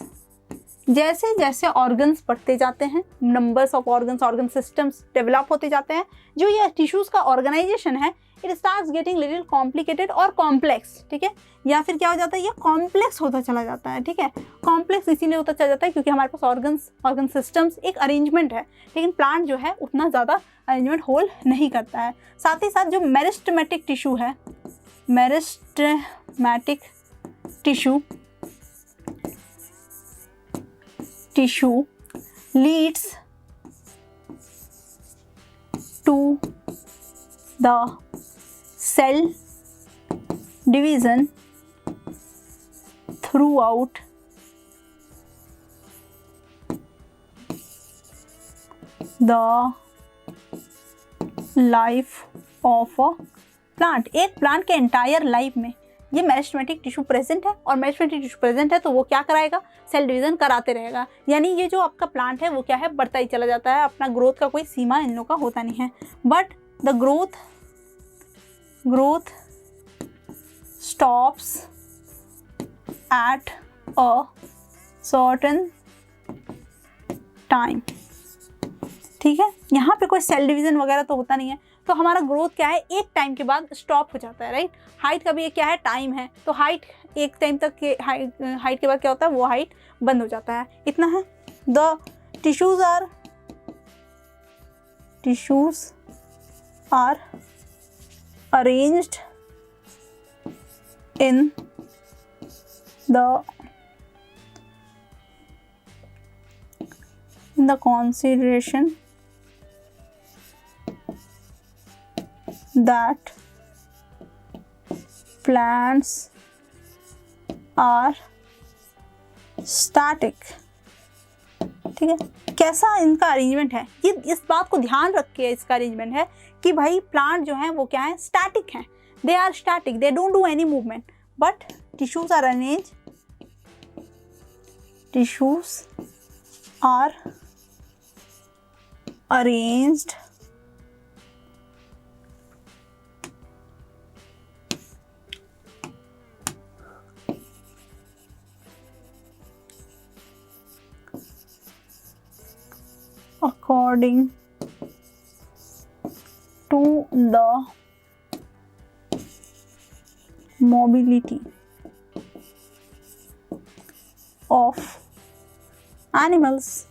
जैसे जैसे ऑर्गन्स बढ़ते जाते हैं, numbers of organs, organ systems develop होते जाते हैं, जो ये टिश्यूज़ का ऑर्गेनाइजेशन है it starts getting little complicated और कॉम्प्लेक्स, ठीक है, या फिर क्या हो जाता है, ये कॉम्प्लेक्स होता चला जाता है, ठीक है। कॉम्प्लेक्स इसीलिए होता चला जाता है क्योंकि हमारे पास ऑर्गन्स, ऑर्गन सिस्टम्स एक अरेंजमेंट है, लेकिन प्लांट जो है उतना ज़्यादा अरेंजमेंट होल्ड नहीं करता है। साथ ही साथ जो मेरिस्टेमेटिक टिश्यू है, meristematic tissue leads to the cell division throughout the life of a plant। एक प्लांट के एंटायर लाइफ में ये मेरिस्टेमेटिक टिश्यू प्रेजेंट है, और मेरिस्टेमेटिक टिश्यू प्रेजेंट है तो वो क्या कराएगा, सेल डिवीजन कराते रहेगा। यानी ये जो आपका प्लांट है वो क्या है, बढ़ता ही चला जाता है, अपना ग्रोथ का कोई सीमा इन लोगों का होता नहीं है। But the growth stops at a certain time, ठीक है। यहाँ पे कोई सेल डिवीजन वगैरह तो होता नहीं है, तो हमारा ग्रोथ क्या है, एक टाइम के बाद स्टॉप हो जाता है, राइट। हाइट का भी एक क्या है, टाइम है, तो हाइट एक टाइम तक के हाइट के बाद क्या होता है, वो हाइट बंद हो जाता है, इतना है। The tissues are arranged in the consideration that plants are static, ठीक है। कैसा इनका अरेंजमेंट है, ये इस बात को ध्यान रख के इसका अरेंजमेंट है कि भाई प्लांट जो है वो क्या है, स्टैटिक हैं, they are static, they don't do any movement, but tissues are arranged, tissues are arranged according to the mobility of animals।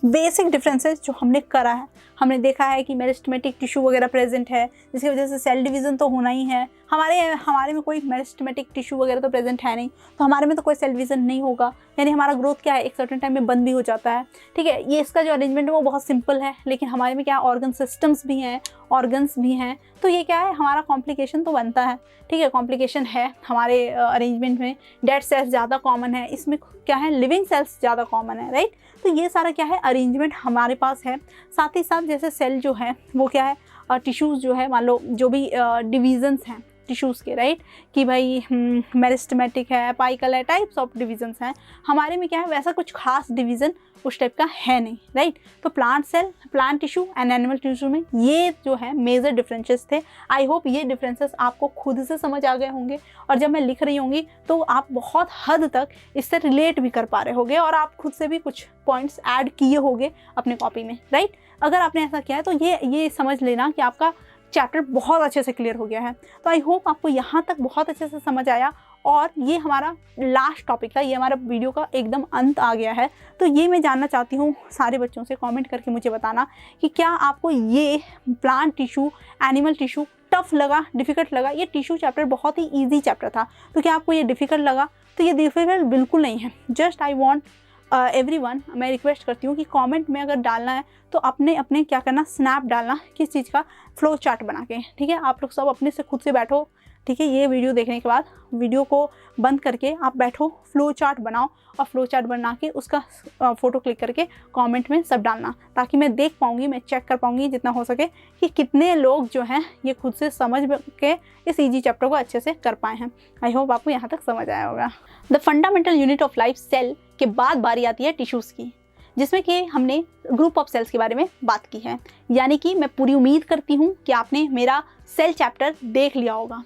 Basic differences जो हमने करा है, हमने देखा है कि मेरिस्टेमेटिक टिश्यू वगैरह प्रेजेंट है, जिसकी वजह से सेल डिवीज़न तो होना ही है। हमारे में कोई मेरिस्टेमेटिक टिश्यू वगैरह तो प्रेजेंट है नहीं, तो हमारे में तो कोई सेल डिवीज़न नहीं होगा, यानी हमारा ग्रोथ क्या है, एक सर्टेन टाइम में बंद भी हो जाता है, ठीक है। ये इसका जो अरेंजमेंट है वो बहुत सिंपल है, लेकिन हमारे में क्या ऑर्गन सिस्टम्स भी हैं, ऑर्गन्स भी हैं, तो ये क्या है, हमारा कॉम्प्लिकेशन तो बनता है, ठीक है। कॉम्प्लिकेशन है हमारे अरेंजमेंट में, डेड सेल्स ज़्यादा कॉमन है, इसमें क्या है, लिविंग सेल्स ज़्यादा कॉमन है, राइट। तो ये सारा क्या है, अरेंजमेंट हमारे पास है। साथ ही साथ जैसे सेल जो है वो क्या है, टिश्यूज़ जो है, मान लो जो भी डिवीज़न्स हैं टिश्यूज़ के, राइट, कि भाई मेरिस्टेमेटिक है, पाइकल है, टाइप्स ऑफ डिवीज़न्स हैं। हमारे में क्या है, वैसा कुछ खास डिवीज़न उस टाइप का है नहीं, राइट। तो plant cell, plant tissue and animal tissue में ये जो है मेजर डिफरेंसेस थे। आई होप ये डिफरेंसेस आपको खुद से समझ आ गए होंगे, और जब मैं लिख रही होंगी तो आप बहुत हद तक इससे रिलेट भी कर पा रहे होंगे, और आप खुद से भी कुछ पॉइंट्स ऐड किए होंगे अपने कॉपी में, राइट। अगर आपने ऐसा किया है तो ये समझ लेना कि आपका चैप्टर बहुत अच्छे से क्लियर हो गया है। तो आई होप आपको यहाँ तक बहुत अच्छे से समझ आया, और ये हमारा लास्ट टॉपिक था, ये हमारा वीडियो का एकदम अंत आ गया है। तो ये मैं जानना चाहती हूँ सारे बच्चों से, कमेंट करके मुझे बताना कि क्या आपको ये plant tissue, animal tissue tough लगा, डिफ़िकल्ट लगा। ये टिश्यू चैप्टर बहुत ही ईजी चैप्टर था, तो क्या आपको ये डिफ़िकल्ट लगा? तो ये डिफ़िकल्ट बिल्कुल नहीं है। जस्ट आई वॉन्ट एवरीवन, मैं रिक्वेस्ट करती हूँ कि कमेंट में अगर डालना है तो अपने अपने क्या करना, स्नैप डालना किस चीज़ का, फ्लो चार्ट बना के, ठीक है। आप लोग सब अपने से खुद से बैठो, ठीक है। ये वीडियो देखने के बाद वीडियो को बंद करके आप बैठो, फ्लो चार्ट बनाओ, और फ्लो चार्ट बना के उसका फ़ोटो क्लिक करके कमेंट में सब डालना, ताकि मैं देख पाऊँगी, मैं चेक कर पाऊँगी जितना हो सके कि कितने लोग जो हैं ये खुद से समझ के इस ईजी चैप्टर को अच्छे से कर पाए हैं। आई होप आपको यहाँ तक समझ आया होगा। The fundamental unit of life cell के बाद बारी आती है टिश्यूज़ की, जिसमें कि हमने ग्रुप ऑफ सेल्स के बारे में बात की है। यानी कि मैं पूरी उम्मीद करती हूँ कि आपने मेरा सेल चैप्टर देख लिया होगा,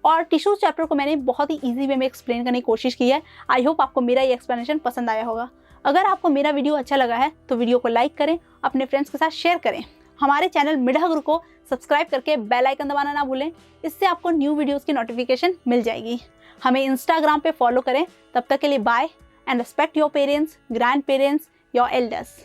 और टिश्यूज़ चैप्टर को मैंने बहुत ही इजी वे में एक्सप्लेन करने की कोशिश की है। आई होप आपको मेरा ये एक्सप्लेनेशन पसंद आया होगा। अगर आपको मेरा वीडियो अच्छा लगा है तो वीडियो को लाइक करें, अपने फ्रेंड्स के साथ शेयर करें। हमारे चैनल मिडहा गुरु को सब्सक्राइब करके बेल आइकन दबाना ना भूलें, इससे आपको न्यू वीडियोस की नोटिफिकेशन मिल जाएगी। हमें इंस्टाग्राम पे फॉलो करें। तब तक के लिए bye and respect your parents, grand parents, your elders.